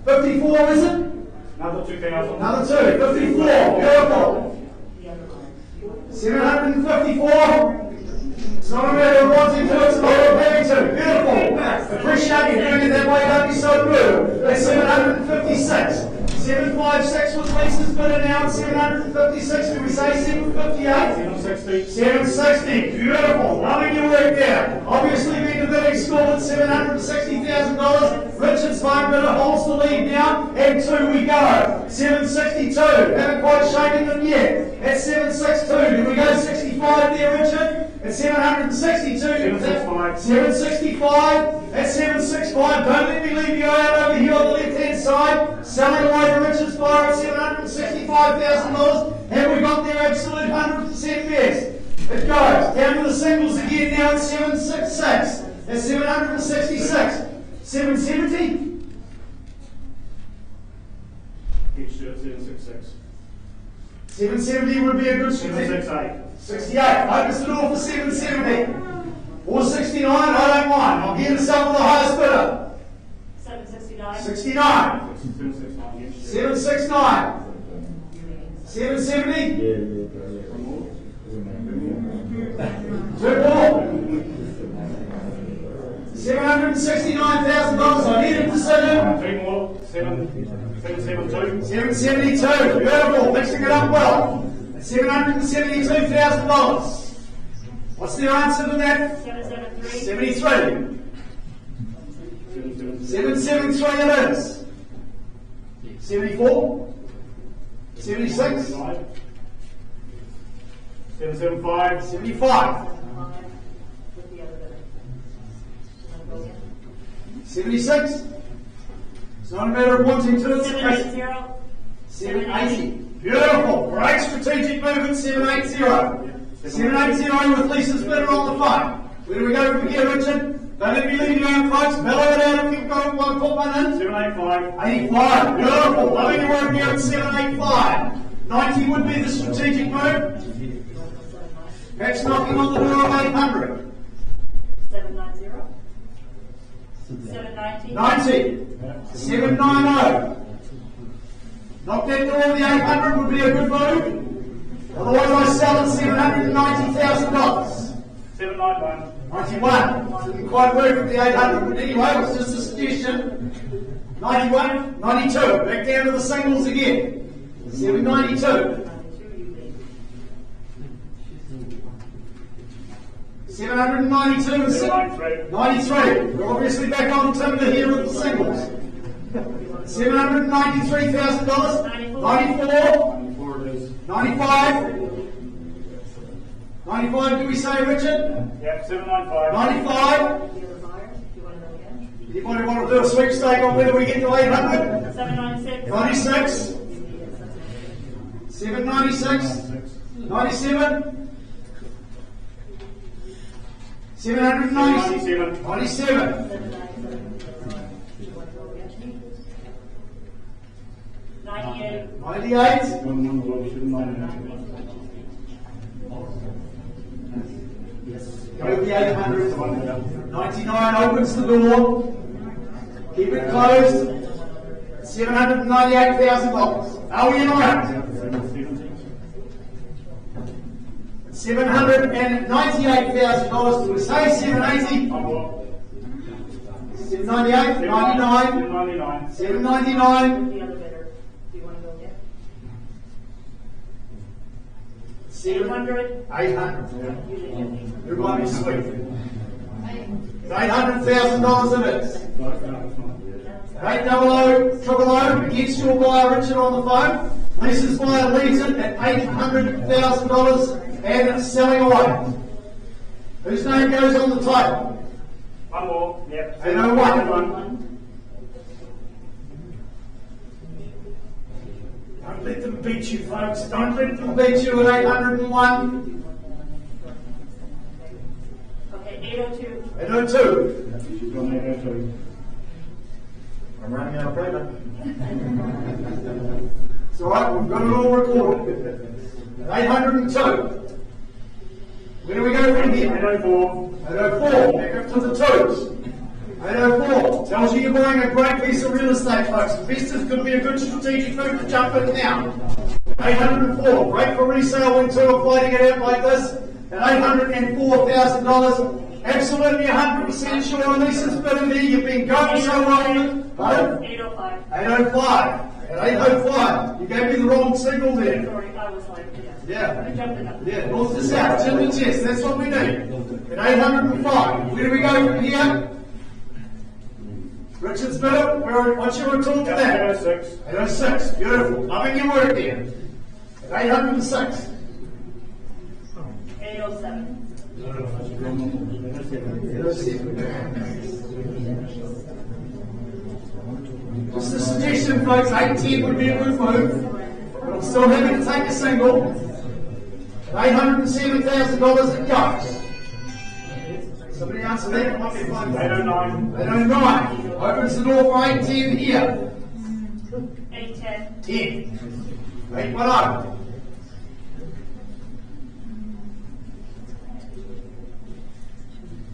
54, is it? Another 2,000. Another 2, 54, beautiful. 754. It's not a matter of wanting to, it's a matter of having to. Beautiful. Appreciate you doing it that way, don't be so rude. At 756. 756 with leases bidder now at 756. Do we say 758? 760. 760. Beautiful. Loving your work there. Obviously been the bidding score at $760,000. Richard's fine bidder holds the lead now. And 2 we go. 762. Haven't quite shaken them yet. At 762. Do we go 65 there, Richard? At 762. 765. 765. At 765. Don't let me leave you out over here on the left-hand side. Selling away to Richard's fire at $765,000. And we got their absolute 100% best. It goes down to the singles again now at 766. At 766. 770. Each shirt, 766. 770 would be a good strategic. 768. 68. Focus the door for 770. Or 69, I don't mind. I'll give us up with the highest bidder. 769. 69. 769, yes. 769. 770. Two more. $769,000. I need a decision. 3 more. 772. 772. Beautiful. Mixing it up well. $772,000. What's the answer to that? 773. 73. 773 it is. 74. 76. 775. 75. 76. It's not a matter of wanting to, it's a case. 780. 780. Beautiful. Great strategic movement, 780. 780 with Lisa's bidder on the phone. Where do we go from here, Richard? Don't let me leave you out, folks. Bellow it out if you've got one, put one in. 785. 85. Beautiful. Loving your work here at 785. 90 would be the strategic move. That's knocking on the door of 800. 790. 790. 90. 790. Knock that door of the 800 would be a good move. Otherwise I sell at $790,000. 791. 91. Didn't quite work with the 800, but anyway, it was just a suggestion. 91. 92. Back down to the singles again. 792. 792 and 93. We're obviously back on timber here with the singles. $793,000. 94. 94 it is. 95. 95, do we say, Richard? Yep, 795. 95. Anybody want to do a sweepstake on whether we get to 800? 796. 96. 796. 97. 797. 97. 98. 98. 799. Go to the 800. 99 opens the door. Keep it closed. $798,000. Are we in around? 798,000. Do we say 780? 798, 99, 799, The other bidder. Do you want to go get? 700, 800. 800. Usually get me. Who might be sweet? $800,000 it is. 800 gets your buyer Richard on the phone. Lisa's buyer leads it at $800,000 and selling away. Whose name goes on the title? One more. Yep. 801. Don't let them beat you, folks. Don't let them beat you at 801. Okay, 802. 802. I'm running out of paper. It's alright, we've got it all recorded. 802. Where do we go from here? 804. 804. Back up to the twos. 804. Tells you you're buying a great piece of real estate, folks. Investors could be a good strategic move to jump in now. 804. Great for resale when two are fighting it out like this. At $804,000. Absolutely 100% sure on Lisa's bid in there. You've been going so long. Pardon? 805. 805. At 8:05. You gave me the wrong signal there. Sorry, I was like, Yeah. I jumped it up. Yeah, north to south, chin to chest, that's what we need. At 805. Where do we go from here? Richard's middle, what's your retort to that? 806. 806, beautiful. Loving your work there. At 806. 807. Just a suggestion, folks, 810 would be a good move. But I'm still happy to take a single. At $807,000 it goes. Somebody answer that, it might be fun. 809. 809. Opens the door for 810 here. 810. 10. 810.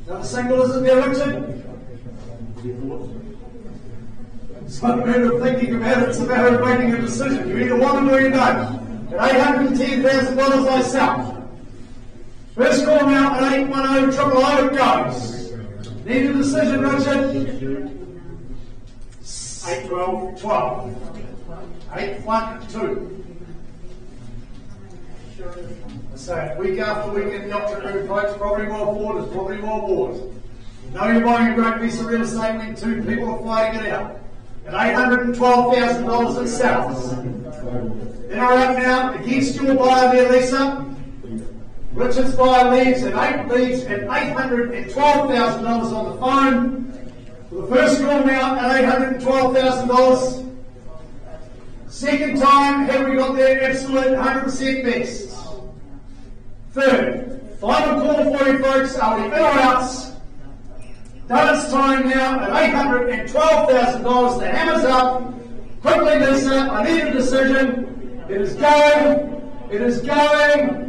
Another single, isn't there, Richard? It's not a matter of thinking about it, it's a matter of making a decision. You either want it or you don't. At $810,000 I sell. First call amount at 810 triple O it goes. Need a decision, Richard? 812. 12. 812. I say it week after week in the auction room, folks, property well bought is property well bought. You know you're buying a great piece of real estate when two people are fighting it out. At $812,000 it sells. Then I wrap now against your buyer there, Lisa. Richard's buyer leaves at $812,000 on the phone. For the first call amount at $812,000. Second time, have we got their absolute 100% best? Third, final call for you folks, are we in or outs? Done its time now at $812,000, the hammer's up. Quickly Lisa, I need a decision. It is going, it is going.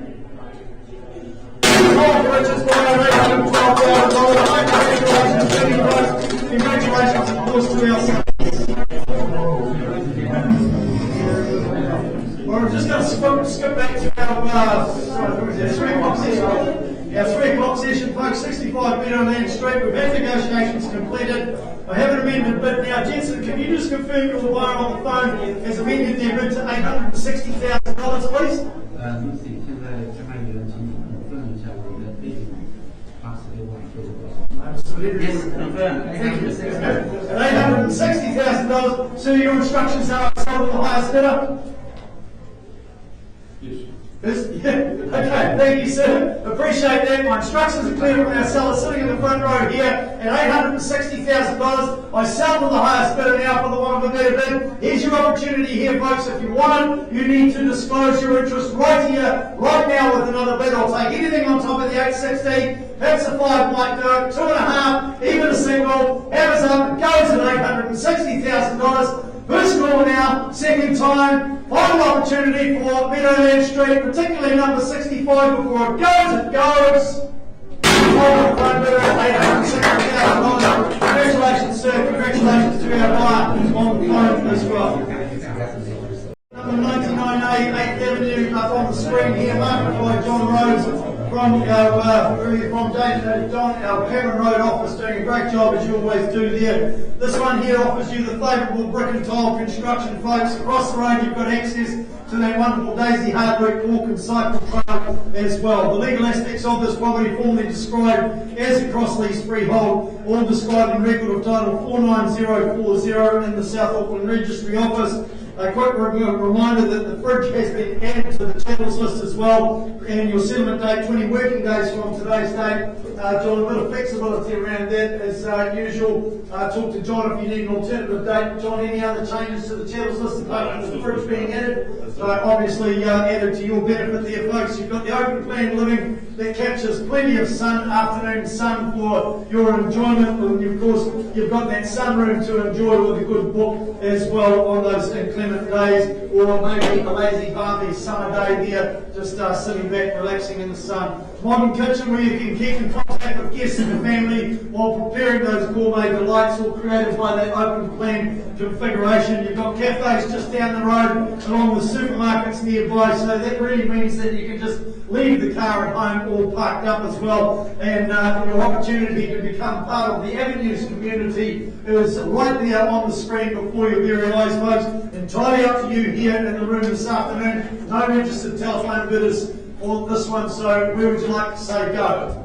Richard's buyer, $812,000. Congratulations, of course, to our son. We're just going to skip back to our 3 o'clock session. Our 3 o'clock session, folks, 65 Middleman St. We've had negotiations completed. I haven't amended bid now. Jensen, can you just confirm your buyer on the phone has amended their bid to $860,000, please? 目前现在看一个情况confirm一下我的背景86万多个。Yes, confirm. At $860,000, so your instructions are sell to the highest bidder? Yes. Yeah. Okay, thank you, sir. Appreciate that. My instructions are clear from our seller sitting in the front row here. At $860,000, I sell to the highest bidder now for the one with a better bid. Here's your opportunity here, folks. If you want it, you need to disclose your interest right here, right now with another bid. I'll take anything on top of the 860. That's a 5 might do it. 2.5, even a single. Hammers up, it goes at $860,000. First call now, second time. Final opportunity for Middleman St, particularly number 65 before it goes. Congratulations, sir. Congratulations to our buyer on the phone as well. Number 99A, 8th Avenue, up on the screen here, marketed by John Rhodes from David John, our Cameron Road office, doing a great job as you always do there. This one here offers you the favourable brick and tile construction, folks. Across the road you've got access to that wonderful Daisy Hardwick walk and cycle trail as well. The legal aspects of this property formally described as a cross-lease freehold, all described in record of title 49040 in the South Auckland Registry Office. A quick reminder that the fridge has been added to the channels list as well, and your settlement date 20 working days from today's date. John, a bit of flexibility around that as usual. Talk to John if you need an alternative date. John, any other changes to the channels list apart from the fridge being added? Obviously added to your benefit there, folks. You've got the open plan living that captures plenty of sun, afternoon sun for your enjoyment, and of course you've got that sunroom to enjoy with a good book as well on those inclement days, or maybe a lazy balmy summer day there, just sitting back relaxing in the sun. Modern kitchen where you can keep in contact chat with guests and the family while preparing those gourmet delights all created by that open plan configuration. You've got cafes just down the road along with supermarkets nearby, so that really means that you can just leave the car at home all parked up as well, and your opportunity to become part of the Avenues community is right there on the screen before your very eyes, folks. Entirely up to you here in the room this afternoon. No registered telephone bidders for this one, so where would you like to say go?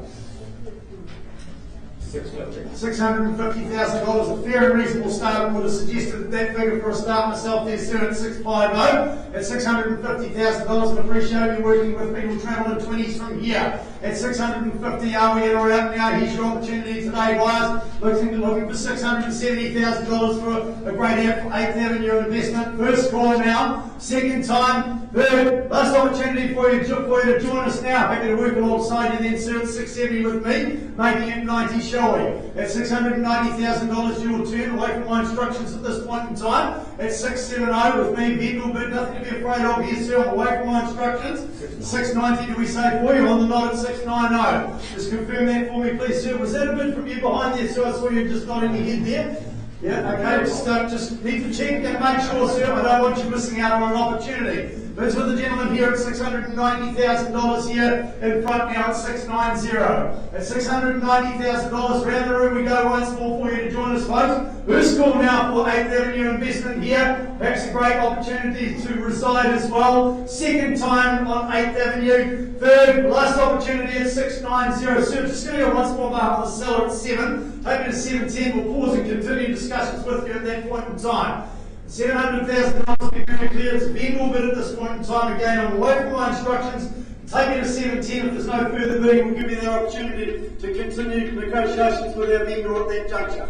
$650,000, a fair and reasonable start. I would have suggested that figure for a start myself there, sir, at 650. At $650,000, and appreciate you working with me. We'll travel in 20s from here. At 650, are we in or out now? Here's your opportunity today, buyers. Looking for $670,000 for a great 8th Avenue investment. First call now, second time, third, last opportunity for you to join us now. Happy to work alongside you then, sir, at 670 with me, making it 90, shall we? At $690,000, your turn, away from my instructions at this point in time. At 670 with me, vendor bid, nothing to be afraid of here, sir, away from my instructions. 690, do we say for you? On the nod at 690. Just confirm that for me, please, sir. Was that a bid from you behind there, sir? I saw you just nodding your head there. Yeah, okay, just need to check and make sure, sir. I don't want you missing out on an opportunity. Bids with the gentleman here at $690,000 here in front now at 690. At $690,000, round the room we go once more for you to join us, folks. First call now for 8th Avenue investment here. Perhaps a great opportunity to reside as well. Second time on 8th Avenue. Third, last opportunity at 690. Sir, just going to go once more behalf of the seller at 7. Take it to 710. We'll pause and continue discussions with you at that point in time. $700,000 to be very clear. It's a vendor bid at this point in time. Again, I'm away from my instructions. Take it to 710. If there's no further bidding, we'll give you the opportunity to continue negotiations with our vendor at that juncture.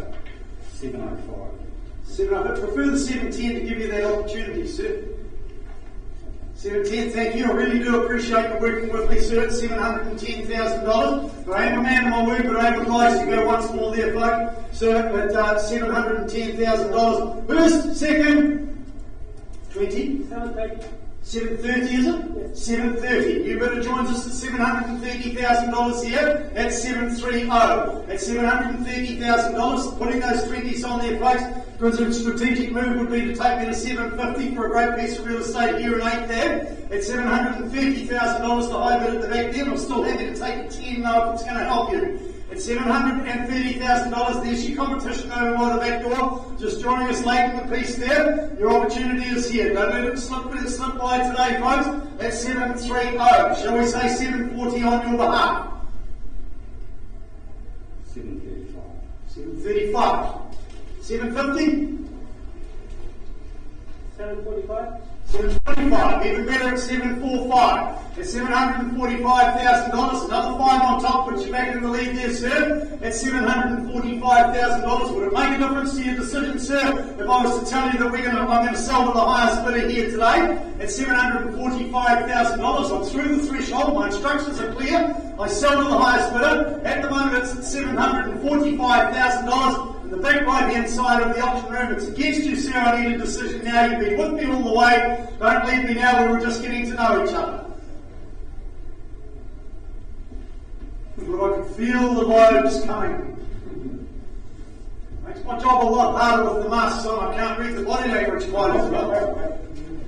705. 700. Prefer the 710 to give you that opportunity, sir. 710, thank you. I really do appreciate you working with me, sir, at $710,000. I am a man of my word, but I am obliged to go once more there, folks. Sir, at $710,000. First, second, 20. 730, is it? 730. New bidder joins us at $730,000 here at 730. At $730,000, putting those 20s on there, folks, because a strategic move would be to take me to 750 for a great piece of real estate here in 8th Ave. At $750,000, the high bid at the back there. I'm still happy to take a 10 though if it's going to help you. At $730,000, there's your competition over by the back door. Just joining us late in the piece there. Your opportunity is here. Don't let it slip by today, folks. At 730. Shall we say 740 on your behalf? 735. 735. 750? 745. 725, even better at 745. At $745,000, another 5 on top, puts you back in the lead there, sir. At $745,000, would it make a difference to your decision, sir, if I was to tell you that I'm going to sell to the highest bidder here today? At $745,000, I'm through the threshold, my instructions are clear, I sell to the highest bidder. At the moment it's at $745,000. The back right hand side of the auction room, it's against you, sir. I need a decision now. You've been with me all the way. Don't leave me now. We were just getting to know each other. But I can feel the loads coming. Makes my job a lot harder with the masks on. I can't read the body language quite as well.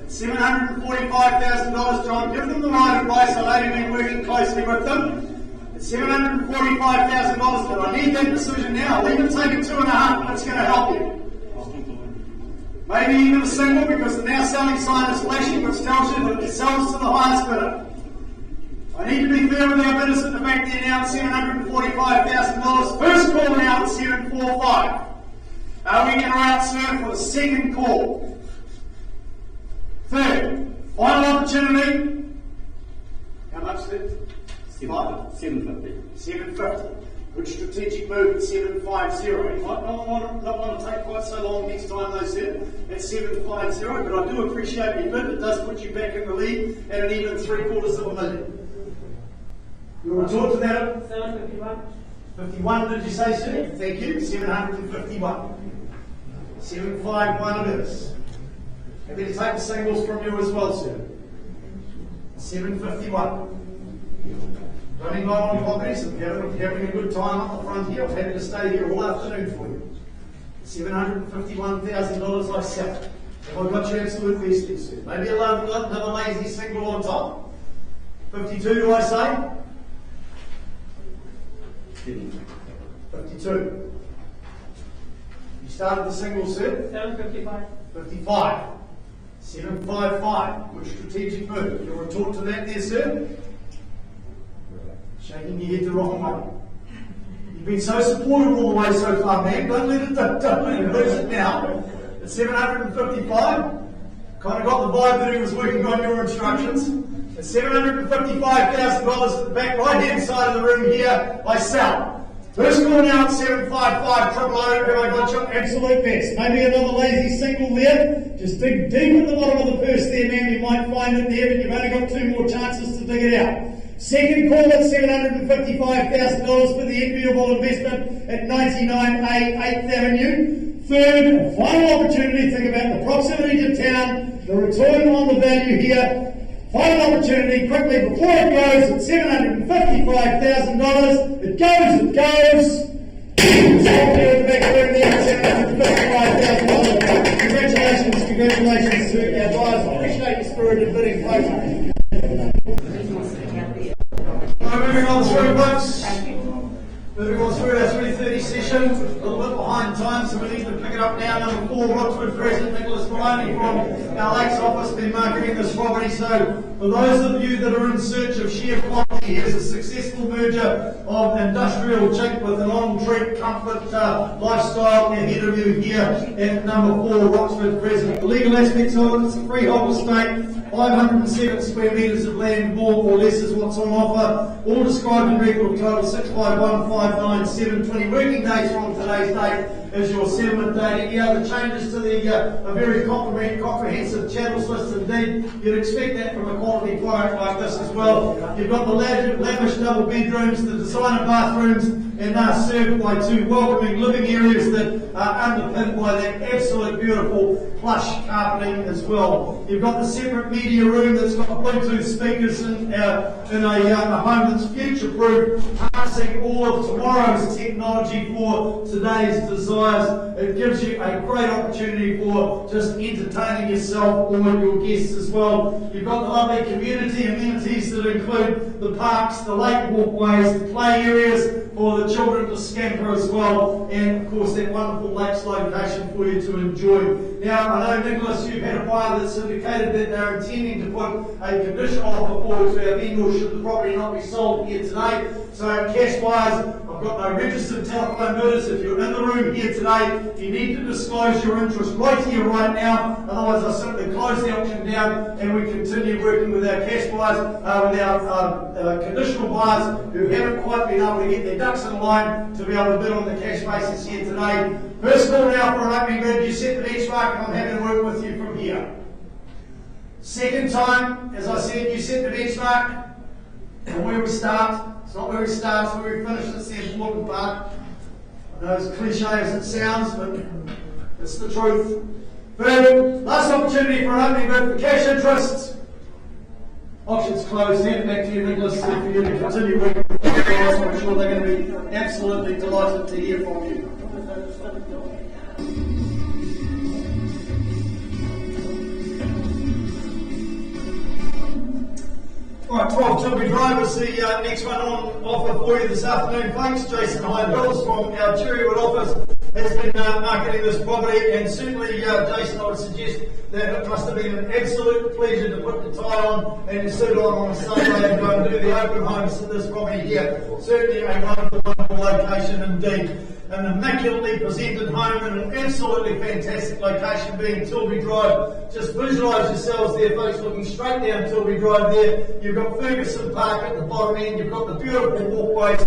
$745,000, John. Give them the right advice. I know you've been working closely with them. It's $745,000, but I need that decision now. I'll even take it 2.5, it's going to help you. Maybe even a single, because the now selling sign is flashing, which tells you that it sells to the highest bidder. I need to be fair with our bidders at the back there now at $745,000. First call now at 745. Are we in or out, sir, for the second call? Third, final opportunity. How much is it? 750. 750. Good strategic move at 750. You might not want to take quite so long next time though, sir, at 750, but I do appreciate your bid. It does put you back in the lead at an even $750,000. You want to talk to that? 751. 51, did you say, sir? Thank you. 751. 751 it is. Happy to take the singles from you as well, sir. 751. Running low on properties, and having a good time up the front here. I'm happy to stay here all afternoon for you. $751,000 I sell. Have I got your absolute besties? Maybe another lazy single on top. 52, do I say? 52. You started the single, sir? 755. 55. 755. Good strategic move. You want to talk to that there, sir? Shaking your head the wrong way. You've been so supportive all the way so far, man. Don't let it lose it now. At 755, kind of got the vibe that he was working on your instructions. At $755,000 at the back right-hand side of the room here, I sell. First call now at 755 triple O. Have I got your absolute best? Maybe another lazy single there. Just dig deep at the bottom of the purse there, ma'am. You might find it there, but you've only got 2 more chances to dig it out. Second call at $755,000 for the equitable investment at 99A 8th Avenue. Third and final opportunity, think about the proximity to town, the return on the value here. Final opportunity, quickly before it goes at $755,000. It goes. Stop here at the back room there at $755,000. Congratulations to our guys. I appreciate your spirited bidding, folks. Moving on through, folks. Moving on through our 3:30 session. A little bit behind time, so we need to pick it up now. Number 4, Rockford President Nicholas Maloney from our Lakes office, been marketing this property. So, for those of you that are in search of sheer quality, here's a successful merger of industrial chic with an on-trend comfort lifestyle ahead of you here at number 4, Rockford President. The legal aspects of it, it's a freehold estate. 507 square metres of land, more or less is what's on offer. All described in record total 651,597. 20 working days from today's date is your settlement date. Any other changes to the a very comprehensive channels list indeed. You'd expect that from a quality product like this as well. You've got the lavish double bedrooms, the designer bathrooms, and are served by 2 welcoming living areas that are underpinned by that absolute beautiful plush carpeting as well. You've got the separate media room that's got Bluetooth speakers in a home that's future-proof, harnessing all of tomorrow's technology for today's desires. It gives you a great opportunity for just entertaining yourself or your guests as well. You've got the lovely community amenities that include the parks, the lake walkways, the play areas for the children to scamper as well, and of course that wonderful lakes location for you to enjoy. Now, I know, Nicholas, you've had a buyer that's indicated that they're intending to put a conditional offer forward to our vendor should the property not be sold here today. So, cash buyers, I've got no registered telephone bidders. If you're in the room here today, you need to disclose your interest right here, right now. Otherwise, I'll simply close the auction down and we continue working with our cash buyers, with our conditional buyers who haven't quite been able to get their ducks in a line to be able to bid on the cash basis here today. First call now for an opening bid. You set the benchmark and I'm happy to work with you from here. Second time, as I said, you set the benchmark and where we start. It's not where we start, it's where we finish. That's the important part. I know as cliche as it sounds, but it's the truth. Third, last opportunity for an opening bid for cash interest. Auction's closed. Hand back to you, Nicholas, for you to continue working with the guys. I'm sure they're going to be absolutely delighted to hear from you. Alright, 12 Tilby Drive is the next one on offer for you this afternoon, folks. Jason Hyde-Bills from our Cherrywood office has been marketing this property, and certainly, Jason, I would suggest that it must have been an absolute pleasure to put the tie on and your suit on a Sunday and go and do the open homes at this property here. Certainly a wonderful, wonderful location indeed. An immaculately presented home in an absolutely fantastic location being Tilby Drive. Just visualise yourselves there, folks, looking straight down Tilby Drive there. You've got Ferguson Park at the bottom end, you've got the beautiful walkways,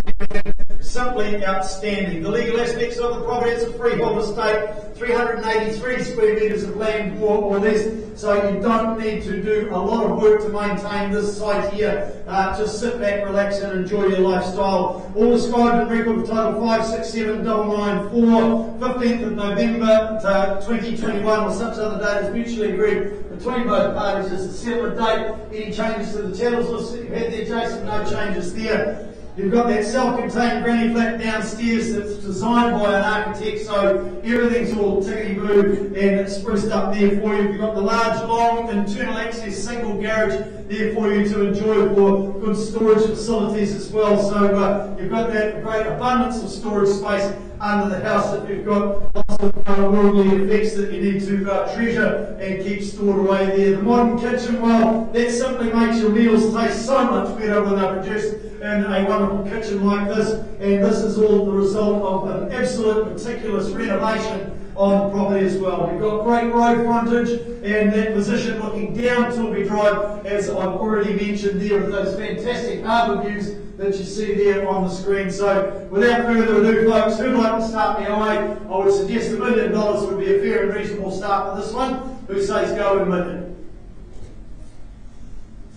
simply outstanding. The legal aspects of the property, it's a freehold estate, 383 square metres of land, more or less, so you don't need to do a lot of work to maintain this site here. Just sit back, relax and enjoy your lifestyle. All described in record total 567994, 15th of November 2021 or such other date is mutually agreed between both parties is the settlement date. Any changes to the titles list that you've had there, Jason? No changes there. You've got that self-contained granny flat downstairs that's designed by an architect, so everything's all tickety-boo and it's spruced up there for you. You've got the large, long, internal access single garage there for you to enjoy for good storage facilities as well. So you've got that great abundance of storage space under the house that you've got lots of worldly effects that you need to treasure and keep stored away there. The modern kitchen, well, that simply makes your meals taste so much better when they're produced in a wonderful kitchen like this, and this is all the result of an absolute meticulous renovation on the property as well. You've got great road frontage and that position looking down Tilby Drive, as I've already mentioned there, with those fantastic harbour views that you see there on the screen. So without further ado, folks, who'd like to start me away? I would suggest $1 million would be a fair and reasonable start for this one. Who says go with $1 million?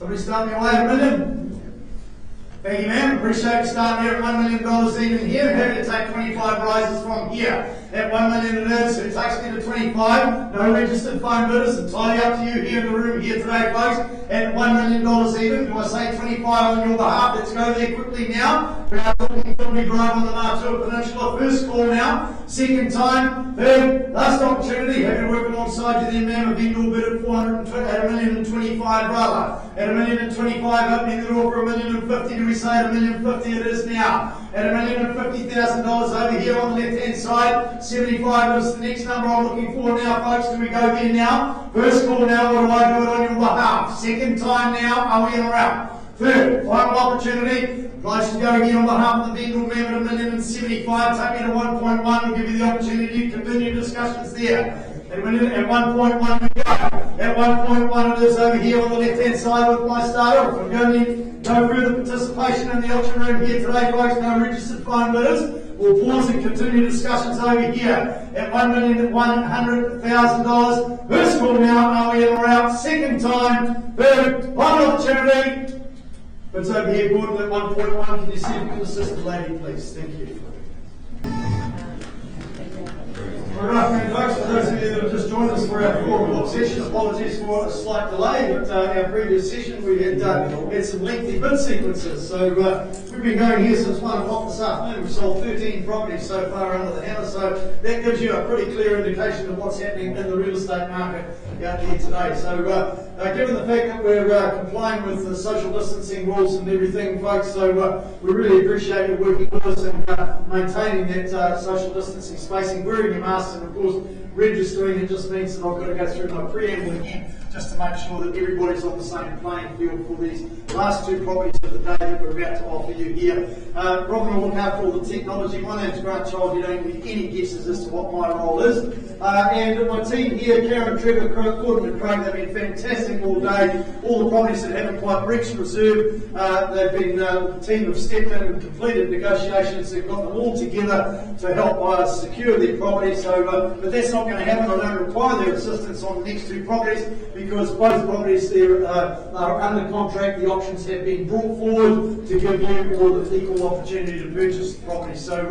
Somebody start me away at $1 million? Thank you, ma'am. Appreciate you starting here at $1 million even here. Happy to take 25 rises from here. At $1 million it is. It takes me to 25. No registered phone bidders. Entirely up to you here in the room here today, folks. At $1 million even. Do I say 25 on your behalf? Let's go there quickly now. We are talking Tilby Drive on the Martua Peninsula. First call now. Second time. Third. Last opportunity. Happy to work alongside you there, ma'am. A vendor bid at $1,025,000 rather. At $1,025,000, opening the door for $1,050,000. Do we say at $1,050,000 it is now? At $1,050,000 over here on the left-hand side. 75 is the next number I'm looking for now, folks. Do we go there now? First call now, or do I do it on your behalf? Second time now, are we in or out? Third, final opportunity. I should go again on behalf of the vendor, ma'am, at $1,075,000. Take me to 1.1. We'll give you the opportunity to continue discussions there. At 1.1 we go. At 1.1 it is over here on the left-hand side with my starter. If we're going to no further participation in the auction room here today, folks, no registered phone bidders. We'll pause and continue discussions over here at $1,100,000. First call now, are we in or out? Second time, third, final opportunity. It's over here, Gordon, at 1.1. Can you see if you can assist the lady, please? Thank you. Good afternoon, folks. For those of you that have just joined us for our 4 o'clock session, apologies for a slight delay, but our previous session we had some lengthy bid sequences. So we've been going here since 1 o'clock this afternoon. We've sold 13 properties so far under the hammer, so that gives you a pretty clear indication of what's happening in the real estate market out here today. So given the fact that we're complying with the social distancing rules and everything, folks, so we really appreciate you working with us and maintaining that social distancing spacing, wearing your masks, and of course registering. It just means that I've got to go through my preamble again just to make sure that everybody's on the same playing field for these last 2 properties of the day that we're about to offer you here. Robin will look after all the technology. My name's Grant Child. You don't need any guesses as to what my role is. And my team here, Karen, Trevor, Gordon and Craig, they've been fantastic all day. All the properties that haven't quite reached reserve, they've been, the team have stepped in and completed negotiations. They've got them all together to help us secure their property. So, but that's not going to happen. I don't require their assistance on the next 2 properties because both properties there are under contract. The options have been brought forward to give you all the equal opportunity to purchase the property. So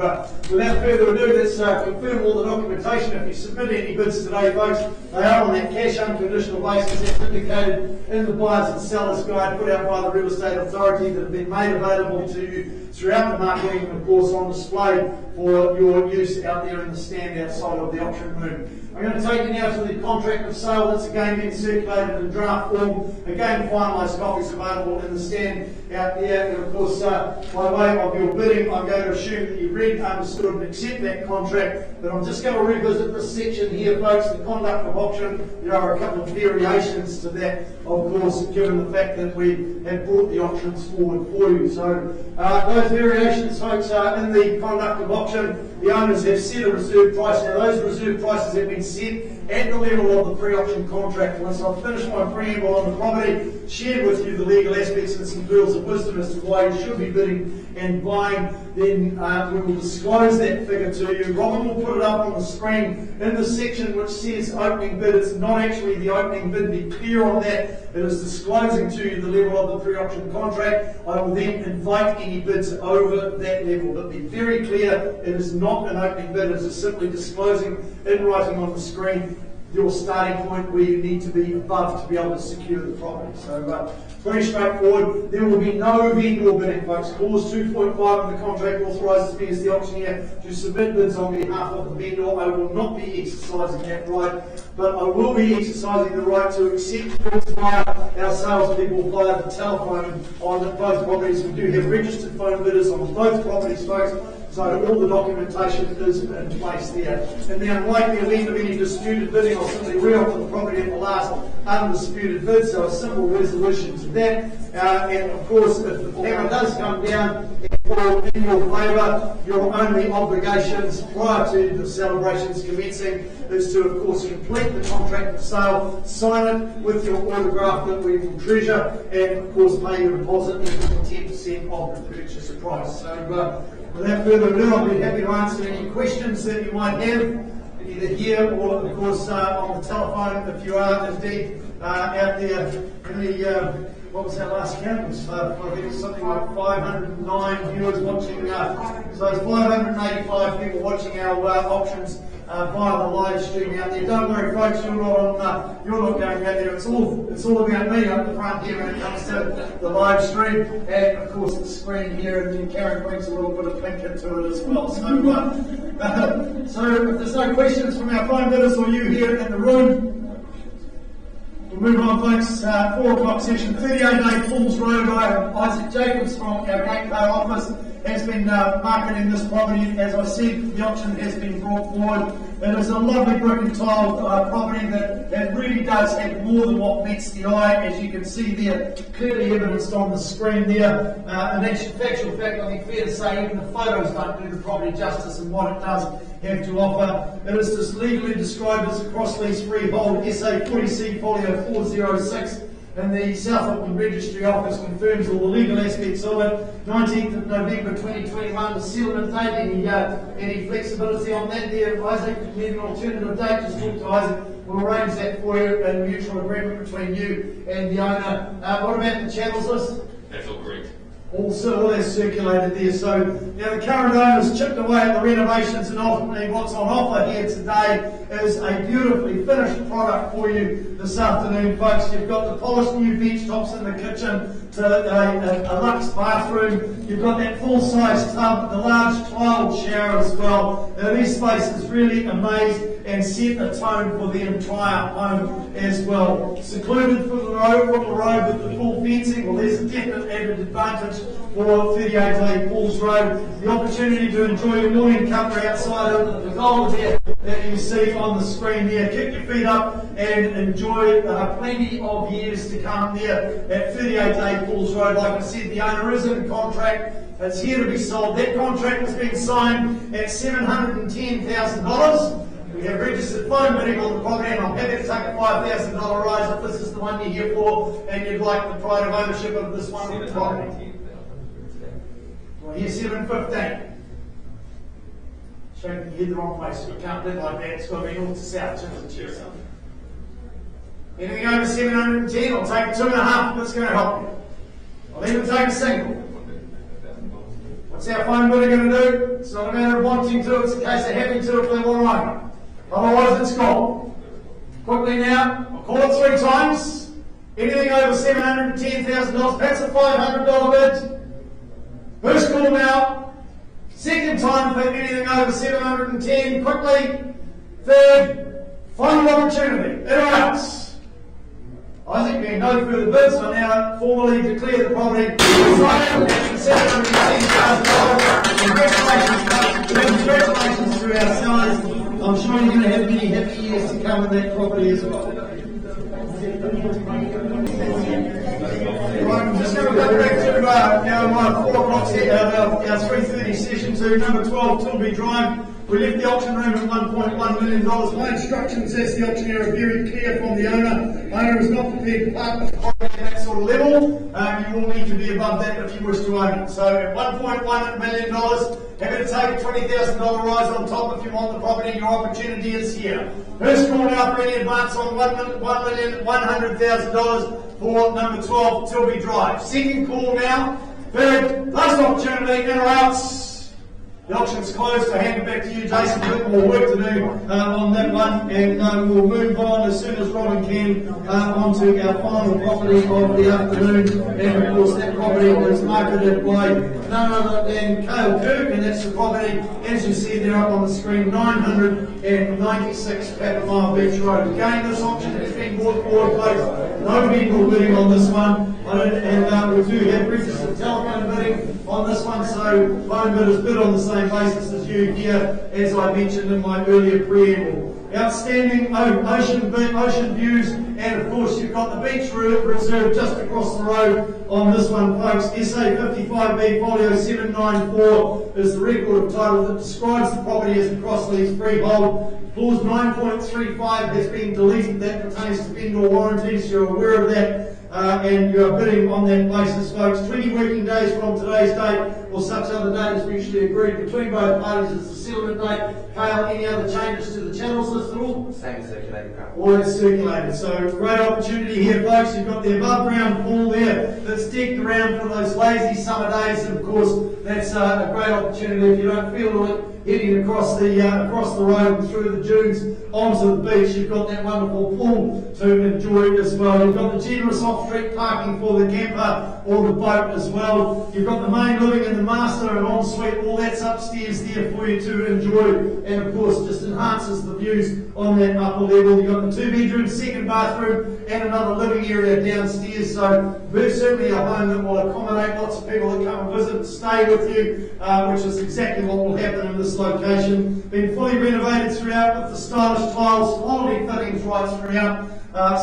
without further ado, let's confirm all the documentation. If you submit any bids today, folks, they are on that cash unconditional basis as indicated in the buyers and sellers guide put out by the Real Estate Authority that have been made available to you throughout the marketing and of course on display for your use out there in the stand outside of the auction room. I'm going to take you now to the contract of sale that's again been circulated in draft form. Again, finalised copies available in the stand out there. And of course, by way of your bidding, I'm going to assume that you read, understood and accept that contract. But I'm just going to revisit this section here, folks, the conduct of auction. There are a couple of variations to that, of course, given the fact that we have brought the options forward for you. So those variations, folks, are in the conduct of auction. The owners have set a reserve price. Now, those reserve prices have been set at the level of the pre-auction contract. Once I've finished my preamble on the property, shared with you the legal aspects and some pearls of wisdom as to why you should be bidding and buying, then we will disclose that figure to you. Robin will put it up on the screen in the section which says opening bid. It's not actually the opening bid, be clear on that. It is disclosing to you the level of the pre-auction contract. I will then invite any bids over that level. But be very clear, it is not an opening bid, it is simply disclosing in writing on the screen your starting point where you need to be above to be able to secure the property. So very straightforward. There will be no vendor bidding, folks. Clause 2.5 of the contract authorises me as the auctioneer to submit bids on behalf of the vendor. I will not be exercising that right, but I will be exercising the right to accept bids via our salespeople via the telephone on both properties. We do have registered phone bidders on both properties, folks. So all the documentation is in place there. In the unlikely event of any disputed bidding, I'll simply re-offer the property at the last undisputed bid, so a simple resolution to that. And of course, if the hammer does come down and fall in your favour, your only obligations prior to the celebrations commencing is to, of course, complete the contract of sale, sign it with your autograph that we will treasure, and of course pay your deposit equal to 10% of the purchase price. So without further ado, I'll be happy to answer any questions that you might have, either here or, of course, on the telephone if you are indeed out there in the, what was our last count? It was, I think it was something like 509 viewers watching, so it's 585 people watching our auctions via the live stream out there. Don't worry, folks, you're not going out there. It's all about me up the front here when it comes to the live stream, and of course the screen here. And then Karen brings a little bit of pink into it as well. So, so if there's no questions from our phone bidders or you here in the room, we'll move on, folks. 4 o'clock session, 38A Falls Road. Isaac Jacobs from our Gateway office has been marketing this property. As I said, the auction has been brought forward. It is a lovely brick and tile property that really does have more than what meets the eye, as you can see there, clearly evidenced on the screen there. An actual factual fact, I think fair to say, even the photos don't do the property justice and what it does have to offer. It is just legally described as a cross-lease freehold SA 40C folio 406. And the South Auckland Registry Office confirms all the legal aspects of it. 19th of November 2021, the settlement date. Any flexibility on that there, Isaac? If you need an alternative date, just talk to Isaac. We'll arrange that for you in a mutual agreement between you and the owner. What about the channels list? That's all correct. Also, all that's circulated there. So now the current owner's chipped away at the renovations, and ultimately what's on offer here today is a beautifully finished product for you this afternoon, folks. You've got the polished new bench tops in the kitchen, to a luxe bathroom. You've got that full-size tub, the large tiled shower as well. Now these spaces really amazed and set a tone for the entire home as well. Secluded from the road with the full fencing. Well, there's a definite added advantage for 38A Falls Road. The opportunity to enjoy your morning cuppa outside of the gold there that you see on the screen there. Kick your feet up and enjoy plenty of years to come there at 38A Falls Road. Like I said, the owner is in contract. It's here to be sold. That contract has been signed at $710,000. We have registered phone bidding on the property, and I'm happy to take a $5,000 rise if this is the one you're here for and you'd like the pride of ownership of this one property. Well, here's 715. Shaking your head the wrong place. You can't bid like that. It's got to be north to south. Anything over 710, I'll take a 2.5 if it's going to help you. I'll even take a single. What's our phone bidder going to do? It's not a matter of wanting to, it's a case of having to if they want to own it. Otherwise it's gone. Quickly now, I'll call it 3 times. Anything over $710,000, that's a $500 bid. First call now. Second time for anything over 710, quickly. Third, final opportunity. In or else. Isaac, being no further bids, I now formally declare the property sold at $710,000. Congratulations to our sellers. I'm sure you're going to have many happy years to come in that property as well. Right, I'm just going to go back to our 4 o'clock our 3:30 session to number 12, Tilby Drive. We left the auction room at $1.1 million. My instructions as the auctioneer are very clear from the owner. Owner is not prepared to part with the property at that sort of level. You will need to be above that if you wish to own it. So at $1.1 million, happy to take a $20,000 rise on top if you want the property. Your opportunity is here. First call now for any advance on $1,100,000 for number 12, Tilby Drive. Second call now. Third, last opportunity, in or else. The auction's closed, so hand it back to you, Jason. A bit more work to do on that one, and we'll move on as soon as Robin can onto our final property of the afternoon. And of course, that property is marketed by none other than Cale Kirk, and that's the property, as you see there up on the screen, 996 Patmol Beach Road. Again, this auction has been brought forward, folks. No people bidding on this one, and we do have registered telephone bidding on this one, so phone bidders bid on the same basis as you here, as I mentioned in my earlier preamble. Outstanding ocean views, and of course you've got the beach reserve just across the road on this one, folks. SA 55B folio 794 is the record of title that describes the property as the Crossleys freehold. Clause 9.35 has been deleted. That pertains to vendor warranties. You're aware of that. And you are bidding on that basis, folks. 20 working days from today's date, or such other date as mutually agreed between both parties as the settlement date. Kale, any other changes to the channels list at all? Same circulated car. All that's circulated. So great opportunity here, folks. You've got the above ground pool there that's decked around for those lazy summer days, and of course that's a great opportunity if you don't feel like heading across the road and through the dunes onto the beach. You've got that wonderful pool to enjoy as well. You've got the generous off-street parking for the camper or the boat as well. You've got the main living and the master and ensuite. All that's upstairs there for you to enjoy, and of course just enhances the views on that upper level. You've got the 2-bedroom, second bathroom, and another living area downstairs. So certainly a home that will accommodate lots of people that come and visit and stay with you, which is exactly what will happen in this location. Been fully renovated throughout with the stylish tiles, quality fittings right throughout.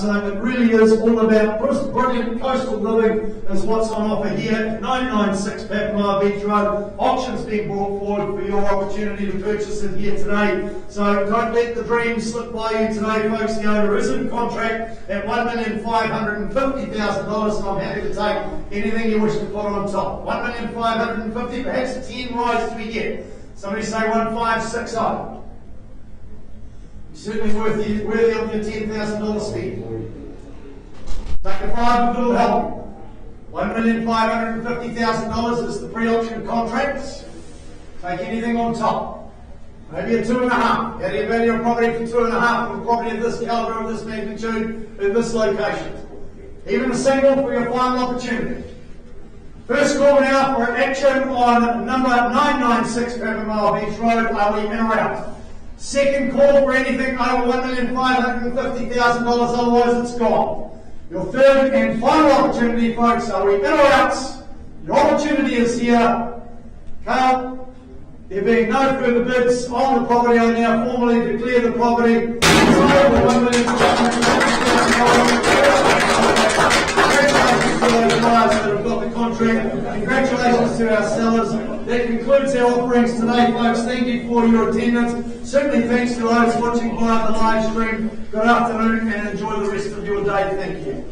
So it really is all about brilliant coastal living is what's on offer here at 996 Patmol Beach Road. Auctions being brought forward for your opportunity to purchase it here today. So don't let the dream slip by you today, folks. The owner is in contract at $1,550,000, and I'm happy to take anything you wish to put on top. $1,550,000, perhaps 10 rides we get. Somebody say 1,560. Certainly worthy of your $10,000 spend. Take a 5 and it'll help you. $1,550,000 is the pre-auction contracts. Take anything on top. Maybe a 2.5. How do you value a property for 2.5 from a property of this calibre, of this magnitude, in this location? Even a single for your final opportunity. First call now for action on number 996 Patmol Beach Road. Are we in or out? Second call for anything over $1,550,000, otherwise it's gone. Your third and final opportunity, folks. Are we in or out? Your opportunity is here. Kale, there being no further bids on the property, I now formally declare the property over $1,550,000. Congratulations to those buyers that have got the contract. Congratulations to our sellers. That concludes our offerings today, folks. Thank you for your attendance. Certainly thanks to those watching via the live stream. Good afternoon and enjoy the rest of your day. Thank you.